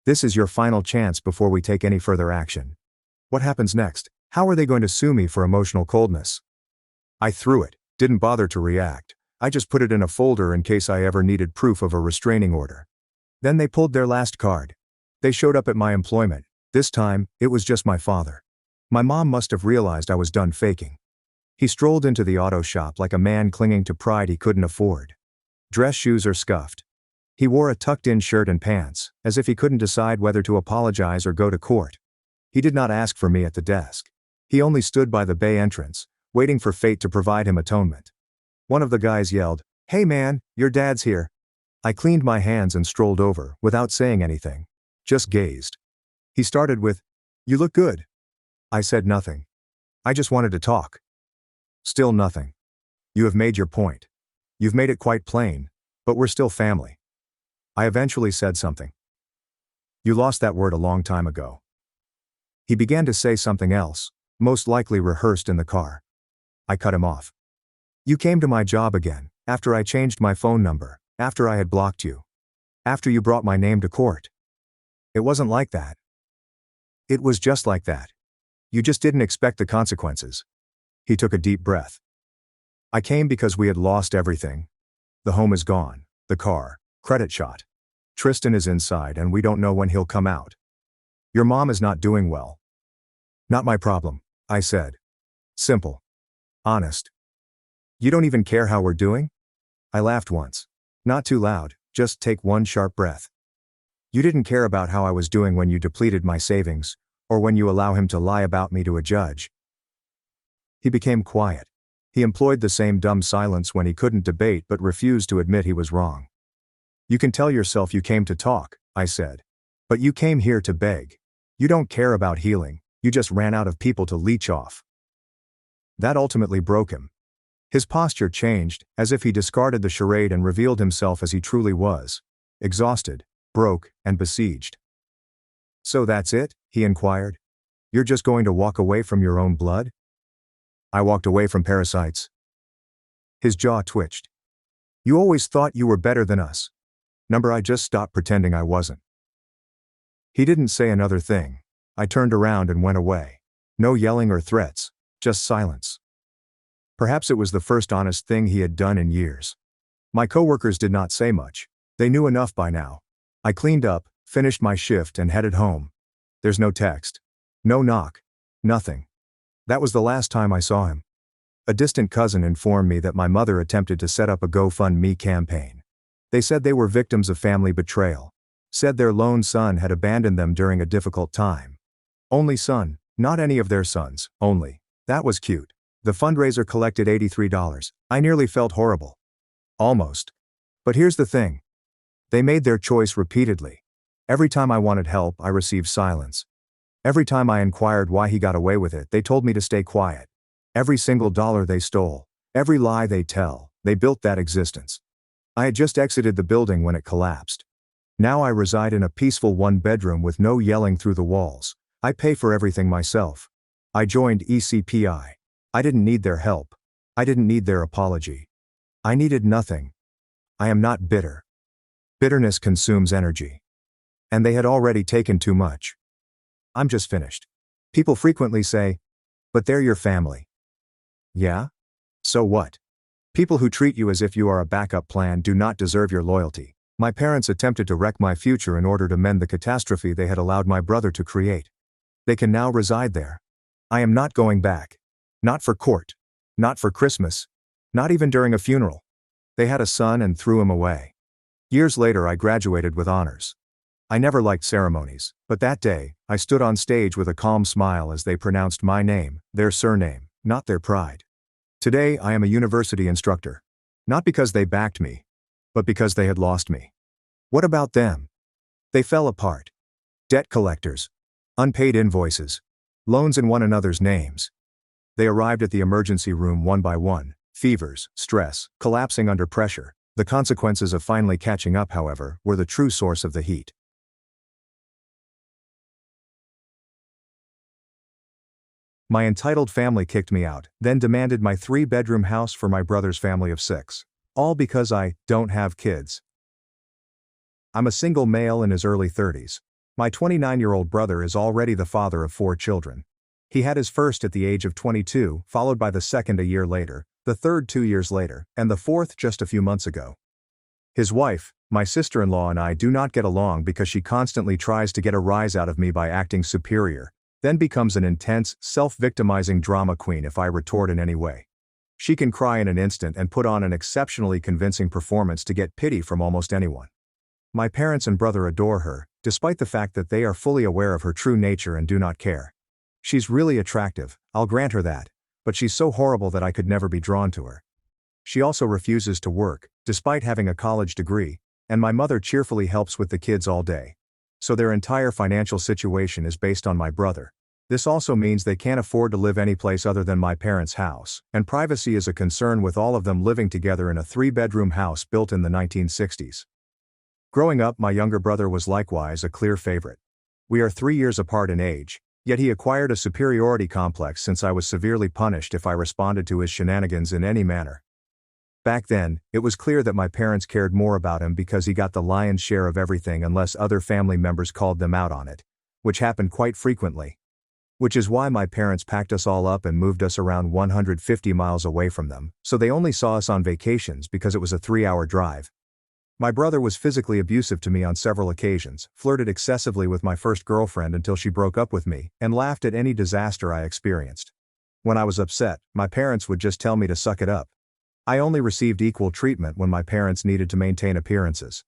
Speaker 1: This is your final chance before we take any further action." What happens next? How are they going to sue me for emotional coldness? I threw it, didn't bother to react. I just put it in a folder in case I ever needed proof of a restraining order. Then they pulled their last card. They showed up at my employment. This time, it was just my father. My mom must have realized I was done faking. He strolled into the auto shop like a man clinging to pride he couldn't afford. Dress shoes are scuffed. He wore a tucked-in shirt and pants, as if he couldn't decide whether to apologize or go to court. He did not ask for me at the desk. He only stood by the bay entrance, waiting for fate to provide him atonement. One of the guys yelled, "Hey man, your dad's here." I cleaned my hands and strolled over, without saying anything. Just gazed. He started with, "You look good." I said nothing. I just wanted to talk. Still nothing. "You have made your point. You've made it quite plain, but we're still family." I eventually said something. "You lost that word a long time ago." He began to say something else, most likely rehearsed in the car. I cut him off. You came to my job again, after I changed my phone number, after I had blocked you. After you brought my name to court. It wasn't like that. It was just like that. You just didn't expect the consequences. He took a deep breath. I came because we had lost everything. The home is gone, the car, credit shot. Tristan is inside and we don't know when he'll come out. Your mom is not doing well. Not my problem, I said. Simple. Honest. You don't even care how we're doing? I laughed once. Not too loud, just take one sharp breath. You didn't care about how I was doing when you depleted my savings, or when you allow him to lie about me to a judge. He became quiet. He employed the same dumb silence when he couldn't debate but refused to admit he was wrong. You can tell yourself you came to talk, I said. But you came here to beg. You don't care about healing, you just ran out of people to leech off. That ultimately broke him. His posture changed, as if he discarded the charade and revealed himself as he truly was. Exhausted, broke, and besieged. So that's it? He inquired. You're just going to walk away from your own blood? I walked away from parasites. His jaw twitched. You always thought you were better than us. I just stopped pretending I wasn't. He didn't say another thing. I turned around and went away. No yelling or threats, just silence. Perhaps it was the first honest thing he had done in years. My coworkers did not say much. They knew enough by now. I cleaned up, finished my shift and headed home. There's no text. No knock. Nothing. That was the last time I saw him. A distant cousin informed me that my mother attempted to set up a GoFundMe campaign. They said they were victims of family betrayal. Said their lone son had abandoned them during a difficult time. Only son, not any of their sons, only. That was cute. The fundraiser collected $83. I nearly felt horrible. Almost. But here's the thing. They made their choice repeatedly. Every time I wanted help, I received silence. Every time I inquired why he got away with it, they told me to stay quiet. Every single dollar they stole, every lie they tell, they built that existence. I had just exited the building when it collapsed. Now I reside in a peaceful one-bedroom with no yelling through the walls. I pay for everything myself. I joined ECPI. I didn't need their help. I didn't need their apology. I needed nothing. I am not bitter. Bitterness consumes energy. And they had already taken too much. I'm just finished. People frequently say, but they're your family. Yeah? So what? People who treat you as if you are a backup plan do not deserve your loyalty. My parents attempted to wreck my future in order to mend the catastrophe they had allowed my brother to create. They can now reside there. I am not going back. Not for court. Not for Christmas. Not even during a funeral. They had a son and threw him away. Years later I graduated with honors. I never liked ceremonies, but that day, I stood on stage with a calm smile as they pronounced my name, their surname, not their pride. Today I am a university instructor. Not because they backed me, but because they had lost me. What about them? They fell apart. Debt collectors. Unpaid invoices. Loans in one another's names. They arrived at the emergency room one by one, fevers, stress, collapsing under pressure. The consequences of finally catching up, however, were the true source of the heat. My entitled family kicked me out, then demanded my 3-bedroom house for my brother's family of 6. All because I don't have kids. I'm a single male in his early 30s. My 29-year-old brother is already the father of 4 children. He had his first at the age of 22, followed by the second a year later, the third 2 years later, and the fourth just a few months ago. His wife, my sister-in-law, and I do not get along because she constantly tries to get a rise out of me by acting superior, then becomes an intense, self-victimizing drama queen if I retort in any way. She can cry in an instant and put on an exceptionally convincing performance to get pity from almost anyone. My parents and brother adore her, despite the fact that they are fully aware of her true nature and do not care. She's really attractive, I'll grant her that, but she's so horrible that I could never be drawn to her. She also refuses to work, despite having a college degree, and my mother cheerfully helps with the kids all day. So their entire financial situation is based on my brother. This also means they can't afford to live anyplace other than my parents' house, and privacy is a concern with all of them living together in a 3-bedroom house built in the 1960s. Growing up, my younger brother was likewise a clear favorite. We are 3 years apart in age, yet he acquired a superiority complex since I was severely punished if I responded to his shenanigans in any manner. Back then, it was clear that my parents cared more about him because he got the lion's share of everything unless other family members called them out on it, which happened quite frequently. Which is why my parents packed us all up and moved us around 150 miles away from them, so they only saw us on vacations because it was a 3-hour drive. My brother was physically abusive to me on several occasions, flirted excessively with my first girlfriend until she broke up with me, and laughed at any disaster I experienced. When I was upset, my parents would just tell me to suck it up. I only received equal treatment when my parents needed to maintain appearances.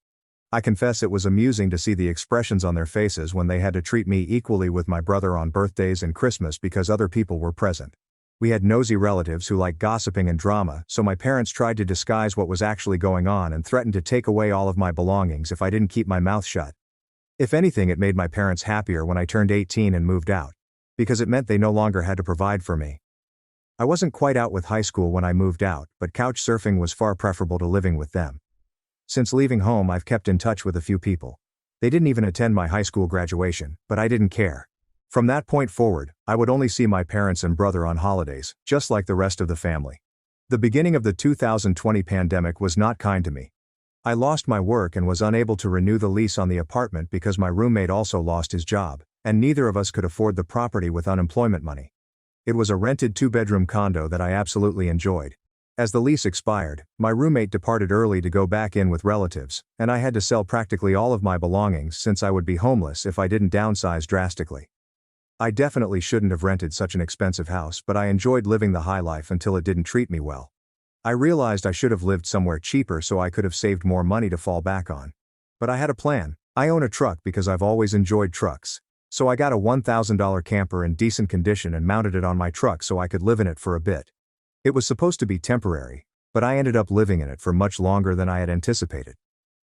Speaker 1: I confess it was amusing to see the expressions on their faces when they had to treat me equally with my brother on birthdays and Christmas because other people were present. We had nosy relatives who liked gossiping and drama, so my parents tried to disguise what was actually going on and threatened to take away all of my belongings if I didn't keep my mouth shut. If anything, it made my parents happier when I turned 18 and moved out, because it meant they no longer had to provide for me. I wasn't quite out with high school when I moved out, but couch surfing was far preferable to living with them. Since leaving home, I've kept in touch with a few people. They didn't even attend my high school graduation, but I didn't care. From that point forward, I would only see my parents and brother on holidays, just like the rest of the family. The beginning of the 2020 pandemic was not kind to me. I lost my work and was unable to renew the lease on the apartment because my roommate also lost his job, and neither of us could afford the property with unemployment money. It was a rented 2-bedroom condo that I absolutely enjoyed. As the lease expired, my roommate departed early to go back in with relatives, and I had to sell practically all of my belongings since I would be homeless if I didn't downsize drastically. I definitely shouldn't have rented such an expensive house, but I enjoyed living the high life until it didn't treat me well. I realized I should have lived somewhere cheaper so I could have saved more money to fall back on. But I had a plan. I own a truck because I've always enjoyed trucks. So I got a $1,000 camper in decent condition and mounted it on my truck so I could live in it for a bit. It was supposed to be temporary, but I ended up living in it for much longer than I had anticipated.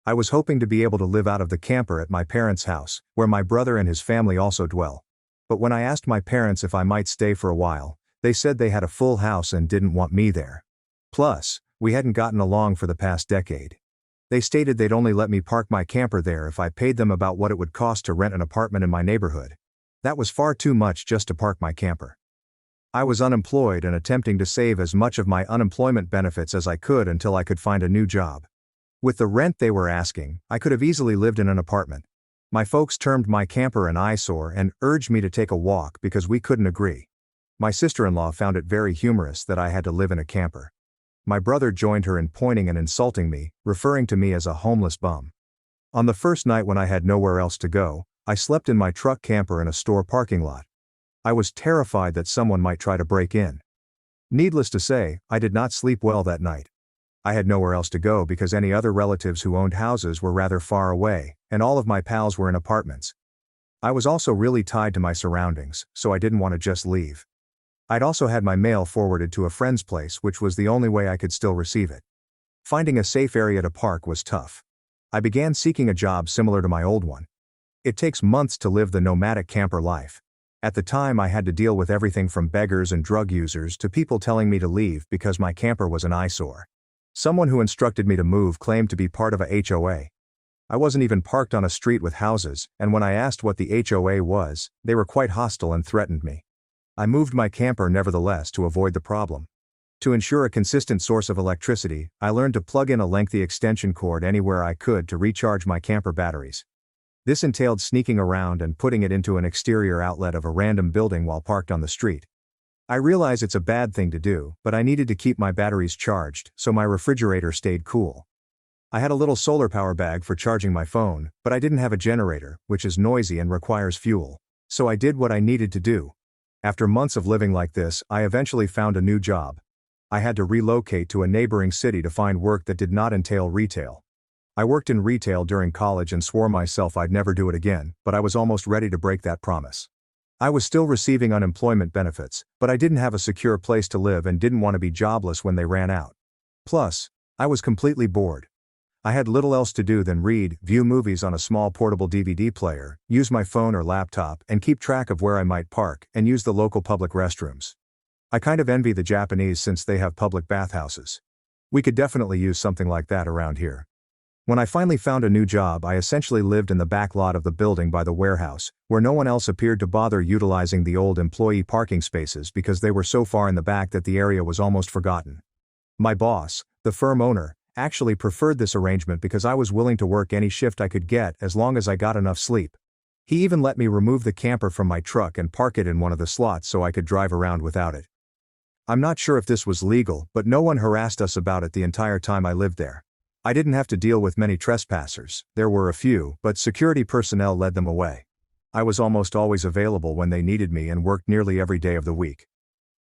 Speaker 1: I was hoping to be able to live out of the camper at my parents' house, where my brother and his family also dwell. But when I asked my parents if I might stay for a while, they said they had a full house and didn't want me there. Plus, we hadn't gotten along for the past decade. They stated they'd only let me park my camper there if I paid them about what it would cost to rent an apartment in my neighborhood. That was far too much just to park my camper. I was unemployed and attempting to save as much of my unemployment benefits as I could until I could find a new job. With the rent they were asking, I could have easily lived in an apartment. My folks termed my camper an eyesore and urged me to take a walk because we couldn't agree. My sister-in-law found it very humorous that I had to live in a camper. My brother joined her in pointing and insulting me, referring to me as a homeless bum. On the first night when I had nowhere else to go, I slept in my truck camper in a store parking lot. I was terrified that someone might try to break in. Needless to say, I did not sleep well that night. I had nowhere else to go because any other relatives who owned houses were rather far away, and all of my pals were in apartments. I was also really tied to my surroundings, so I didn't want to just leave. I'd also had my mail forwarded to a friend's place, which was the only way I could still receive it. Finding a safe area to park was tough. I began seeking a job similar to my old one. It takes months to live the nomadic camper life. At the time, I had to deal with everything from beggars and drug users to people telling me to leave because my camper was an eyesore. Someone who instructed me to move claimed to be part of a HOA. I wasn't even parked on a street with houses, and when I asked what the HOA was, they were quite hostile and threatened me. I moved my camper nevertheless to avoid the problem. To ensure a consistent source of electricity, I learned to plug in a lengthy extension cord anywhere I could to recharge my camper batteries. This entailed sneaking around and putting it into an exterior outlet of a random building while parked on the street. I realize it's a bad thing to do, but I needed to keep my batteries charged, so my refrigerator stayed cool. I had a little solar power bag for charging my phone, but I didn't have a generator, which is noisy and requires fuel. So I did what I needed to do. After months of living like this, I eventually found a new job. I had to relocate to a neighboring city to find work that did not entail retail. I worked in retail during college and swore myself I'd never do it again, but I was almost ready to break that promise. I was still receiving unemployment benefits, but I didn't have a secure place to live and didn't want to be jobless when they ran out. Plus, I was completely bored. I had little else to do than read, view movies on a small portable DVD player, use my phone or laptop, and keep track of where I might park, and use the local public restrooms. I kind of envy the Japanese since they have public bathhouses. We could definitely use something like that around here. When I finally found a new job, I essentially lived in the back lot of the building by the warehouse, where no one else appeared to bother utilizing the old employee parking spaces because they were so far in the back that the area was almost forgotten. My boss, The firm owner actually preferred this arrangement because I was willing to work any shift I could get as long as I got enough sleep. He even let me remove the camper from my truck and park it in one of the slots so I could drive around without it. I'm not sure if this was legal, but no one harassed us about it the entire time I lived there. I didn't have to deal with many trespassers, there were a few, but security personnel led them away. I was almost always available when they needed me and worked nearly every day of the week.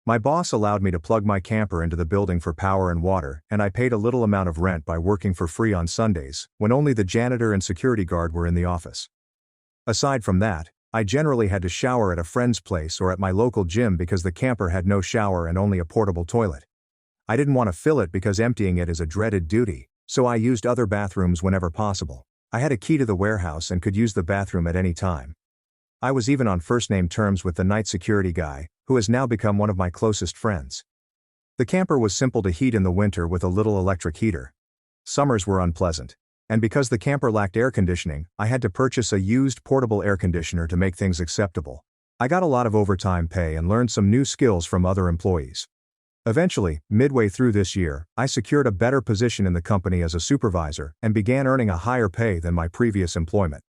Speaker 1: My boss allowed me to plug my camper into the building for power and water, and I paid a little amount of rent by working for free on Sundays, when only the janitor and security guard were in the office. Aside from that, I generally had to shower at a friend's place or at my local gym because the camper had no shower and only a portable toilet. I didn't want to fill it because emptying it is a dreaded duty, so I used other bathrooms whenever possible. I had a key to the warehouse and could use the bathroom at any time. I was even on first-name terms with the night security guy, who has now become one of my closest friends. The camper was simple to heat in the winter with a little electric heater. Summers were unpleasant. And because the camper lacked air conditioning, I had to purchase a used portable air conditioner to make things acceptable. I got a lot of overtime pay and learned some new skills from other employees. Eventually, midway through this year, I secured a better position in the company as a supervisor and began earning a higher pay than my previous employment.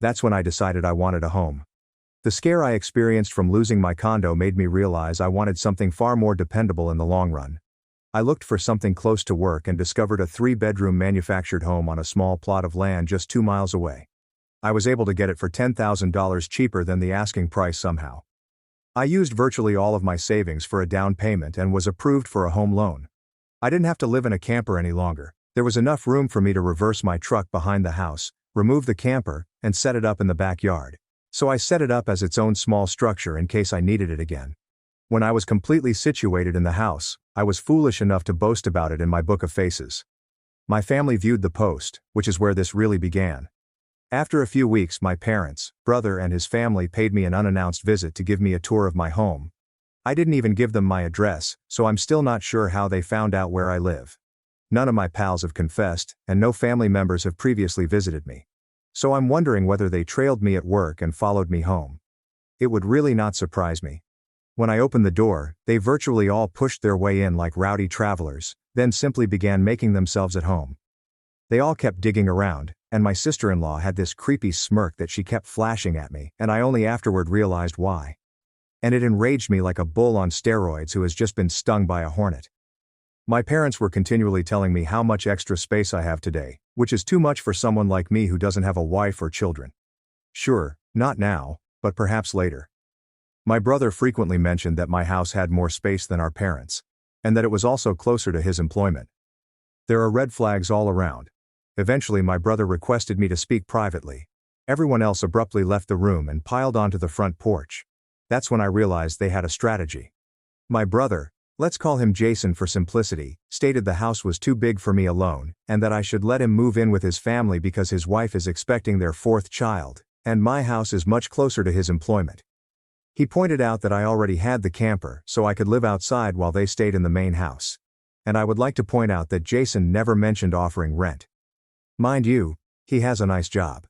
Speaker 1: That's when I decided I wanted a home. The scare I experienced from losing my condo made me realize I wanted something far more dependable in the long run. I looked for something close to work and discovered a 3-bedroom manufactured home on a small plot of land just 2 miles away. I was able to get it for $10,000 cheaper than the asking price somehow. I used virtually all of my savings for a down payment and was approved for a home loan. I didn't have to live in a camper any longer. There was enough room for me to reverse my truck behind the house, remove the camper, and set it up in the backyard. So I set it up as its own small structure in case I needed it again. When I was completely situated in the house, I was foolish enough to boast about it in my book of faces. My family viewed the post, which is where this really began. After a few weeks, my parents, brother and his family paid me an unannounced visit to give me a tour of my home. I didn't even give them my address, so I'm still not sure how they found out where I live. None of my pals have confessed, and no family members have previously visited me. So I'm wondering whether they trailed me at work and followed me home. It would really not surprise me. When I opened the door, they virtually all pushed their way in like rowdy travelers, then simply began making themselves at home. They all kept digging around, and my sister-in-law had this creepy smirk that she kept flashing at me, and I only afterward realized why. And it enraged me like a bull on steroids who has just been stung by a hornet. My parents were continually telling me how much extra space I have today, which is too much for someone like me who doesn't have a wife or children. Sure, not now, but perhaps later. My brother frequently mentioned that my house had more space than our parents, and that it was also closer to his employment. There are red flags all around. Eventually my brother requested me to speak privately. Everyone else abruptly left the room and piled onto the front porch. That's when I realized they had a strategy. My brother, let's call him Jason for simplicity, stated the house was too big for me alone, and that I should let him move in with his family because his wife is expecting their 4th child, and my house is much closer to his employment. He pointed out that I already had the camper, so I could live outside while they stayed in the main house. And I would like to point out that Jason never mentioned offering rent. Mind you, he has a nice job.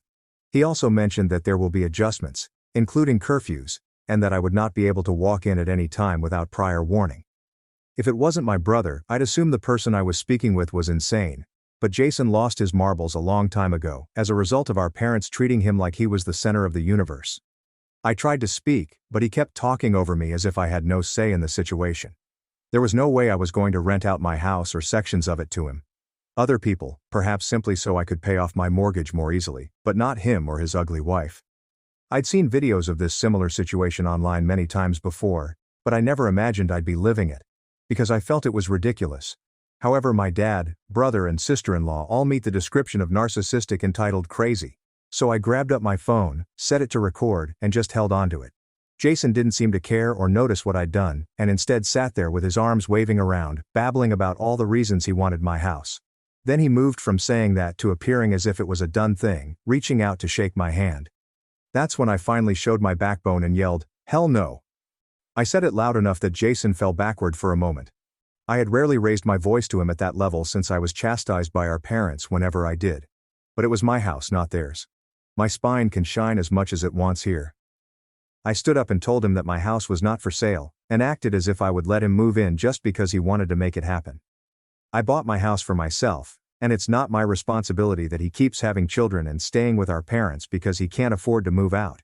Speaker 1: He also mentioned that there will be adjustments, including curfews, and that I would not be able to walk in at any time without prior warning. If it wasn't my brother, I'd assume the person I was speaking with was insane, but Jason lost his marbles a long time ago as a result of our parents treating him like he was the center of the universe. I tried to speak, but he kept talking over me as if I had no say in the situation. There was no way I was going to rent out my house or sections of it to him. Other people, perhaps simply so I could pay off my mortgage more easily, but not him or his ugly wife. I'd seen videos of this similar situation online many times before, but I never imagined I'd be living it, because I felt it was ridiculous. However, my dad, brother and sister-in-law all meet the description of narcissistic entitled crazy. So I grabbed up my phone, set it to record, and just held onto it. Jason didn't seem to care or notice what I'd done, and instead sat there with his arms waving around, babbling about all the reasons he wanted my house. Then he moved from saying that to appearing as if it was a done thing, reaching out to shake my hand. That's when I finally showed my backbone and yelled, "Hell no!" I said it loud enough that Jason fell backward for a moment. I had rarely raised my voice to him at that level since I was chastised by our parents whenever I did. But it was my house, not theirs. My spine can shine as much as it wants here. I stood up and told him that my house was not for sale, and acted as if I would let him move in just because he wanted to make it happen. I bought my house for myself, and it's not my responsibility that he keeps having children and staying with our parents because he can't afford to move out.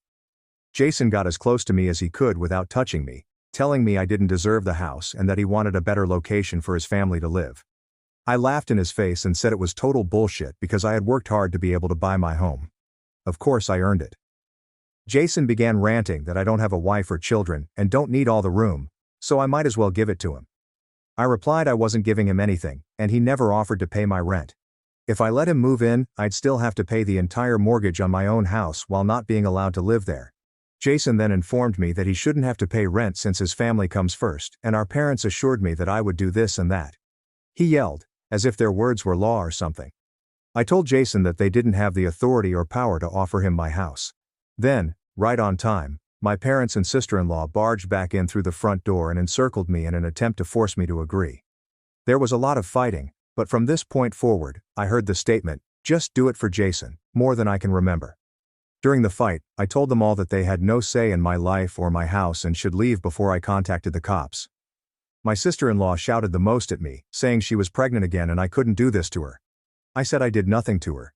Speaker 1: Jason got as close to me as he could without touching me, telling me I didn't deserve the house and that he wanted a better location for his family to live. I laughed in his face and said it was total bullshit because I had worked hard to be able to buy my home. Of course I earned it. Jason began ranting that I don't have a wife or children and don't need all the room, so I might as well give it to him. I replied I wasn't giving him anything, and he never offered to pay my rent. If I let him move in, I'd still have to pay the entire mortgage on my own house while not being allowed to live there. Jason then informed me that he shouldn't have to pay rent since his family comes first, and our parents assured me that I would do this and that. He yelled, as if their words were law or something. I told Jason that they didn't have the authority or power to offer him my house. Then, right on time, my parents and sister-in-law barged back in through the front door and encircled me in an attempt to force me to agree. There was a lot of fighting, but from this point forward, I heard the statement, "Just do it for Jason," more than I can remember. During the fight, I told them all that they had no say in my life or my house and should leave before I contacted the cops. My sister-in-law shouted the most at me, saying she was pregnant again and I couldn't do this to her. I said I did nothing to her.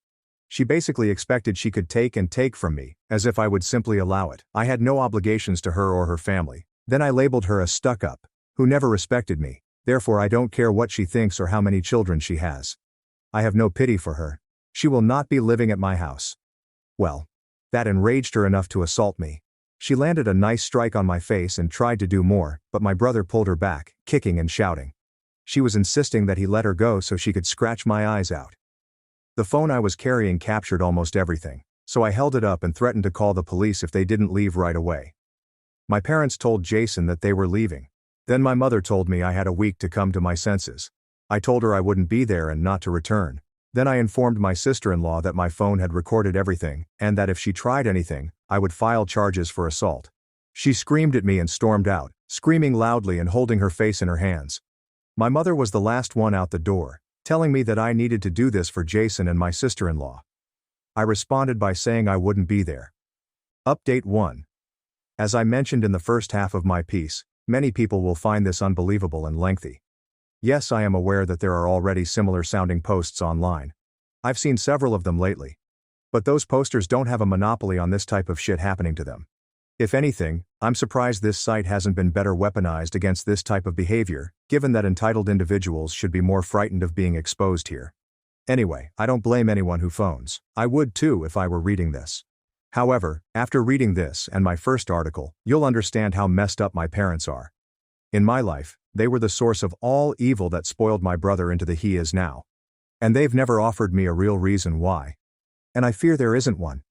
Speaker 1: She basically expected she could take and take from me, as if I would simply allow it. I had no obligations to her or her family. Then I labeled her a stuck-up, who never respected me, therefore I don't care what she thinks or how many children she has. I have no pity for her. She will not be living at my house. Well, that enraged her enough to assault me. She landed a nice strike on my face and tried to do more, but my brother pulled her back, kicking and shouting. She was insisting that he let her go so she could scratch my eyes out. The phone I was carrying captured almost everything, so I held it up and threatened to call the police if they didn't leave right away. My parents told Jason that they were leaving. Then my mother told me I had a week to come to my senses. I told her I wouldn't be there and not to return. Then I informed my sister-in-law that my phone had recorded everything, and that if she tried anything, I would file charges for assault. She screamed at me and stormed out, screaming loudly and holding her face in her hands. My mother was the last one out the door, telling me that I needed to do this for Jason and my sister-in-law. I responded by saying I wouldn't be there. Update 1. As I mentioned in the first half of my piece, many people will find this unbelievable and lengthy. Yes, I am aware that there are already similar sounding posts online. I've seen several of them lately. But those posters don't have a monopoly on this type of shit happening to them. If anything, I'm surprised this site hasn't been better weaponized against this type of behavior, given that entitled individuals should be more frightened of being exposed here. Anyway, I don't blame anyone who phones. I would too if I were reading this. However, after reading this and my first article, you'll understand how messed up my parents are. In my life, they were the source of all evil that spoiled my brother into the he is now. And they've never offered me a real reason why. And I fear there isn't one.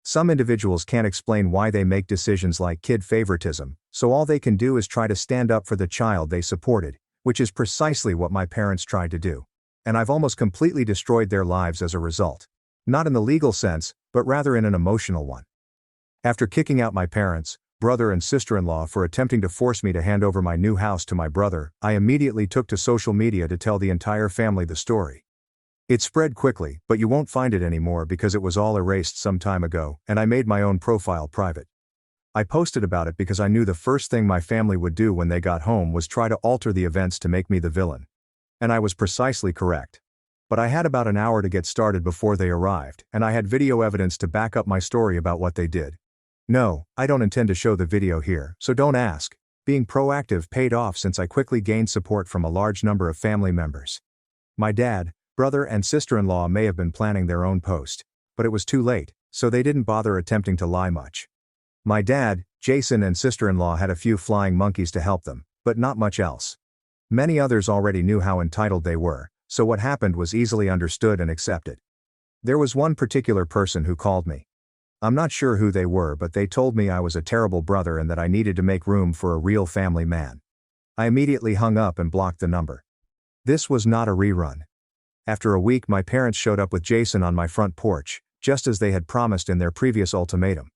Speaker 1: Some individuals can't explain why they make decisions like kid favoritism, so all they can do is try to stand up for the child they supported, which is precisely what my parents tried to do. And I've almost completely destroyed their lives as a result. Not in the legal sense, but rather in an emotional one. After kicking out my parents, brother and sister-in-law for attempting to force me to hand over my new house to my brother, I immediately took to social media to tell the entire family the story. It spread quickly, but you won't find it anymore because it was all erased some time ago, and I made my own profile private. I posted about it because I knew the first thing my family would do when they got home was try to alter the events to make me the villain. And I was precisely correct. But I had about an hour to get started before they arrived, and I had video evidence to back up my story about what they did. No, I don't intend to show the video here, so don't ask. Being proactive paid off since I quickly gained support from a large number of family members. My dad, brother and sister-in-law may have been planning their own post, but it was too late, so they didn't bother attempting to lie much. My dad, Jason and sister-in-law had a few flying monkeys to help them, but not much else. Many others already knew how entitled they were, so what happened was easily understood and accepted. There was one particular person who called me. I'm not sure who they were, but they told me I was a terrible brother and that I needed to make room for a real family man. I immediately hung up and blocked the number. This was not a rerun. After a week, my parents showed up with Jason on my front porch, just as they had promised in their previous ultimatum.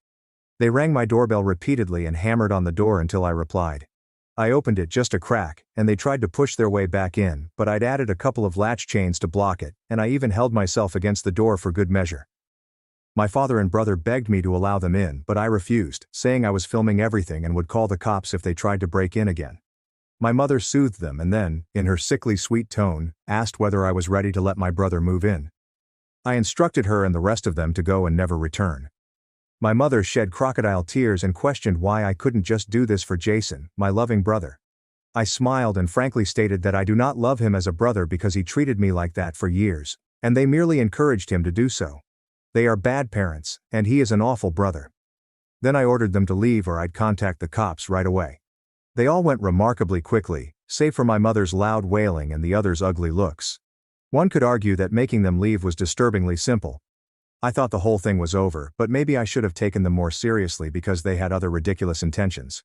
Speaker 1: They rang my doorbell repeatedly and hammered on the door until I replied. I opened it just a crack, and they tried to push their way back in, but I'd added a couple of latch chains to block it, and I even held myself against the door for good measure. My father and brother begged me to allow them in, but I refused, saying I was filming everything and would call the cops if they tried to break in again. My mother soothed them and then, in her sickly sweet tone, asked whether I was ready to let my brother move in. I instructed her and the rest of them to go and never return. My mother shed crocodile tears and questioned why I couldn't just do this for Jason, my loving brother. I smiled and frankly stated that I do not love him as a brother because he treated me like that for years, and they merely encouraged him to do so. They are bad parents, and he is an awful brother. Then I ordered them to leave or I'd contact the cops right away. They all went remarkably quickly, save for my mother's loud wailing and the others' ugly looks. One could argue that making them leave was disturbingly simple. I thought the whole thing was over, but maybe I should have taken them more seriously because they had other ridiculous intentions.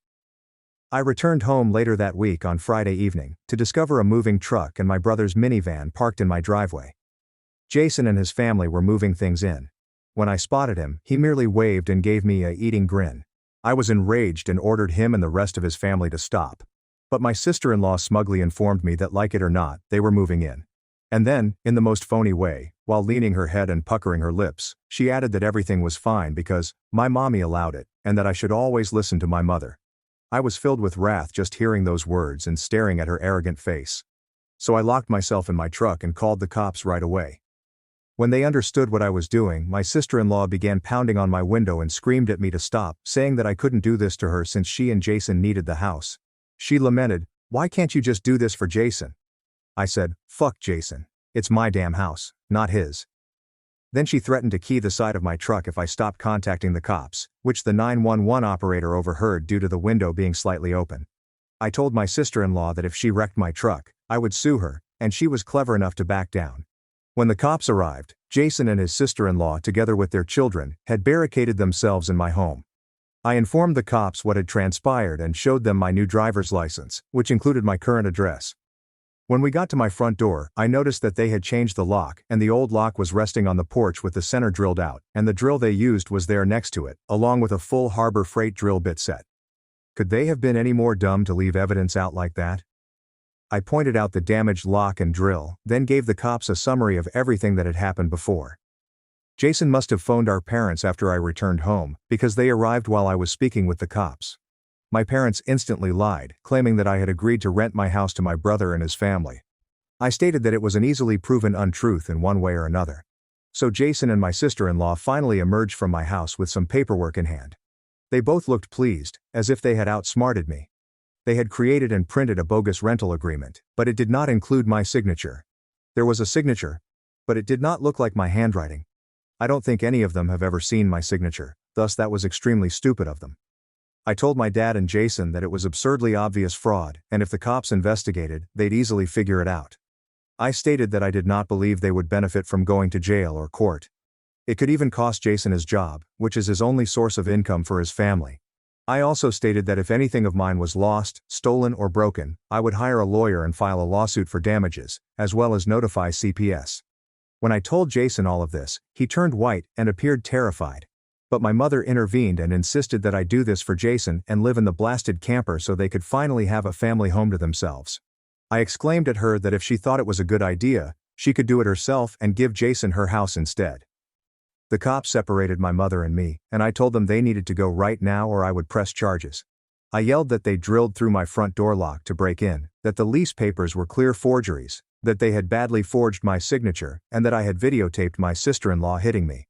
Speaker 1: I returned home later that week on Friday evening to discover a moving truck and my brother's minivan parked in my driveway. Jason and his family were moving things in. When I spotted him, he merely waved and gave me a eating grin. I was enraged and ordered him and the rest of his family to stop. But my sister-in-law smugly informed me that, like it or not, they were moving in. And then, in the most phony way, while leaning her head and puckering her lips, she added that everything was fine because my mommy allowed it, and that I should always listen to my mother. I was filled with wrath just hearing those words and staring at her arrogant face. So I locked myself in my truck and called the cops right away. When they understood what I was doing, my sister-in-law began pounding on my window and screamed at me to stop, saying that I couldn't do this to her since she and Jason needed the house. She lamented, "Why can't you just do this for Jason?" I said, "Fuck Jason. It's my damn house, not his." Then she threatened to key the side of my truck if I stopped contacting the cops, which the 911 operator overheard due to the window being slightly open. I told my sister-in-law that if she wrecked my truck, I would sue her, and she was clever enough to back down. When the cops arrived, Jason and his sister-in-law, together with their children, had barricaded themselves in my home. I informed the cops what had transpired and showed them my new driver's license, which included my current address. When we got to my front door, I noticed that they had changed the lock and the old lock was resting on the porch with the center drilled out, and the drill they used was there next to it, along with a full Harbor Freight drill bit set. Could they have been any more dumb to leave evidence out like that? I pointed out the damaged lock and drill, then gave the cops a summary of everything that had happened before. Jason must have phoned our parents after I returned home, because they arrived while I was speaking with the cops. My parents instantly lied, claiming that I had agreed to rent my house to my brother and his family. I stated that it was an easily proven untruth in one way or another. So Jason and my sister-in-law finally emerged from my house with some paperwork in hand. They both looked pleased, as if they had outsmarted me. They had created and printed a bogus rental agreement, but it did not include my signature. There was a signature, but it did not look like my handwriting. I don't think any of them have ever seen my signature, thus that was extremely stupid of them. I told my dad and Jason that it was absurdly obvious fraud, and if the cops investigated, they'd easily figure it out. I stated that I did not believe they would benefit from going to jail or court. It could even cost Jason his job, which is his only source of income for his family. I also stated that if anything of mine was lost, stolen, or broken, I would hire a lawyer and file a lawsuit for damages, as well as notify CPS. When I told Jason all of this, he turned white and appeared terrified. But my mother intervened and insisted that I do this for Jason and live in the blasted camper so they could finally have a family home to themselves. I exclaimed at her that if she thought it was a good idea, she could do it herself and give Jason her house instead. The cops separated my mother and me, and I told them they needed to go right now or I would press charges. I yelled that they drilled through my front door lock to break in, that the lease papers were clear forgeries, that they had badly forged my signature, and that I had videotaped my sister-in-law hitting me.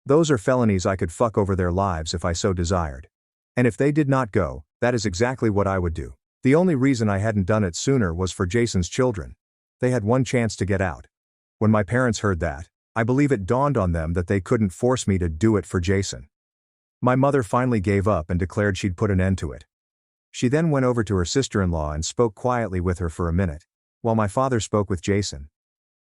Speaker 1: Those are felonies I could fuck over their lives if I so desired. And if they did not go, that is exactly what I would do. The only reason I hadn't done it sooner was for Jason's children. They had one chance to get out. When my parents heard that, I believe it dawned on them that they couldn't force me to do it for Jason. My mother finally gave up and declared she'd put an end to it. She then went over to her sister-in-law and spoke quietly with her for a minute, while my father spoke with Jason.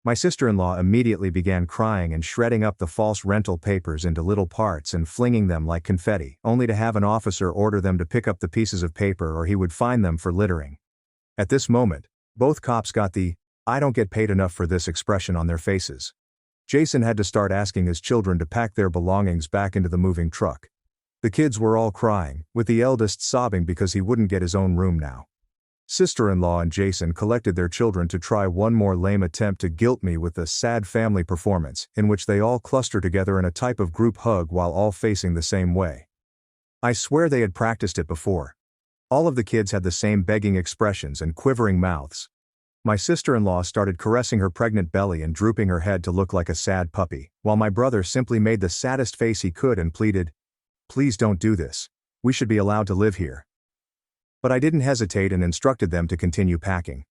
Speaker 1: My sister-in-law immediately began crying and shredding up the false rental papers into little parts and flinging them like confetti, only to have an officer order them to pick up the pieces of paper or he would fine them for littering. At this moment, both cops got the "I don't get paid enough for this" expression on their faces. Jason had to start asking his children to pack their belongings back into the moving truck. The kids were all crying, with the eldest sobbing because he wouldn't get his own room now. Sister-in-law and Jason collected their children to try one more lame attempt to guilt me with a sad family performance, in which they all cluster together in a type of group hug while all facing the same way. I swear they had practiced it before. All of the kids had the same begging expressions and quivering mouths. My sister-in-law started caressing her pregnant belly and drooping her head to look like a sad puppy, while my brother simply made the saddest face he could and pleaded, "Please don't do this. We should be allowed to live here." But I didn't hesitate and instructed them to continue packing.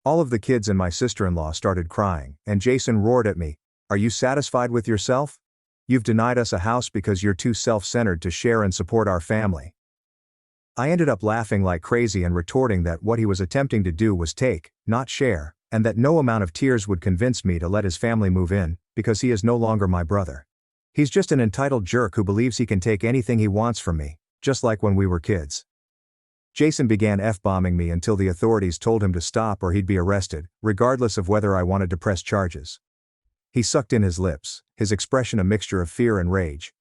Speaker 1: All of the kids and my sister-in-law started crying, and Jason roared at me, "Are you satisfied with yourself? You've denied us a house because you're too self-centered to share and support our family." I ended up laughing like crazy and retorting that what he was attempting to do was take, not share, and that no amount of tears would convince me to let his family move in, because he is no longer my brother. He's just an entitled jerk who believes he can take anything he wants from me, just like when we were kids. Jason began F-bombing me until the authorities told him to stop or he'd be arrested, regardless of whether I wanted to press charges. He sucked in his lips, his expression a mixture of fear and rage.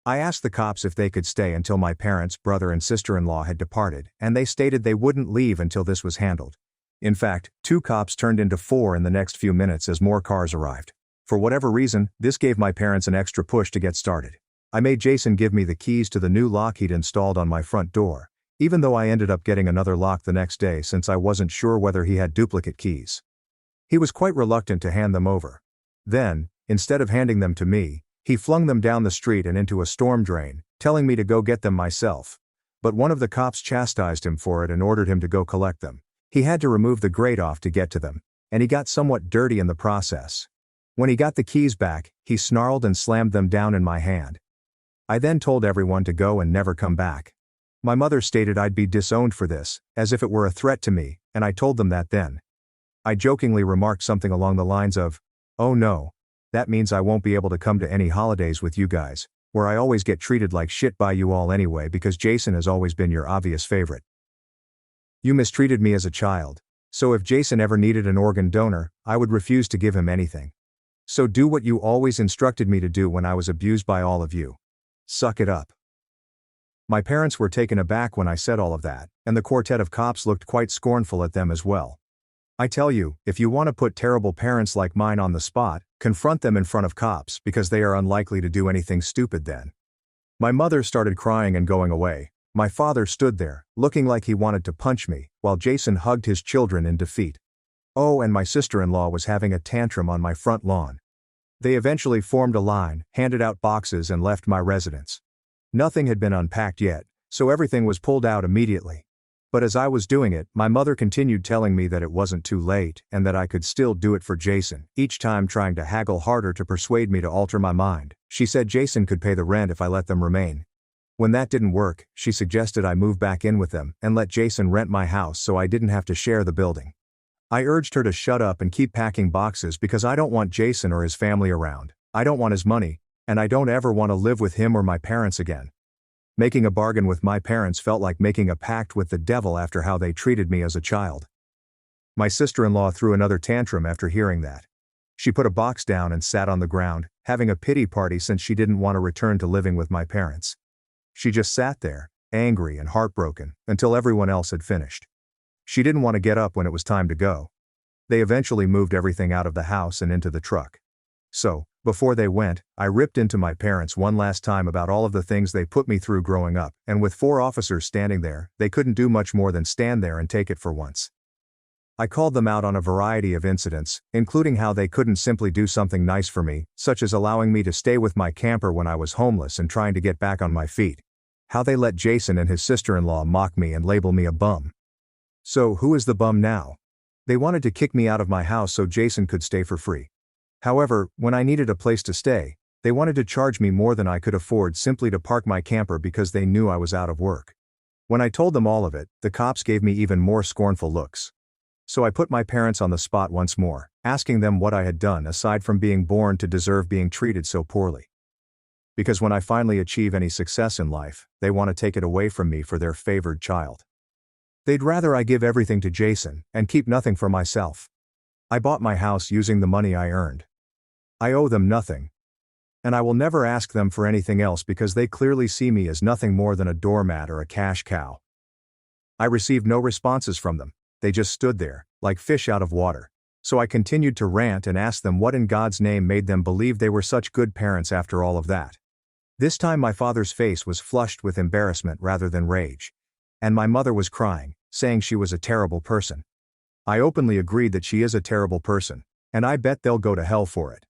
Speaker 1: I asked the cops if they could stay until my parents, brother and sister-in-law had departed, and they stated they wouldn't leave until this was handled. In fact, 2 cops turned into 4 in the next few minutes as more cars arrived. For whatever reason, this gave my parents an extra push to get started. I made Jason give me the keys to the new lock he'd installed on my front door, even though I ended up getting another lock the next day since I wasn't sure whether he had duplicate keys. He was quite reluctant to hand them over. Then, instead of handing them to me, he flung them down the street and into a storm drain, telling me to go get them myself. But one of the cops chastised him for it and ordered him to go collect them. He had to remove the grate off to get to them, and he got somewhat dirty in the process. When he got the keys back, he snarled and slammed them down in my hand. I then told everyone to go and never come back. My mother stated I'd be disowned for this, as if it were a threat to me, and I told them that then. I jokingly remarked something along the lines of, "Oh no. That means I won't be able to come to any holidays with you guys, where I always get treated like shit by you all anyway because Jason has always been your obvious favorite. You mistreated me as a child, so if Jason ever needed an organ donor, I would refuse to give him anything. So do what you always instructed me to do when I was abused by all of you. Suck it up." My parents were taken aback when I said all of that, and the quartet of cops looked quite scornful at them as well. I tell you, if you want to put terrible parents like mine on the spot, confront them in front of cops because they are unlikely to do anything stupid then. My mother started crying and going away. My father stood there, looking like he wanted to punch me, while Jason hugged his children in defeat. Oh, and my sister-in-law was having a tantrum on my front lawn. They eventually formed a line, handed out boxes and left my residence. Nothing had been unpacked yet, so everything was pulled out immediately. But as I was doing it, my mother continued telling me that it wasn't too late and that I could still do it for Jason, each time trying to haggle harder to persuade me to alter my mind. She said Jason could pay the rent if I let them remain. When that didn't work, she suggested I move back in with them and let Jason rent my house so I didn't have to share the building. I urged her to shut up and keep packing boxes because I don't want Jason or his family around, I don't want his money, and I don't ever want to live with him or my parents again. Making a bargain with my parents felt like making a pact with the devil after how they treated me as a child. My sister-in-law threw another tantrum after hearing that. She put a box down and sat on the ground, having a pity party since she didn't want to return to living with my parents. She just sat there, angry and heartbroken, until everyone else had finished. She didn't want to get up when it was time to go. They eventually moved everything out of the house and into the truck. So, before they went, I ripped into my parents one last time about all of the things they put me through growing up, and with 4 officers standing there, they couldn't do much more than stand there and take it for once. I called them out on a variety of incidents, including how they couldn't simply do something nice for me, such as allowing me to stay with my camper when I was homeless and trying to get back on my feet. How they let Jason and his sister-in-law mock me and label me a bum. So, who is the bum now? They wanted to kick me out of my house so Jason could stay for free. However, when I needed a place to stay, they wanted to charge me more than I could afford simply to park my camper because they knew I was out of work. When I told them all of it, the cops gave me even more scornful looks. So I put my parents on the spot once more, asking them what I had done aside from being born to deserve being treated so poorly. Because when I finally achieve any success in life, they want to take it away from me for their favored child. They'd rather I give everything to Jason and keep nothing for myself. I bought my house using the money I earned. I owe them nothing. And I will never ask them for anything else because they clearly see me as nothing more than a doormat or a cash cow. I received no responses from them. They just stood there, like fish out of water. So I continued to rant and ask them what in God's name made them believe they were such good parents after all of that. This time my father's face was flushed with embarrassment rather than rage. And my mother was crying, saying she was a terrible person. I openly agreed that she is a terrible person, and I bet they'll go to hell for it.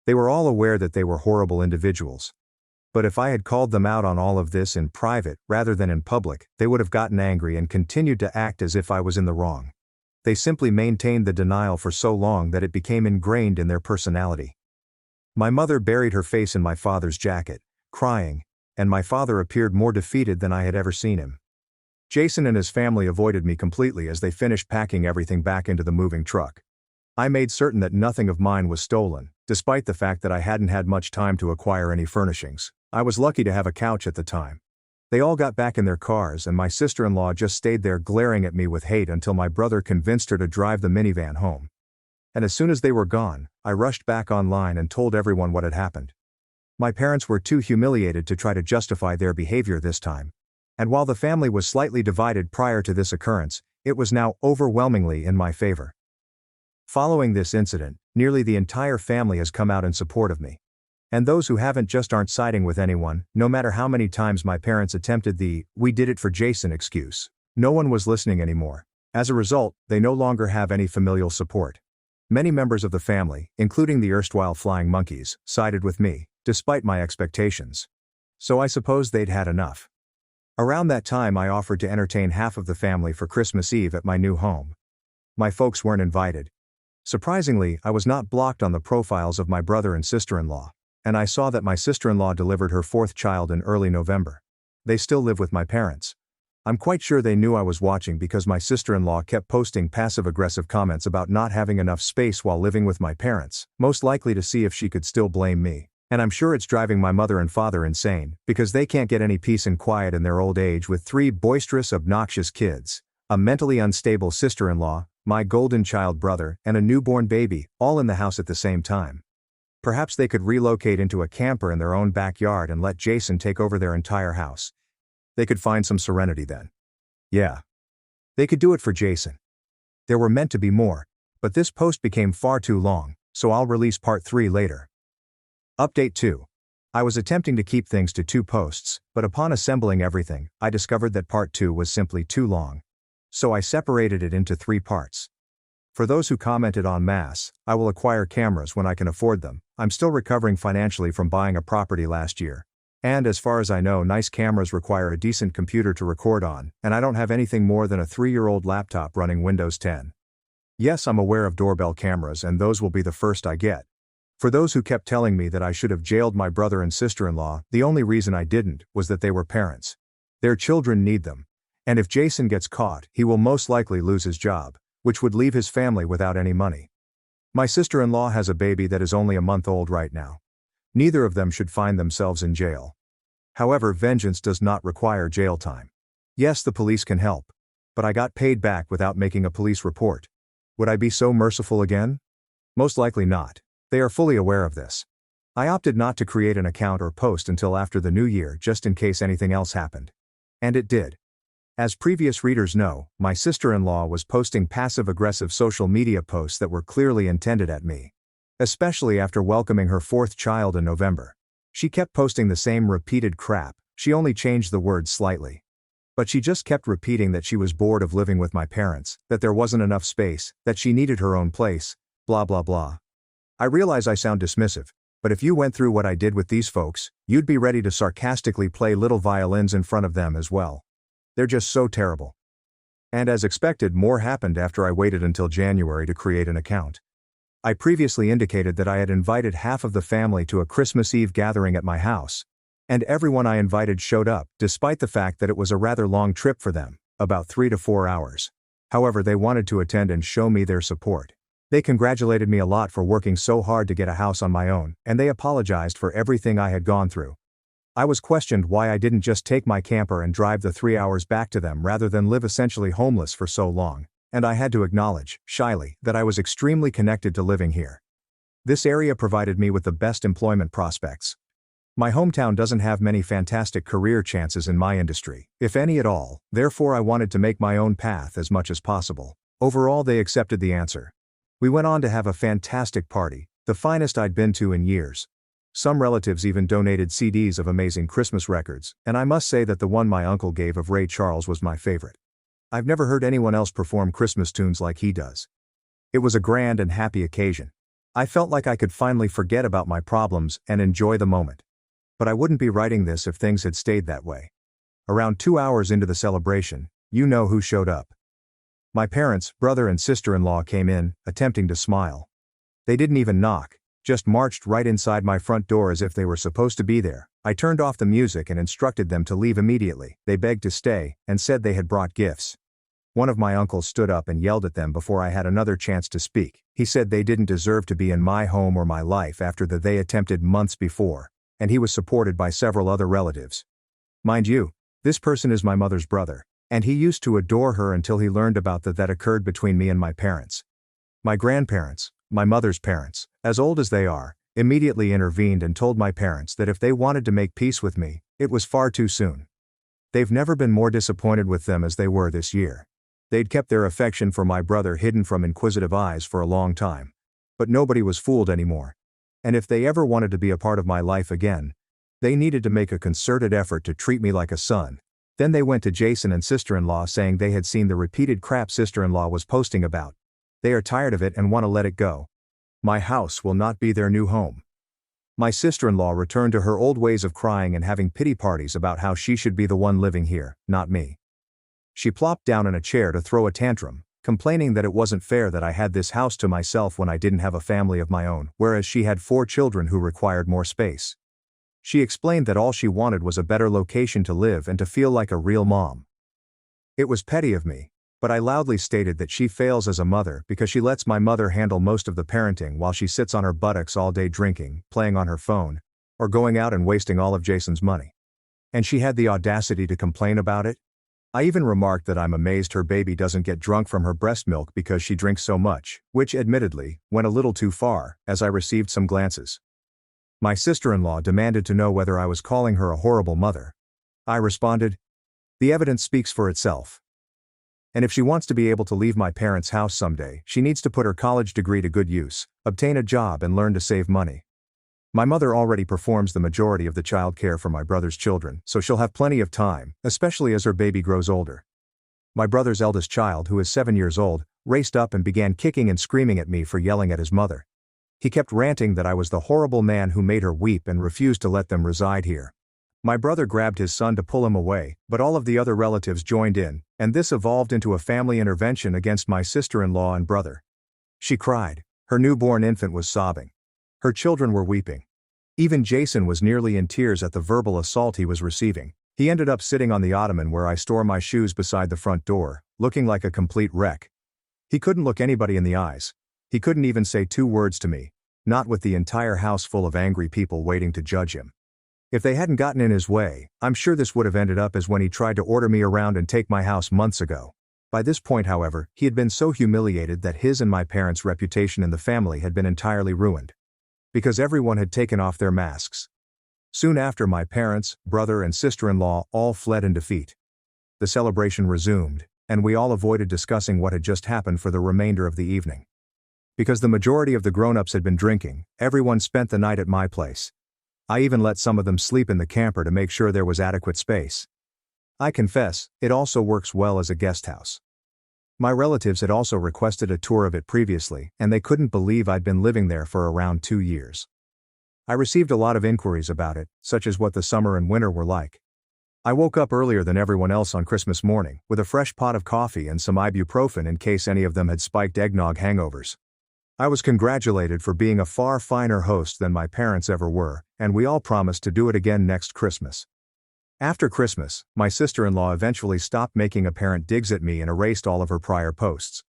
Speaker 1: They were all aware that they were horrible individuals. But if I had called them out on all of this in private rather than in public, they would have gotten angry and continued to act as if I was in the wrong. They simply maintained the denial for so long that it became ingrained in their personality. My mother buried her face in my father's jacket, crying, and my father appeared more defeated than I had ever seen him. Jason and his family avoided me completely as they finished packing everything back into the moving truck. I made certain that nothing of mine was stolen, despite the fact that I hadn't had much time to acquire any furnishings. I was lucky to have a couch at the time. They all got back in their cars and my sister-in-law just stayed there glaring at me with hate until my brother convinced her to drive the minivan home. And as soon as they were gone, I rushed back online and told everyone what had happened. My parents were too humiliated to try to justify their behavior this time. And while the family was slightly divided prior to this occurrence, it was now overwhelmingly in my favor. Following this incident, nearly the entire family has come out in support of me. And those who haven't just aren't siding with anyone, no matter how many times my parents attempted the "we did it for Jason" excuse. No one was listening anymore. As a result, they no longer have any familial support. Many members of the family, including the erstwhile flying monkeys, sided with me, despite my expectations. So I suppose they'd had enough. Around that time I offered to entertain half of the family for Christmas Eve at my new home. My folks weren't invited. Surprisingly, I was not blocked on the profiles of my brother and sister-in-law, and I saw that my sister-in-law delivered her fourth child in early November. They still live with my parents. I'm quite sure they knew I was watching because my sister-in-law kept posting passive-aggressive comments about not having enough space while living with my parents, most likely to see if she could still blame me. And I'm sure it's driving my mother and father insane, because they can't get any peace and quiet in their old age with 3 boisterous, obnoxious kids, a mentally unstable sister-in-law, my golden child brother, and a newborn baby, all in the house at the same time. Perhaps they could relocate into a camper in their own backyard and let Jason take over their entire house. They could find some serenity then. Yeah. They could do it for Jason. There were meant to be more, but this post became far too long, so I'll release part 3 later. Update 2. I was attempting to keep things to 2 posts, but upon assembling everything, I discovered that part 2 was simply too long. So I separated it into 3 parts. For those who commented en masse, I will acquire cameras when I can afford them. I'm still recovering financially from buying a property last year. And as far as I know, nice cameras require a decent computer to record on, and I don't have anything more than a 3-year-old laptop running Windows 10. Yes, I'm aware of doorbell cameras and those will be the first I get. For those who kept telling me that I should have jailed my brother and sister-in-law, the only reason I didn't was that they were parents. Their children need them. And if Jason gets caught, he will most likely lose his job, which would leave his family without any money. My sister-in-law has a baby that is only a month old right now. Neither of them should find themselves in jail. However, vengeance does not require jail time. Yes, the police can help. But I got paid back without making a police report. Would I be so merciful again? Most likely not. They are fully aware of this. I opted not to create an account or post until after the new year just in case anything else happened. And it did. As previous readers know, my sister-in-law was posting passive-aggressive social media posts that were clearly intended at me. Especially after welcoming her 4th child in November. She kept posting the same repeated crap, she only changed the words slightly. But she just kept repeating that she was bored of living with my parents, that there wasn't enough space, that she needed her own place, blah blah blah. I realize I sound dismissive, but if you went through what I did with these folks, you'd be ready to sarcastically play little violins in front of them as well. They're just so terrible. And as expected, more happened after I waited until January to create an account. I previously indicated that I had invited half of the family to a Christmas Eve gathering at my house. And everyone I invited showed up, despite the fact that it was a rather long trip for them, about 3 to 4 hours. However, they wanted to attend and show me their support. They congratulated me a lot for working so hard to get a house on my own, and they apologized for everything I had gone through. I was questioned why I didn't just take my camper and drive the 3 hours back to them rather than live essentially homeless for so long, and I had to acknowledge, shyly, that I was extremely connected to living here. This area provided me with the best employment prospects. My hometown doesn't have many fantastic career chances in my industry, if any at all, therefore I wanted to make my own path as much as possible. Overall, they accepted the answer. We went on to have a fantastic party, the finest I'd been to in years. Some relatives even donated CDs of amazing Christmas records, and I must say that the one my uncle gave of Ray Charles was my favorite. I've never heard anyone else perform Christmas tunes like he does. It was a grand and happy occasion. I felt like I could finally forget about my problems and enjoy the moment. But I wouldn't be writing this if things had stayed that way. Around 2 hours into the celebration, you know who showed up. My parents, brother and sister-in-law came in, attempting to smile. They didn't even knock, just marched right inside my front door as if they were supposed to be there. I turned off the music and instructed them to leave immediately. They begged to stay, and said they had brought gifts. One of my uncles stood up and yelled at them before I had another chance to speak. He said they didn't deserve to be in my home or my life after they attempted months before, and he was supported by several other relatives. Mind you, this person is my mother's brother, and he used to adore her until he learned about that occurred between me and my parents. My grandparents, my mother's parents, as old as they are, immediately intervened and told my parents that if they wanted to make peace with me, it was far too soon. They've never been more disappointed with them as they were this year. They'd kept their affection for my brother hidden from inquisitive eyes for a long time. But nobody was fooled anymore. And if they ever wanted to be a part of my life again, they needed to make a concerted effort to treat me like a son. Then they went to Jason and sister-in-law saying they had seen the repeated crap sister-in-law was posting about. They are tired of it and want to let it go. My house will not be their new home. My sister-in-law returned to her old ways of crying and having pity parties about how she should be the one living here, not me. She plopped down in a chair to throw a tantrum, complaining that it wasn't fair that I had this house to myself when I didn't have a family of my own, whereas she had 4 children who required more space. She explained that all she wanted was a better location to live and to feel like a real mom. It was petty of me, but I loudly stated that she fails as a mother because she lets my mother handle most of the parenting while she sits on her buttocks all day drinking, playing on her phone, or going out and wasting all of Jason's money. And she had the audacity to complain about it? I even remarked that I'm amazed her baby doesn't get drunk from her breast milk because she drinks so much, which admittedly went a little too far, as I received some glances. My sister-in-law demanded to know whether I was calling her a horrible mother. I responded, "The evidence speaks for itself. And if she wants to be able to leave my parents' house someday, she needs to put her college degree to good use, obtain a job and learn to save money. My mother already performs the majority of the child care for my brother's children, so she'll have plenty of time, especially as her baby grows older." My brother's eldest child, who is 7 years old, raced up and began kicking and screaming at me for yelling at his mother. He kept ranting that I was the horrible man who made her weep and refused to let them reside here. My brother grabbed his son to pull him away, but all of the other relatives joined in, and this evolved into a family intervention against my sister-in-law and brother. She cried. Her newborn infant was sobbing. Her children were weeping. Even Jason was nearly in tears at the verbal assault he was receiving. He ended up sitting on the ottoman where I store my shoes beside the front door, looking like a complete wreck. He couldn't look anybody in the eyes. He couldn't even say 2 words to me, not with the entire house full of angry people waiting to judge him. If they hadn't gotten in his way, I'm sure this would have ended up as when he tried to order me around and take my house months ago. By this point, however, he had been so humiliated that his and my parents' reputation in the family had been entirely ruined. Because everyone had taken off their masks. Soon after, my parents, brother and sister-in-law all fled in defeat. The celebration resumed, and we all avoided discussing what had just happened for the remainder of the evening. Because the majority of the grown-ups had been drinking, everyone spent the night at my place. I even let some of them sleep in the camper to make sure there was adequate space. I confess, it also works well as a guest house. My relatives had also requested a tour of it previously, and they couldn't believe I'd been living there for around 2 years. I received a lot of inquiries about it, such as what the summer and winter were like. I woke up earlier than everyone else on Christmas morning, with a fresh pot of coffee and some ibuprofen in case any of them had spiked eggnog hangovers. I was congratulated for being a far finer host than my parents ever were, and we all promised to do it again next Christmas. After Christmas, my sister-in-law eventually stopped making apparent digs at me and erased all of her prior posts.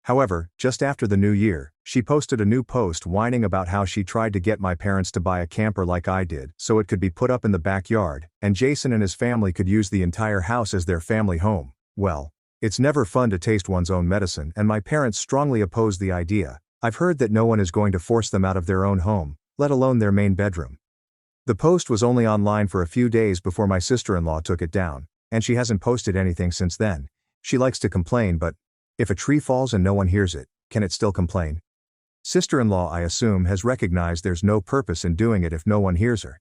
Speaker 1: However, just after the new year, she posted a new post whining about how she tried to get my parents to buy a camper like I did so it could be put up in the backyard, and Jason and his family could use the entire house as their family home. Well, it's never fun to taste one's own medicine, and my parents strongly opposed the idea. I've heard that no one is going to force them out of their own home, let alone their main bedroom. The post was only online for a few days before my sister-in-law took it down, and she hasn't posted anything since then. She likes to complain, but if a tree falls and no one hears it, can it still complain? Sister-in-law, I assume, has recognized there's no purpose in doing it if no one hears her.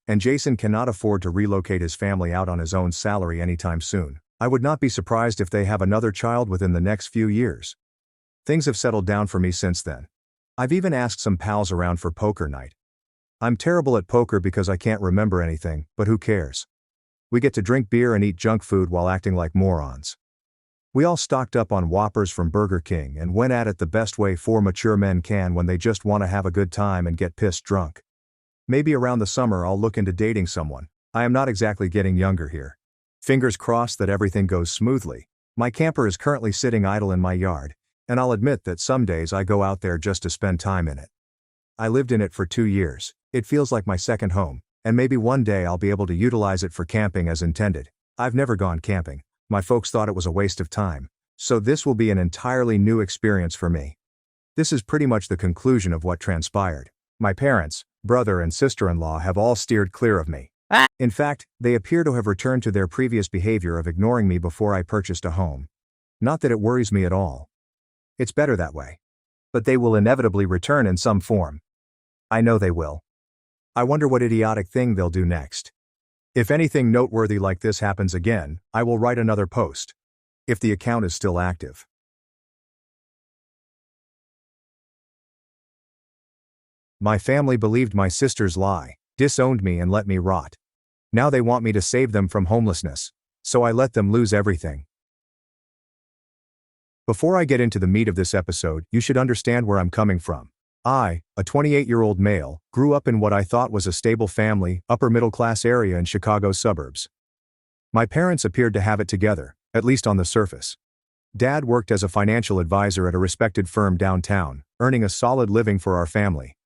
Speaker 1: And Jason cannot afford to relocate his family out on his own salary anytime soon. I would not be surprised if they have another child within the next few years. Things have settled down for me since then. I've even asked some pals around for poker night. I'm terrible at poker because I can't remember anything, but who cares? We get to drink beer and eat junk food while acting like morons. We all stocked up on Whoppers from Burger King and went at it the best way 4 mature men can when they just want to have a good time and get pissed drunk. Maybe around the summer I'll look into dating someone. I am not exactly getting younger here. Fingers crossed that everything goes smoothly. My camper is currently sitting idle in my yard, and I'll admit that some days I go out there just to spend time in it. I lived in it for 2 years. It feels like my second home, and maybe one day I'll be able to utilize it for camping as intended. I've never gone camping. My folks thought it was a waste of time, so this will be an entirely new experience for me. This is pretty much the conclusion of what transpired. My parents, brother and sister-in-law have all steered clear of me. In fact, they appear to have returned to their previous behavior of ignoring me before I purchased a home. Not that it worries me at all. It's better that way. But they will inevitably return in some form. I know they will. I wonder what idiotic thing they'll do next. If anything noteworthy like this happens again, I will write another post. If the account is still active. My family believed my sister's lie, disowned me and let me rot. Now they want me to save them from homelessness, so I let them lose everything. Before I get into the meat of this episode, you should understand where I'm coming from. I, a 28-year-old male, grew up in what I thought was a stable family, upper-middle-class area in Chicago's suburbs. My parents appeared to have it together, at least on the surface. Dad worked as a financial advisor at a respected firm downtown, earning a solid living for our family.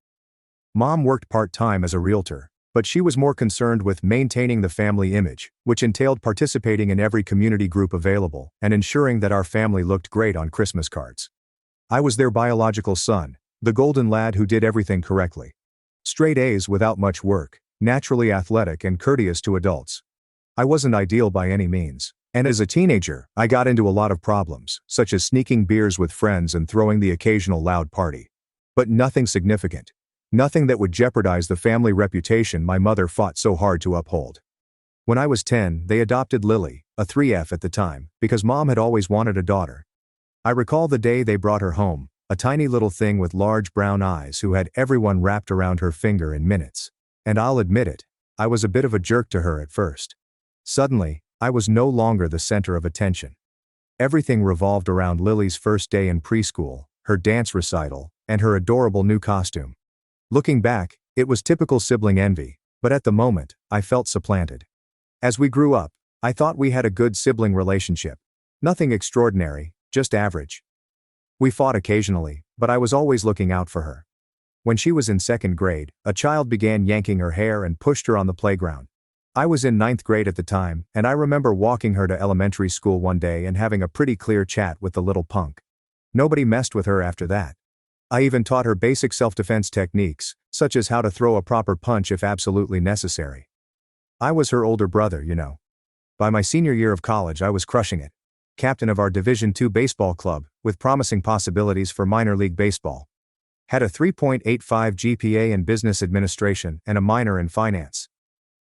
Speaker 1: Mom worked part-time as a realtor, but she was more concerned with maintaining the family image, which entailed participating in every community group available and ensuring that our family looked great on Christmas cards. I was their biological son, the golden lad who did everything correctly. Straight A's without much work, naturally athletic and courteous to adults. I wasn't ideal by any means, and as a teenager, I got into a lot of problems, such as sneaking beers with friends and throwing the occasional loud party. But nothing significant. Nothing that would jeopardize the family reputation my mother fought so hard to uphold. When I was 10, they adopted Lily, a 3F at the time, because Mom had always wanted a daughter. I recall the day they brought her home, a tiny little thing with large brown eyes who had everyone wrapped around her finger in minutes. And I'll admit it, I was a bit of a jerk to her at first. Suddenly, I was no longer the center of attention. Everything revolved around Lily's first day in preschool, her dance recital, and her adorable new costume. Looking back, it was typical sibling envy, but at the moment, I felt supplanted. As we grew up, I thought we had a good sibling relationship. Nothing extraordinary, just average. We fought occasionally, but I was always looking out for her. When she was in 2nd grade, a child began yanking her hair and pushed her on the playground. I was in 9th grade at the time, and I remember walking her to elementary school one day and having a pretty clear chat with the little punk. Nobody messed with her after that. I even taught her basic self-defense techniques, such as how to throw a proper punch if absolutely necessary. I was her older brother, you know. By my senior year of college I was crushing it. Captain of our Division II baseball club, with promising possibilities for minor league baseball. Had a 3.85 GPA in business administration and a minor in finance.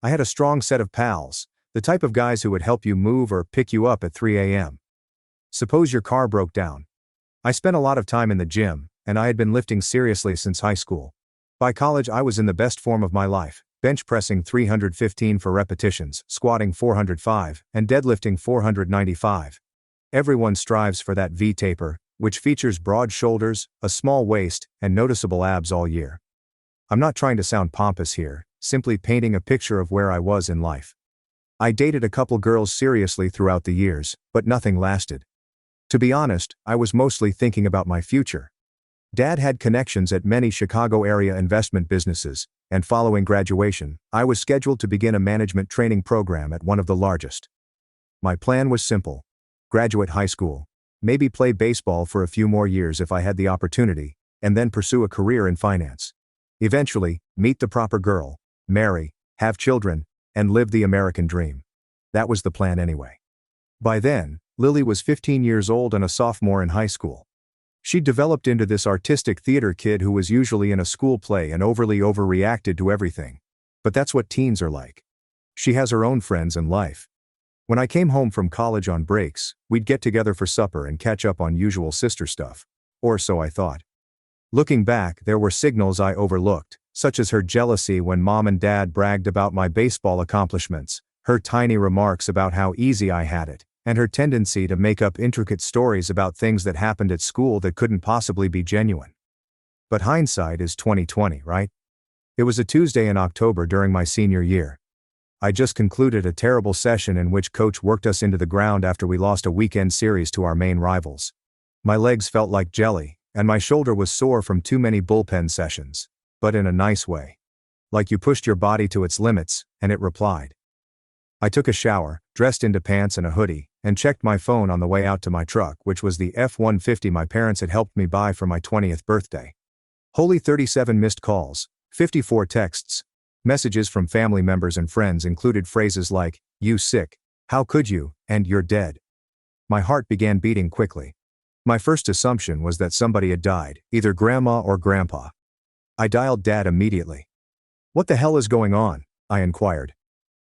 Speaker 1: I had a strong set of pals, the type of guys who would help you move or pick you up at 3 a.m. Suppose your car broke down. I spent a lot of time in the gym, and I had been lifting seriously since high school. By college I was in the best form of my life, bench pressing 315 for repetitions, squatting 405, and deadlifting 495. Everyone strives for that V-taper, which features broad shoulders, a small waist, and noticeable abs all year. I'm not trying to sound pompous here, simply painting a picture of where I was in life. I dated a couple girls seriously throughout the years, but nothing lasted. To be honest, I was mostly thinking about my future. Dad had connections at many Chicago area investment businesses, and following graduation, I was scheduled to begin a management training program at one of the largest. My plan was simple. Graduate high school, maybe play baseball for a few more years if I had the opportunity, and then pursue a career in finance. Eventually, meet the proper girl, marry, have children, and live the American dream. That was the plan anyway. By then, Lily was 15 years old and a sophomore in high school. She'd developed into this artistic theater kid who was usually in a school play and overly overreacted to everything. But that's what teens are like. She has her own friends and life. When I came home from college on breaks, we'd get together for supper and catch up on usual sister stuff. Or so I thought. Looking back, there were signals I overlooked, such as her jealousy when mom and dad bragged about my baseball accomplishments, her tiny remarks about how easy I had it, and her tendency to make up intricate stories about things that happened at school that couldn't possibly be genuine. But hindsight is 20/20, right? It was a Tuesday in October during my senior year. I just concluded a terrible session in which coach worked us into the ground after we lost a weekend series to our main rivals. My legs felt like jelly, and my shoulder was sore from too many bullpen sessions, but in a nice way. Like you pushed your body to its limits, and it replied. I took a shower, dressed into pants and a hoodie, and checked my phone on the way out to my truck, which was the F-150 my parents had helped me buy for my 20th birthday. Holy 37 missed calls, 54 texts. Messages from family members and friends included phrases like, "You sick," "How could you," and "You're dead." My heart began beating quickly. My first assumption was that somebody had died, either grandma or grandpa. I dialed Dad immediately. "What the hell is going on?" I inquired.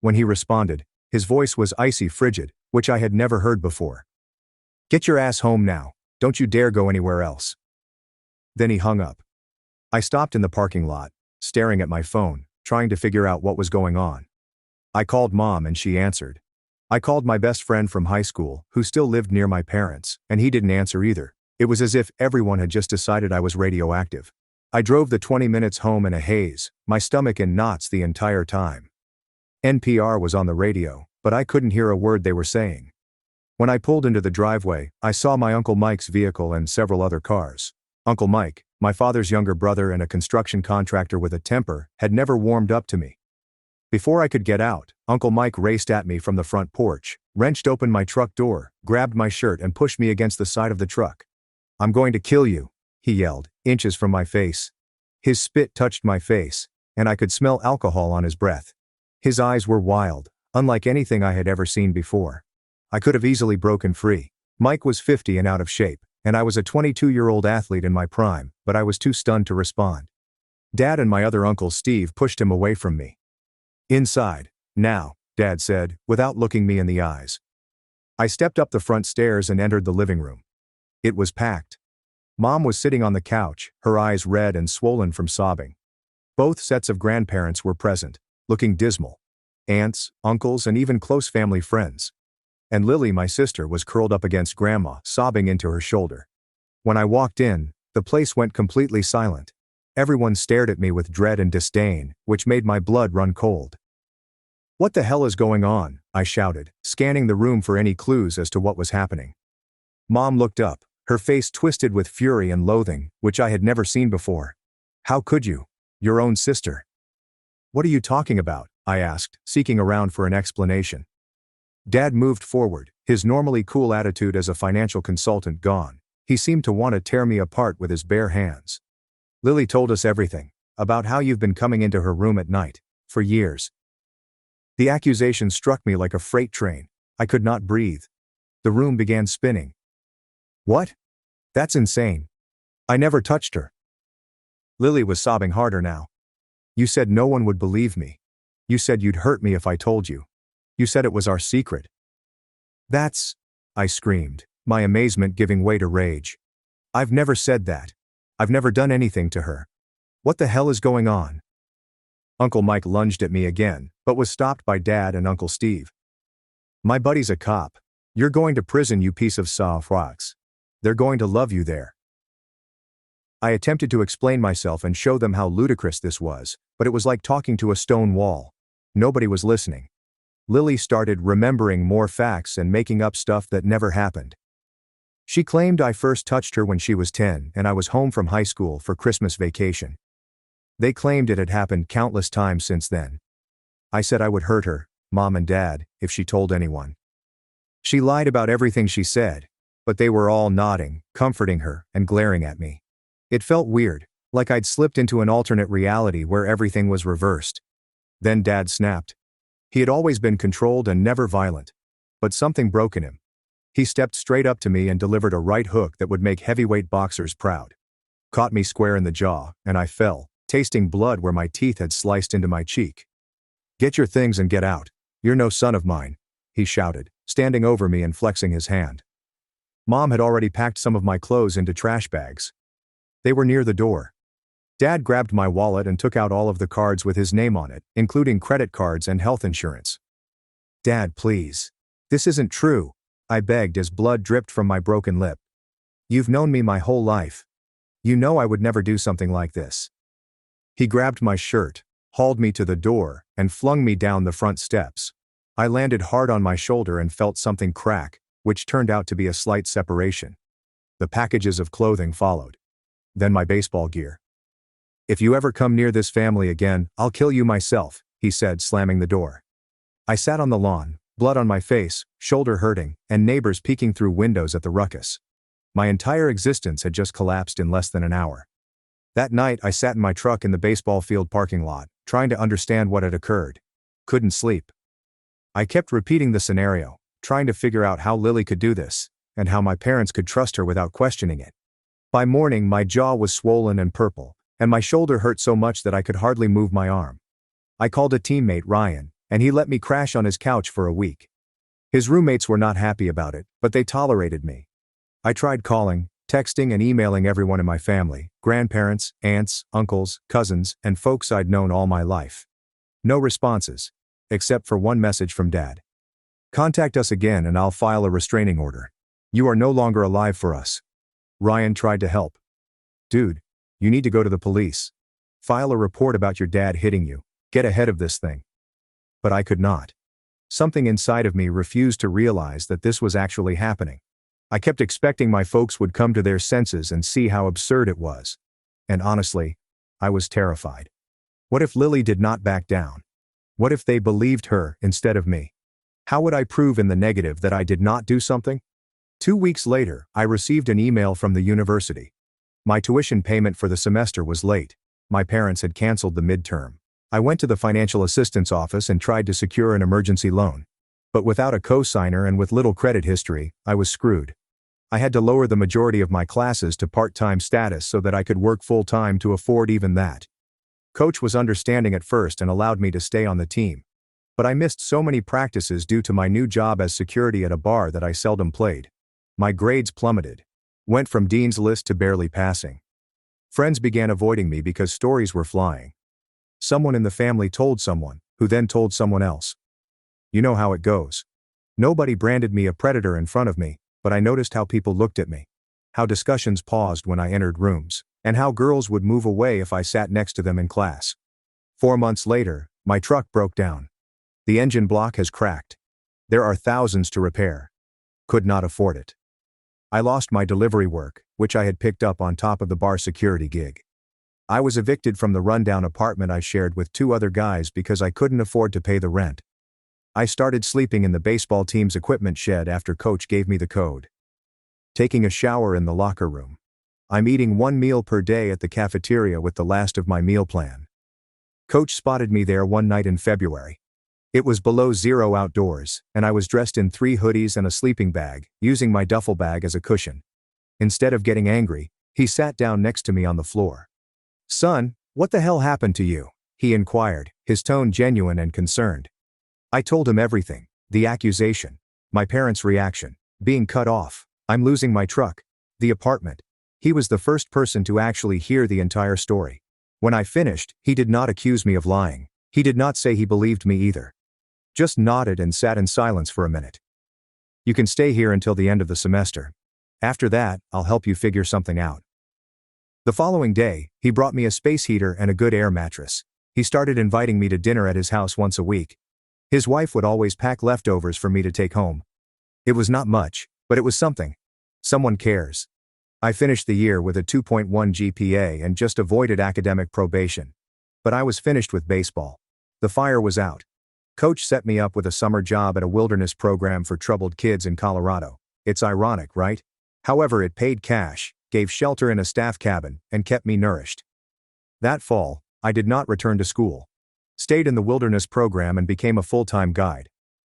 Speaker 1: When he responded, his voice was icy frigid, which I had never heard before. "Get your ass home now. Don't you dare go anywhere else." Then he hung up. I stopped in the parking lot, staring at my phone, trying to figure out what was going on. I called Mom and she answered. I called my best friend from high school, who still lived near my parents, and he didn't answer either. It was as if everyone had just decided I was radioactive. I drove the 20 minutes home in a haze, my stomach in knots the entire time. NPR was on the radio, but I couldn't hear a word they were saying. When I pulled into the driveway, I saw my Uncle Mike's vehicle and several other cars. Uncle Mike, my father's younger brother and a construction contractor with a temper, had never warmed up to me. Before I could get out, Uncle Mike raced at me from the front porch, wrenched open my truck door, grabbed my shirt and pushed me against the side of the truck. "I'm going to kill you," he yelled, inches from my face. His spit touched my face, and I could smell alcohol on his breath. His eyes were wild, unlike anything I had ever seen before. I could have easily broken free. Mike was 50 and out of shape, and I was a 22-year-old athlete in my prime, but I was too stunned to respond. Dad and my other uncle Steve pushed him away from me. "Inside, now," Dad said, without looking me in the eyes. I stepped up the front stairs and entered the living room. It was packed. Mom was sitting on the couch, her eyes red and swollen from sobbing. Both sets of grandparents were present, looking dismal. Aunts, uncles, and even close family friends. And Lily, my sister, was curled up against Grandma, sobbing into her shoulder. When I walked in, the place went completely silent. Everyone stared at me with dread and disdain, which made my blood run cold. "What the hell is going on?" I shouted, scanning the room for any clues as to what was happening. Mom looked up, her face twisted with fury and loathing, which I had never seen before. "How could you? Your own sister." "What are you talking about?" I asked, seeking around for an explanation. Dad moved forward, his normally cool attitude as a financial consultant gone. He seemed to want to tear me apart with his bare hands. "Lily told us everything, about how you've been coming into her room at night, for years." The accusation struck me like a freight train. I could not breathe. The room began spinning. "What? That's insane. I never touched her." Lily was sobbing harder now. "You said no one would believe me. You said you'd hurt me if I told you. You said it was our secret." "That's..." I screamed, my amazement giving way to rage. "I've never said that. I've never done anything to her. What the hell is going on?" Uncle Mike lunged at me again, but was stopped by Dad and Uncle Steve. "My buddy's a cop. You're going to prison, you piece of sauerkraut. They're going to love you there." I attempted to explain myself and show them how ludicrous this was, but it was like talking to a stone wall. Nobody was listening. Lily started remembering more facts and making up stuff that never happened. She claimed I first touched her when she was 10 and I was home from high school for Christmas vacation. They claimed it had happened countless times since then. I said I would hurt her, Mom and Dad, if she told anyone. She lied about everything she said, but they were all nodding, comforting her, and glaring at me. It felt weird, like I'd slipped into an alternate reality where everything was reversed. Then Dad snapped. He had always been controlled and never violent. But something broke in him. He stepped straight up to me and delivered a right hook that would make heavyweight boxers proud. Caught me square in the jaw, and I fell, tasting blood where my teeth had sliced into my cheek. "Get your things and get out. You're no son of mine," he shouted, standing over me and flexing his hand. Mom had already packed some of my clothes into trash bags. They were near the door. Dad grabbed my wallet and took out all of the cards with his name on it, including credit cards and health insurance. "Dad, please. This isn't true," I begged as blood dripped from my broken lip. "You've known me my whole life. You know I would never do something like this." He grabbed my shirt, hauled me to the door, and flung me down the front steps. I landed hard on my shoulder and felt something crack, which turned out to be a slight separation. The packages of clothing followed. Then my baseball gear. "If you ever come near this family again, I'll kill you myself," he said, slamming the door. I sat on the lawn, blood on my face, shoulder hurting, and neighbors peeking through windows at the ruckus. My entire existence had just collapsed in less than an hour. That night I sat in my truck in the baseball field parking lot, trying to understand what had occurred. Couldn't sleep. I kept repeating the scenario, trying to figure out how Lily could do this, and how my parents could trust her without questioning it. By morning my jaw was swollen and purple, and my shoulder hurt so much that I could hardly move my arm. I called a teammate, Ryan, and he let me crash on his couch for a week. His roommates were not happy about it, but they tolerated me. I tried calling, texting and emailing everyone in my family, grandparents, aunts, uncles, cousins, and folks I'd known all my life. No responses, except for one message from Dad. "Contact us again and I'll file a restraining order. You are no longer alive for us." Ryan tried to help. "Dude, you need to go to the police. File a report about your dad hitting you. Get ahead of this thing." But I could not. Something inside of me refused to realize that this was actually happening. I kept expecting my folks would come to their senses and see how absurd it was. And honestly, I was terrified. What if Lily did not back down? What if they believed her instead of me? How would I prove in the negative that I did not do something? 2 weeks later, I received an email from the university. My tuition payment for the semester was late. My parents had canceled the midterm. I went to the financial assistance office and tried to secure an emergency loan. But without a co-signer and with little credit history, I was screwed. I had to lower the majority of my classes to part-time status so that I could work full-time to afford even that. Coach was understanding at first and allowed me to stay on the team. But I missed so many practices due to my new job as security at a bar that I seldom played. My grades plummeted. Went from dean's list to barely passing. Friends began avoiding me because stories were flying. Someone in the family told someone, who then told someone else. You know how it goes. Nobody branded me a predator in front of me, but I noticed how people looked at me. How discussions paused when I entered rooms, and how girls would move away if I sat next to them in class. 4 months later, my truck broke down. The engine block has cracked. There are thousands to repair. Could not afford it. I lost my delivery work, which I had picked up on top of the bar security gig. I was evicted from the rundown apartment I shared with 2 other guys because I couldn't afford to pay the rent. I started sleeping in the baseball team's equipment shed after Coach gave me the code. Taking a shower in the locker room. I'm eating 1 meal per day at the cafeteria with the last of my meal plan. Coach spotted me there one night in February. It was below zero outdoors, and I was dressed in 3 hoodies and a sleeping bag, using my duffel bag as a cushion. Instead of getting angry, he sat down next to me on the floor. "Son, what the hell happened to you?" he inquired, his tone genuine and concerned. I told him everything, the accusation, my parents' reaction, being cut off, I'm losing my truck, the apartment. He was the first person to actually hear the entire story. When I finished, he did not accuse me of lying. He did not say he believed me either. Just nodded and sat in silence for a minute. "You can stay here until the end of the semester. After that, I'll help you figure something out." The following day, he brought me a space heater and a good air mattress. He started inviting me to dinner at his house once a week. His wife would always pack leftovers for me to take home. It was not much, but it was something. Someone cares. I finished the year with a 2.1 GPA and just avoided academic probation. But I was finished with baseball. The fire was out. Coach set me up with a summer job at a wilderness program for troubled kids in Colorado. It's ironic, right? However, it paid cash, gave shelter in a staff cabin, and kept me nourished. That fall, I did not return to school. Stayed in the wilderness program and became a full-time guide.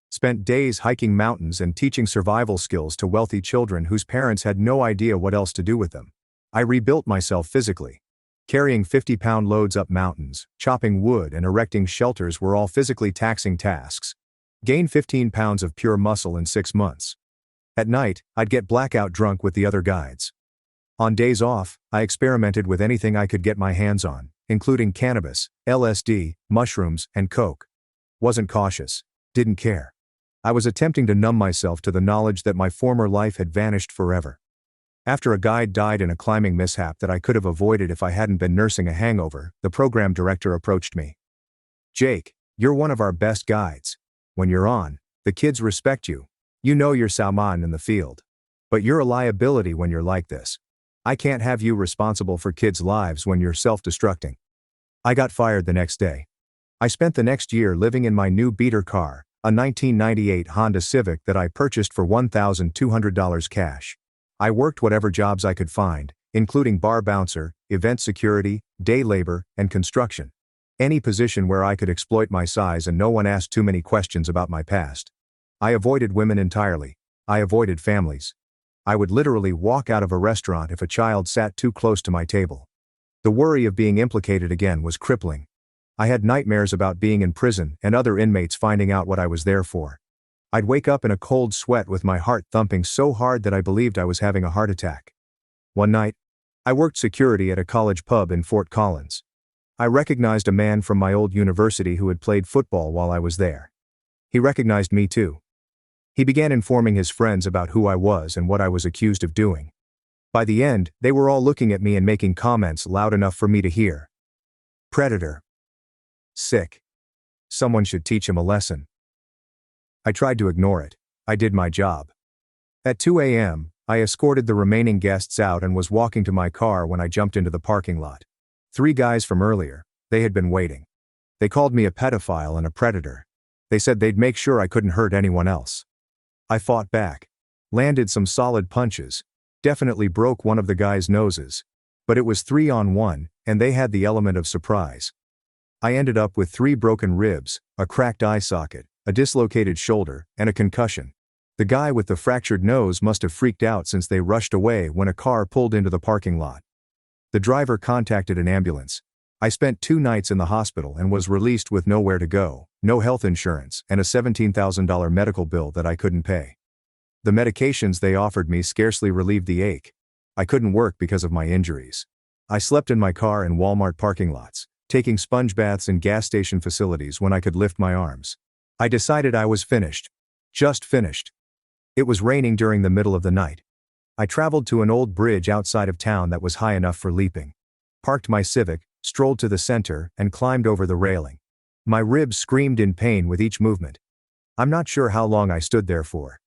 Speaker 1: Spent days hiking mountains and teaching survival skills to wealthy children whose parents had no idea what else to do with them. I rebuilt myself physically. Carrying 50-pound loads up mountains, chopping wood and erecting shelters were all physically taxing tasks. Gained 15 pounds of pure muscle in 6 months. At night, I'd get blackout drunk with the other guides. On days off, I experimented with anything I could get my hands on, including cannabis, LSD, mushrooms, and coke. Wasn't cautious. Didn't care. I was attempting to numb myself to the knowledge that my former life had vanished forever. After a guide died in a climbing mishap that I could have avoided if I hadn't been nursing a hangover, the program director approached me. "Jake, you're one of our best guides. When you're on, the kids respect you. You know you're Salman in the field. But you're a liability when you're like this. I can't have you responsible for kids' lives when you're self-destructing." I got fired the next day. I spent the next year living in my new beater car, a 1998 Honda Civic that I purchased for $1,200 cash. I worked whatever jobs I could find, including bar bouncer, event security, day labor, and construction. Any position where I could exploit my size and no one asked too many questions about my past. I avoided women entirely. I avoided families. I would literally walk out of a restaurant if a child sat too close to my table. The worry of being implicated again was crippling. I had nightmares about being in prison and other inmates finding out what I was there for. I'd wake up in a cold sweat with my heart thumping so hard that I believed I was having a heart attack. One night, I worked security at a college pub in Fort Collins. I recognized a man from my old university who had played football while I was there. He recognized me too. He began informing his friends about who I was and what I was accused of doing. By the end, they were all looking at me and making comments loud enough for me to hear. "Predator. Sick. Someone should teach him a lesson." I tried to ignore it. I did my job. At 2 a.m., I escorted the remaining guests out and was walking to my car when I jumped into the parking lot. 3 guys from earlier, they had been waiting. They called me a pedophile and a predator. They said they'd make sure I couldn't hurt anyone else. I fought back. Landed some solid punches. Definitely broke one of the guys' noses. But it was 3-on-1, and they had the element of surprise. I ended up with 3 broken ribs, a cracked eye socket, a dislocated shoulder, and a concussion. The guy with the fractured nose must have freaked out since they rushed away when a car pulled into the parking lot. The driver contacted an ambulance. I spent 2 nights in the hospital and was released with nowhere to go, no health insurance, and a $17,000 medical bill that I couldn't pay. The medications they offered me scarcely relieved the ache. I couldn't work because of my injuries. I slept in my car in Walmart parking lots, taking sponge baths in gas station facilities when I could lift my arms. I decided I was finished. Just finished. It was raining during the middle of the night. I traveled to an old bridge outside of town that was high enough for leaping. Parked my Civic, strolled to the center, and climbed over the railing. My ribs screamed in pain with each movement. I'm not sure how long I stood there for.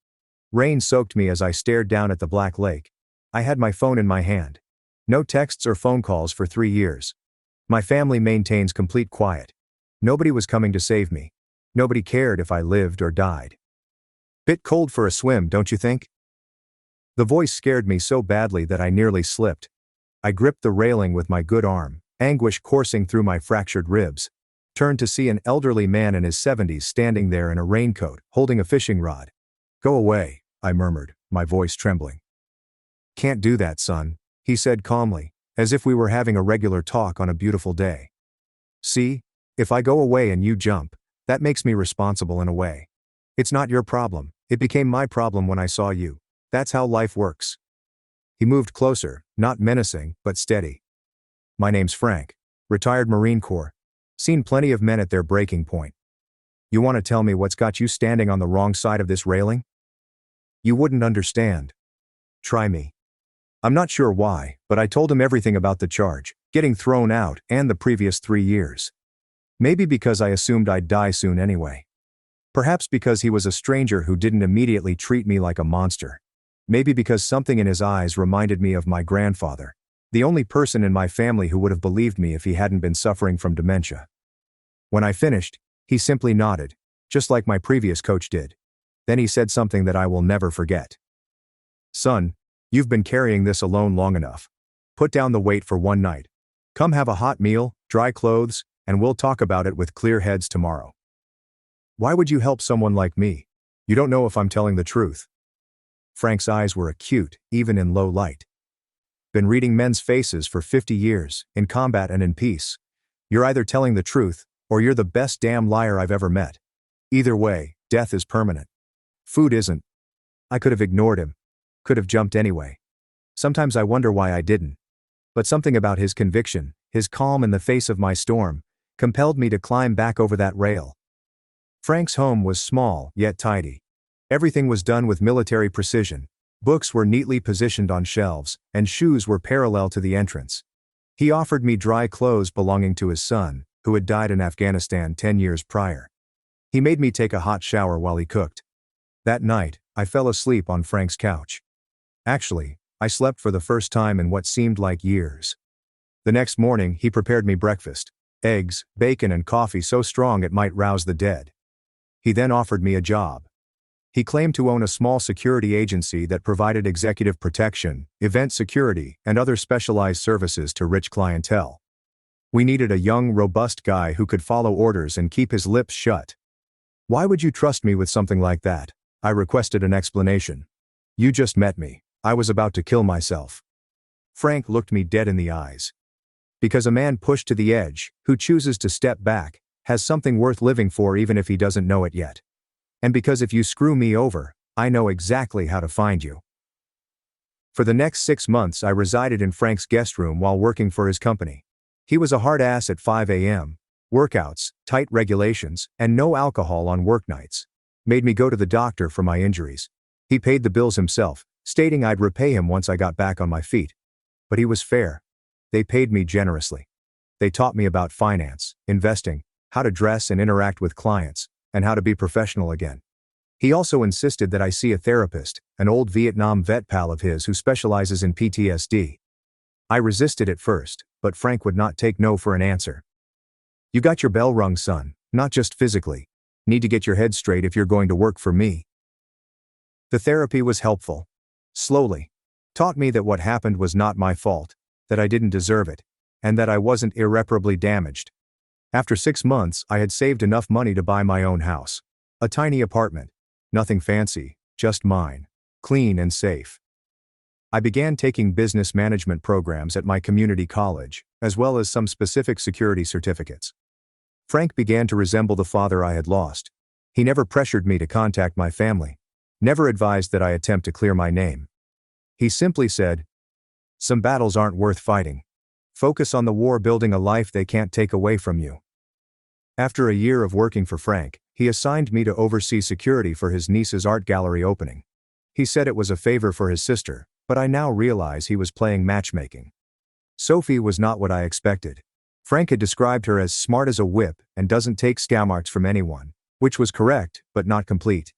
Speaker 1: Rain soaked me as I stared down at the black lake. I had my phone in my hand. No texts or phone calls for 3 years. My family maintains complete quiet. Nobody was coming to save me. Nobody cared if I lived or died. Bit cold for a swim, don't you think? The voice scared me so badly that I nearly slipped. I gripped the railing with my good arm, anguish coursing through my fractured ribs. Turned to see an elderly man in his 70s standing there in a raincoat, holding a fishing rod. "Go away," I murmured, my voice trembling. "Can't do that, son," he said calmly, as if we were having a regular talk on a beautiful day. "See, if I go away and you jump, that makes me responsible in a way. It's not your problem, it became my problem when I saw you. That's how life works." He moved closer, not menacing, but steady. "My name's Frank. Retired Marine Corps. Seen plenty of men at their breaking point. You want to tell me what's got you standing on the wrong side of this railing? You wouldn't understand. Try me." I'm not sure why, but I told him everything about the charge, getting thrown out, and the previous 3 years. Maybe because I assumed I'd die soon anyway. Perhaps because he was a stranger who didn't immediately treat me like a monster. Maybe because something in his eyes reminded me of my grandfather, the only person in my family who would have believed me if he hadn't been suffering from dementia. When I finished, he simply nodded, just like my previous coach did. Then he said something that I will never forget. "Son, you've been carrying this alone long enough. Put down the weight for one night. Come have a hot meal, dry clothes, and we'll talk about it with clear heads tomorrow." Why would you help someone like me? You don't know if I'm telling the truth. Frank's eyes were acute, even in low light. Been reading men's faces for 50 years, in combat and in peace. You're either telling the truth, or you're the best damn liar I've ever met. Either way, death is permanent. Food isn't. I could have ignored him. Could have jumped anyway. Sometimes I wonder why I didn't. But something about his conviction, his calm in the face of my storm, compelled me to climb back over that rail. Frank's home was small, yet tidy. Everything was done with military precision. Books were neatly positioned on shelves, and shoes were parallel to the entrance. He offered me dry clothes belonging to his son, who had died in Afghanistan 10 years prior. He made me take a hot shower while he cooked. That night, I fell asleep on Frank's couch. Actually, I slept for the first time in what seemed like years. The next morning, he prepared me breakfast: eggs, bacon and coffee so strong it might rouse the dead. He then offered me a job. He claimed to own a small security agency that provided executive protection, event security, and other specialized services to rich clientele. We needed a young, robust guy who could follow orders and keep his lips shut. Why would you trust me with something like that? I requested an explanation. You just met me. I was about to kill myself. Frank looked me dead in the eyes. Because a man pushed to the edge, who chooses to step back, has something worth living for even if he doesn't know it yet. And because if you screw me over, I know exactly how to find you. For the next 6 months I resided in Frank's guest room while working for his company. He was a hard ass at 5 a.m., workouts, tight regulations, and no alcohol on work nights. Made me go to the doctor for my injuries. He paid the bills himself, stating I'd repay him once I got back on my feet. But he was fair. They paid me generously. They taught me about finance, investing, how to dress and interact with clients, and how to be professional again. He also insisted that I see a therapist, an old Vietnam vet pal of his who specializes in PTSD. I resisted at first, but Frank would not take no for an answer. You got your bell rung, son, not just physically. Need to get your head straight if you're going to work for me. The therapy was helpful. Slowly. Taught me that what happened was not my fault, that I didn't deserve it, and that I wasn't irreparably damaged. After 6 months, I had saved enough money to buy my own house. A tiny apartment. Nothing fancy, just mine. Clean and safe. I began taking business management programs at my community college, as well as some specific security certificates. Frank began to resemble the father I had lost. He never pressured me to contact my family. Never advised that I attempt to clear my name. He simply said, "Some battles aren't worth fighting. Focus on the war building a life they can't take away from you." After a year of working for Frank, he assigned me to oversee security for his niece's art gallery opening. He said it was a favor for his sister, but I now realize he was playing matchmaking. Sophie was not what I expected. Frank had described her as smart as a whip and doesn't take scamarks from anyone, which was correct, but not complete.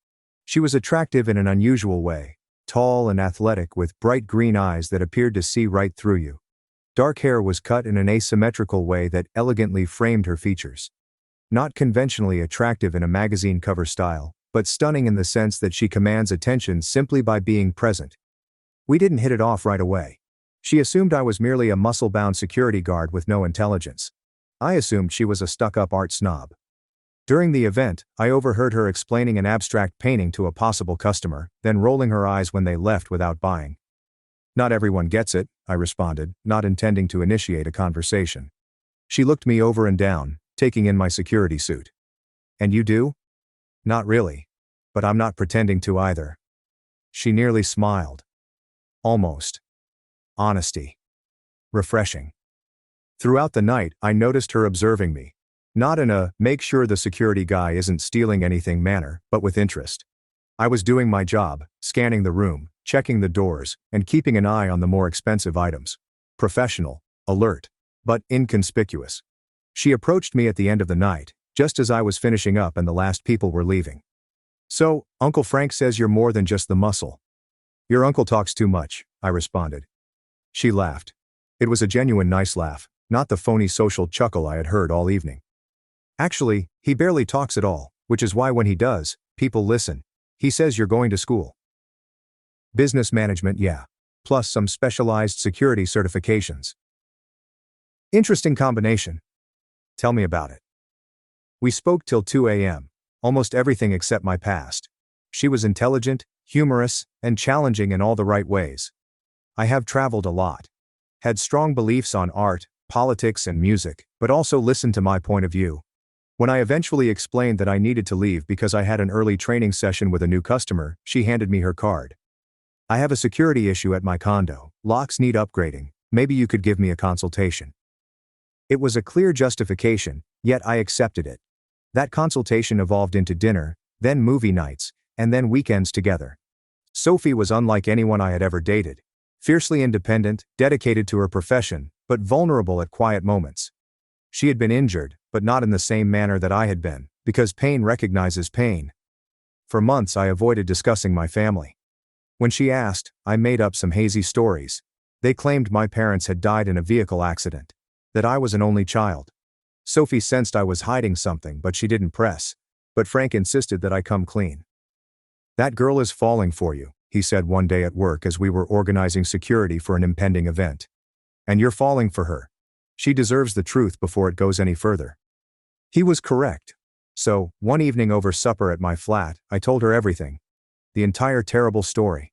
Speaker 1: She was attractive in an unusual way, tall and athletic with bright green eyes that appeared to see right through you. Dark hair was cut in an asymmetrical way that elegantly framed her features. Not conventionally attractive in a magazine cover style, but stunning in the sense that she commands attention simply by being present. We didn't hit it off right away. She assumed I was merely a muscle-bound security guard with no intelligence. I assumed she was a stuck-up art snob. During the event, I overheard her explaining an abstract painting to a possible customer, then rolling her eyes when they left without buying. "Not everyone gets it," I responded, not intending to initiate a conversation. She looked me over and down, taking in my security suit. "And you do?" "Not really. But I'm not pretending to either." She nearly smiled. Almost. Honesty. Refreshing. Throughout the night, I noticed her observing me. Not in a "make sure the security guy isn't stealing anything" manner, but with interest. I was doing my job, scanning the room, checking the doors, and keeping an eye on the more expensive items. Professional, alert, but inconspicuous. She approached me at the end of the night, just as I was finishing up and the last people were leaving. "So, Uncle Frank says you're more than just the muscle." "Your uncle talks too much," I responded. She laughed. It was a genuine nice laugh, not the phony social chuckle I had heard all evening. "Actually, he barely talks at all, which is why when he does, people listen. He says you're going to school." "Business management, yeah. Plus some specialized security certifications." "Interesting combination. Tell me about it." We spoke till 2 a.m., almost everything except my past. She was intelligent, humorous, and challenging in all the right ways. I have traveled a lot. Had strong beliefs on art, politics, and music, but also listened to my point of view. When I eventually explained that I needed to leave because I had an early training session with a new customer, she handed me her card. I have a security issue at my condo. Locks need upgrading. Maybe you could give me a consultation. It was a clear justification, yet I accepted it. That consultation evolved into dinner, then movie nights, and then weekends together. Sophie was unlike anyone I had ever dated. Fiercely independent, dedicated to her profession, but vulnerable at quiet moments. She had been injured, but not in the same manner that I had been, because pain recognizes pain. For months I avoided discussing my family. When she asked, I made up some hazy stories. They claimed my parents had died in a vehicle accident. That I was an only child. Sophie sensed I was hiding something, but she didn't press. But Frank insisted that I come clean. That girl is falling for you, he said one day at work as we were organizing security for an impending event. And you're falling for her. She deserves the truth before it goes any further. He was correct. So, one evening over supper at my flat, I told her everything. The entire terrible story.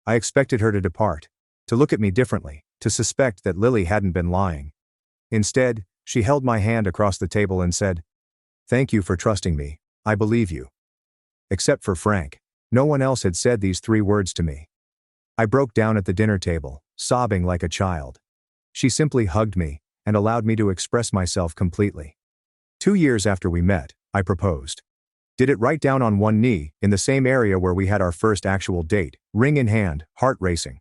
Speaker 1: I expected her to depart. To look at me differently, to suspect that Lily hadn't been lying. Instead, she held my hand across the table and said, "Thank you for trusting me, I believe you." Except for Frank. No one else had said these 3 words to me. I broke down at the dinner table, sobbing like a child. She simply hugged me, and allowed me to express myself completely. 2 years after we met, I proposed. Did it right down on one knee, in the same area where we had our first actual date, ring in hand, heart racing.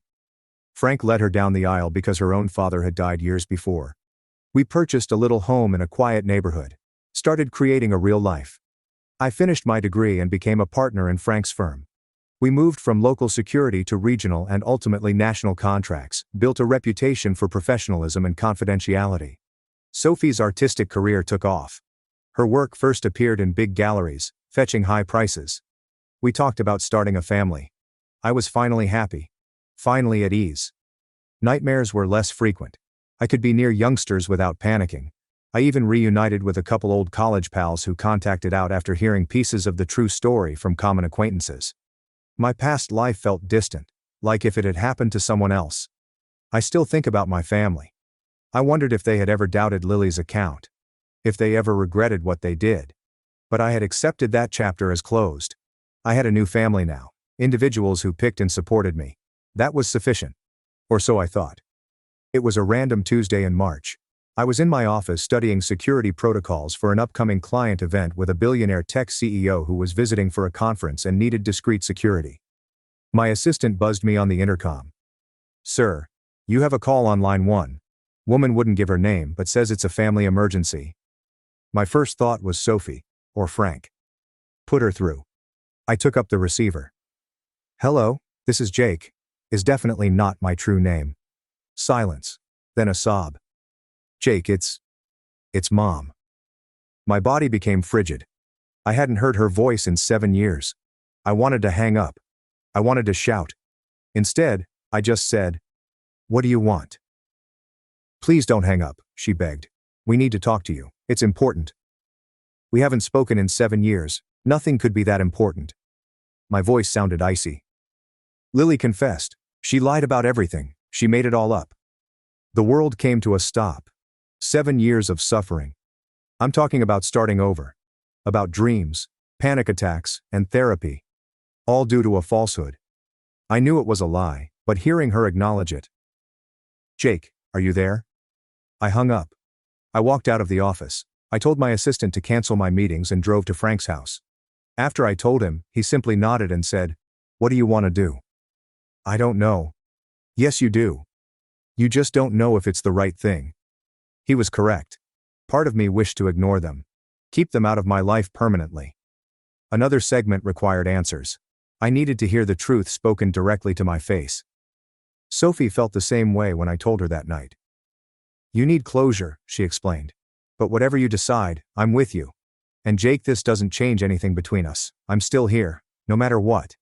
Speaker 1: Frank led her down the aisle because her own father had died years before. We purchased a little home in a quiet neighborhood. Started creating a real life. I finished my degree and became a partner in Frank's firm. We moved from local security to regional and ultimately national contracts, built a reputation for professionalism and confidentiality. Sophie's artistic career took off. Her work first appeared in big galleries, fetching high prices. We talked about starting a family. I was finally happy. Finally at ease. Nightmares were less frequent. I could be near youngsters without panicking. I even reunited with a couple old college pals who contacted out after hearing pieces of the true story from common acquaintances. My past life felt distant, like if it had happened to someone else. I still think about my family. I wondered if they had ever doubted Lily's account. If they ever regretted what they did. But I had accepted that chapter as closed. I had a new family now, individuals who picked and supported me. That was sufficient. Or so I thought. It was a random Tuesday in March. I was in my office studying security protocols for an upcoming client event with a billionaire tech CEO who was visiting for a conference and needed discreet security. My assistant buzzed me on the intercom. "Sir, you have a call on line 1. Woman wouldn't give her name but says it's a family emergency." My first thought was Sophie, or Frank. Put her through. I took up the receiver. "Hello, this is Jake." Is definitely not my true name. Silence. Then a sob. "Jake, it's Mom." My body became frigid. I hadn't heard her voice in 7 years. I wanted to hang up. I wanted to shout. Instead, I just said, "What do you want?" "Please don't hang up," she begged. "We need to talk to you. It's important." "We haven't spoken in 7 years. Nothing could be that important." My voice sounded icy. Lily confessed. She lied about everything. She made it all up. The world came to a stop. 7 years of suffering. I'm talking about starting over. About dreams, panic attacks, and therapy. All due to a falsehood. I knew it was a lie, but hearing her acknowledge it. "Jake, are you there?" I hung up. I walked out of the office. I told my assistant to cancel my meetings and drove to Frank's house. After I told him, he simply nodded and said, "What do you want to do?" "I don't know." "Yes, you do. You just don't know if it's the right thing." He was correct. Part of me wished to ignore them. Keep them out of my life permanently. Another segment required answers. I needed to hear the truth spoken directly to my face. Sophie felt the same way when I told her that night. "You need closure," she explained. "But whatever you decide, I'm with you. And Jake, this doesn't change anything between us. I'm still here, no matter what."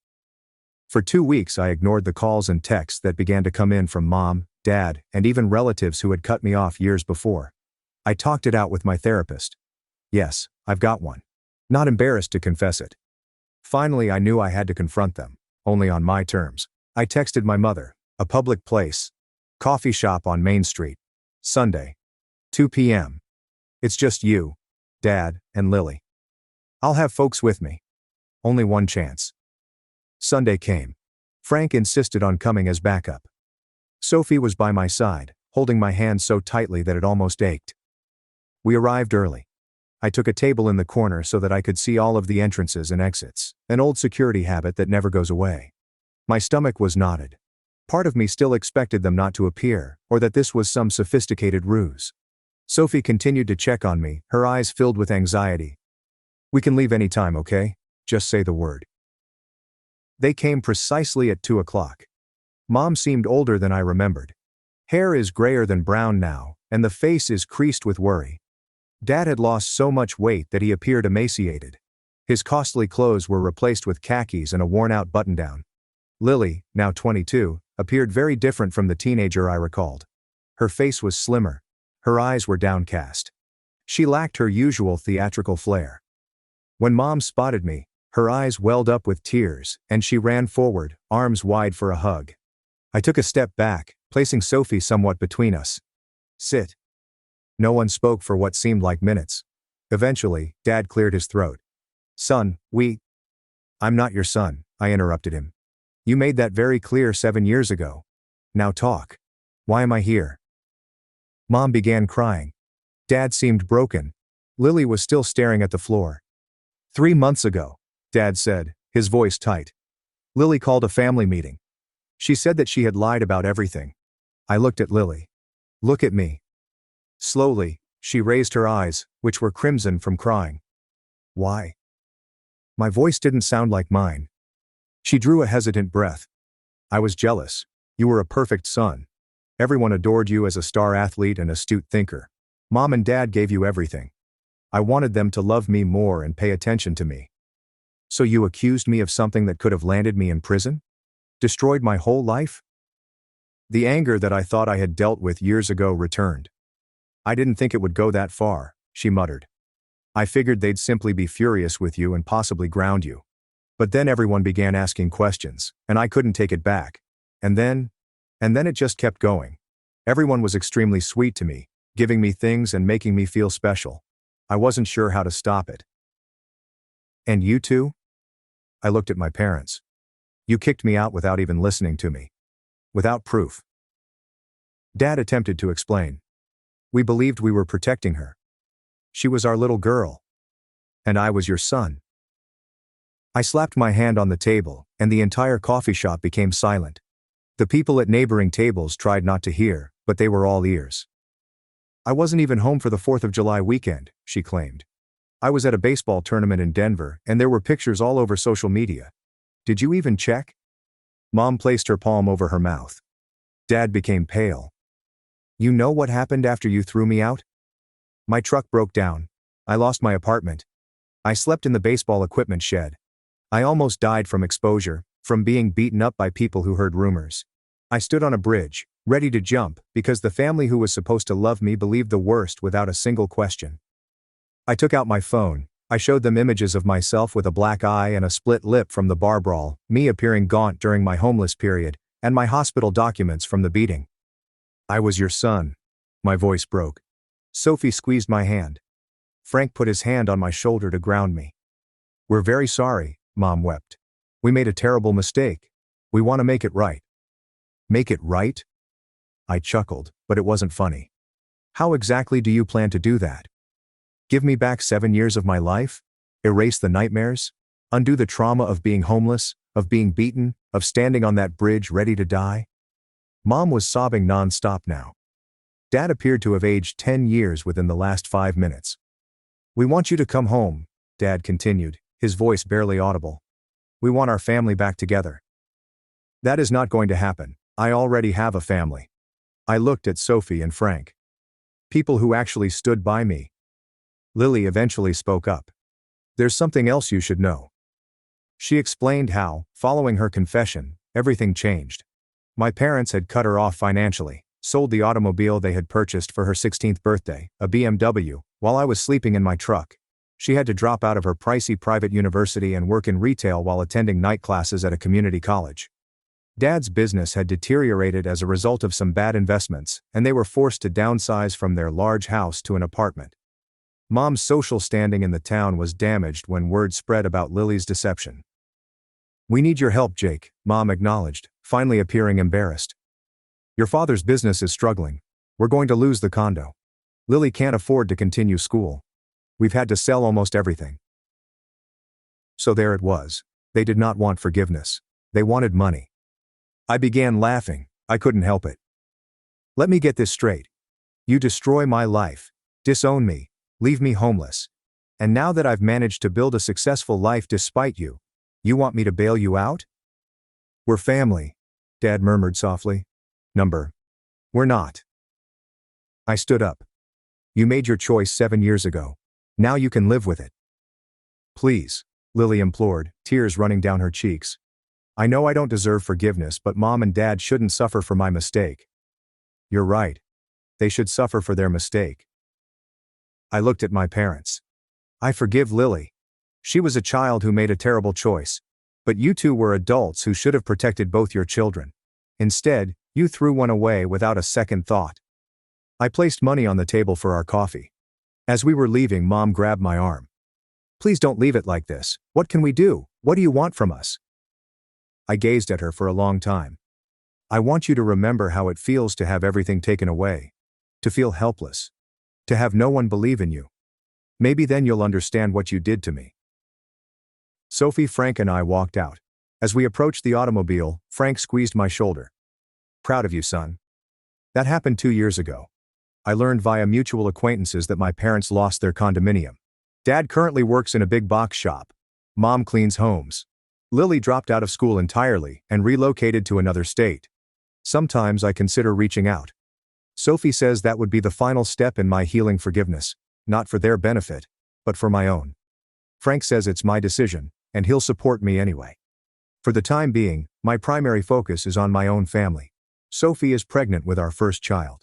Speaker 1: For 2 weeks I ignored the calls and texts that began to come in from Mom, Dad, and even relatives who had cut me off years before. I talked it out with my therapist. Yes, I've got one. Not embarrassed to confess it. Finally, I knew I had to confront them, only on my terms. I texted my mother, a public place, coffee shop on Main Street, Sunday, 2 p.m. It's just you, Dad, and Lily. I'll have folks with me. Only one chance. Sunday came. Frank insisted on coming as backup. Sophie was by my side, holding my hand so tightly that it almost ached. We arrived early. I took a table in the corner so that I could see all of the entrances and exits, an old security habit that never goes away. My stomach was knotted. Part of me still expected them not to appear, or that this was some sophisticated ruse. Sophie continued to check on me, her eyes filled with anxiety. We can leave any time, okay? Just say the word. They came precisely at 2 o'clock. Mom seemed older than I remembered. Hair is grayer than brown now, and the face is creased with worry. Dad had lost so much weight that he appeared emaciated. His costly clothes were replaced with khakis and a worn-out button-down. Lily, now 22, appeared very different from the teenager I recalled. Her face was slimmer. Her eyes were downcast. She lacked her usual theatrical flair. When Mom spotted me, her eyes welled up with tears, and she ran forward, arms wide for a hug. I took a step back, placing Sophie somewhat between us. Sit. No one spoke for what seemed like minutes. Eventually, Dad cleared his throat. Son, I'm not your son, I interrupted him. You made that very clear 7 years ago. Now talk. Why am I here? Mom began crying. Dad seemed broken. Lily was still staring at the floor. 3 months ago, Dad said, his voice tight. Lily called a family meeting. She said that she had lied about everything. I looked at Lily. Look at me. Slowly, she raised her eyes, which were crimson from crying. Why? My voice didn't sound like mine. She drew a hesitant breath. I was jealous. You were a perfect son. Everyone adored you as a star athlete and astute thinker. Mom and Dad gave you everything. I wanted them to love me more and pay attention to me. So you accused me of something that could have landed me in prison? Destroyed my whole life? The anger that I thought I had dealt with years ago returned. I didn't think it would go that far, she muttered. I figured they'd simply be furious with you and possibly ground you. But then everyone began asking questions, and I couldn't take it back. And then it just kept going. Everyone was extremely sweet to me, giving me things and making me feel special. I wasn't sure how to stop it. And you too? I looked at my parents. You kicked me out without even listening to me. Without proof. Dad attempted to explain. We believed we were protecting her. She was our little girl. And I was your son. I slapped my hand on the table, and the entire coffee shop became silent. The people at neighboring tables tried not to hear, but they were all ears. I wasn't even home for the 4th of July weekend, she claimed. I was at a baseball tournament in Denver, and there were pictures all over social media. Did you even check? Mom placed her palm over her mouth. Dad became pale. You know what happened after you threw me out? My truck broke down. I lost my apartment. I slept in the baseball equipment shed. I almost died from exposure, from being beaten up by people who heard rumors. I stood on a bridge, ready to jump, because the family who was supposed to love me believed the worst without a single question. I took out my phone. I showed them images of myself with a black eye and a split lip from the bar brawl, me appearing gaunt during my homeless period, and my hospital documents from the beating. I was your son. My voice broke. Sophie squeezed my hand. Frank put his hand on my shoulder to ground me. We're very sorry, Mom wept. We made a terrible mistake. We want to make it right. Make it right? I chuckled, but it wasn't funny. How exactly do you plan to do that? Give me back 7 years of my life? Erase the nightmares? Undo the trauma of being homeless, of being beaten, of standing on that bridge ready to die? Mom was sobbing non-stop now. Dad appeared to have aged 10 years within the last 5 minutes. We want you to come home, Dad continued, his voice barely audible. We want our family back together. That is not going to happen. I already have a family. I looked at Sophie and Frank. People who actually stood by me. Lily eventually spoke up. There's something else you should know. She explained how, following her confession, everything changed. My parents had cut her off financially, sold the automobile they had purchased for her 16th birthday, a BMW, while I was sleeping in my truck. She had to drop out of her pricey private university and work in retail while attending night classes at a community college. Dad's business had deteriorated as a result of some bad investments, and they were forced to downsize from their large house to an apartment. Mom's social standing in the town was damaged when word spread about Lily's deception. "We need your help, Jake," Mom acknowledged, finally appearing embarrassed. "Your father's business is struggling. We're going to lose the condo. Lily can't afford to continue school. We've had to sell almost everything." So there it was. They did not want forgiveness. They wanted money. I began laughing. I couldn't help it. "Let me get this straight. You destroy my life, disown me, leave me homeless. And now that I've managed to build a successful life despite you, you want me to bail you out?" "We're family," Dad murmured softly. "We're not." I stood up. "You made your choice 7 years ago. Now you can live with it." "Please," Lily implored, tears running down her cheeks. "I know I don't deserve forgiveness, but Mom and Dad shouldn't suffer for my mistake." "You're right. They should suffer for their mistake." I looked at my parents. "I forgive Lily. She was a child who made a terrible choice. But you two were adults who should have protected both your children. Instead, you threw one away without a second thought." I placed money on the table for our coffee. As we were leaving, Mom grabbed my arm. "Please don't leave it like this. What can we do? What do you want from us?" I gazed at her for a long time. "I want you to remember how it feels to have everything taken away. To feel helpless. To have no one believe in you. Maybe then you'll understand what you did to me." Sophie, Frank, and I walked out. As we approached the automobile, Frank squeezed my shoulder. "Proud of you, son. That happened 2 years ago. I learned via mutual acquaintances that my parents lost their condominium. Dad currently works in a big box shop. Mom cleans homes. Lily dropped out of school entirely and relocated to another state. Sometimes I consider reaching out. Sophie says that would be the final step in my healing forgiveness, not for their benefit, but for my own. Frank says it's my decision, and he'll support me anyway. For the time being, my primary focus is on my own family. Sophie is pregnant with our first child.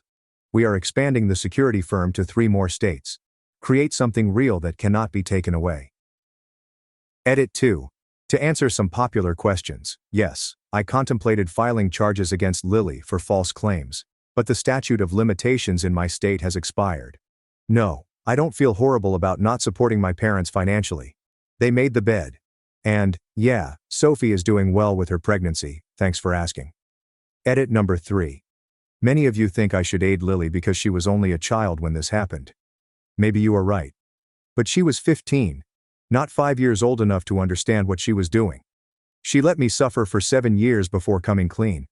Speaker 1: We are expanding the security firm to 3 more states. Create something real that cannot be taken away. Edit 2. To answer some popular questions, yes, I contemplated filing charges against Lily for false claims, but the statute of limitations in my state has expired. No, I don't feel horrible about not supporting my parents financially. They made the bed. And, yeah, Sophie is doing well with her pregnancy, thanks for asking. Edit number 3. Many of you think I should aid Lily because she was only a child when this happened. Maybe you are right. But she was 15, not 5 years old enough to understand what she was doing. She let me suffer for 7 years before coming clean.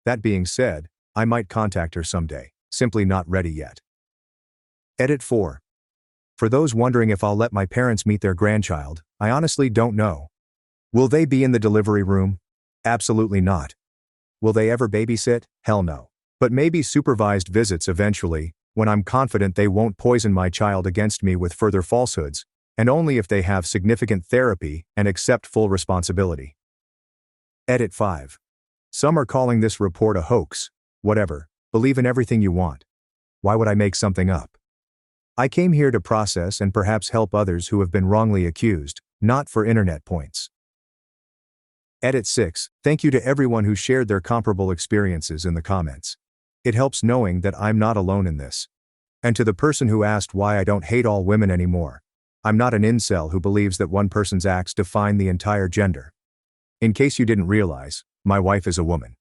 Speaker 1: That being said, I might contact her someday, simply not ready yet. Edit 4. For those wondering if I'll let my parents meet their grandchild, I honestly don't know. Will they be in the delivery room? Absolutely not. Will they ever babysit? Hell no. But maybe supervised visits eventually, when I'm confident they won't poison my child against me with further falsehoods, and only if they have significant therapy and accept full responsibility. Edit 5. Some are calling this report a hoax. Whatever, believe in everything you want. Why would I make something up? I came here to process and perhaps help others who have been wrongly accused, not for internet points. Edit 6. Thank you to everyone who shared their comparable experiences in the comments. It helps knowing that I'm not alone in this. And to the person who asked why I don't hate all women anymore. I'm not an incel who believes that one person's acts define the entire gender. In case you didn't realize, my wife is a woman.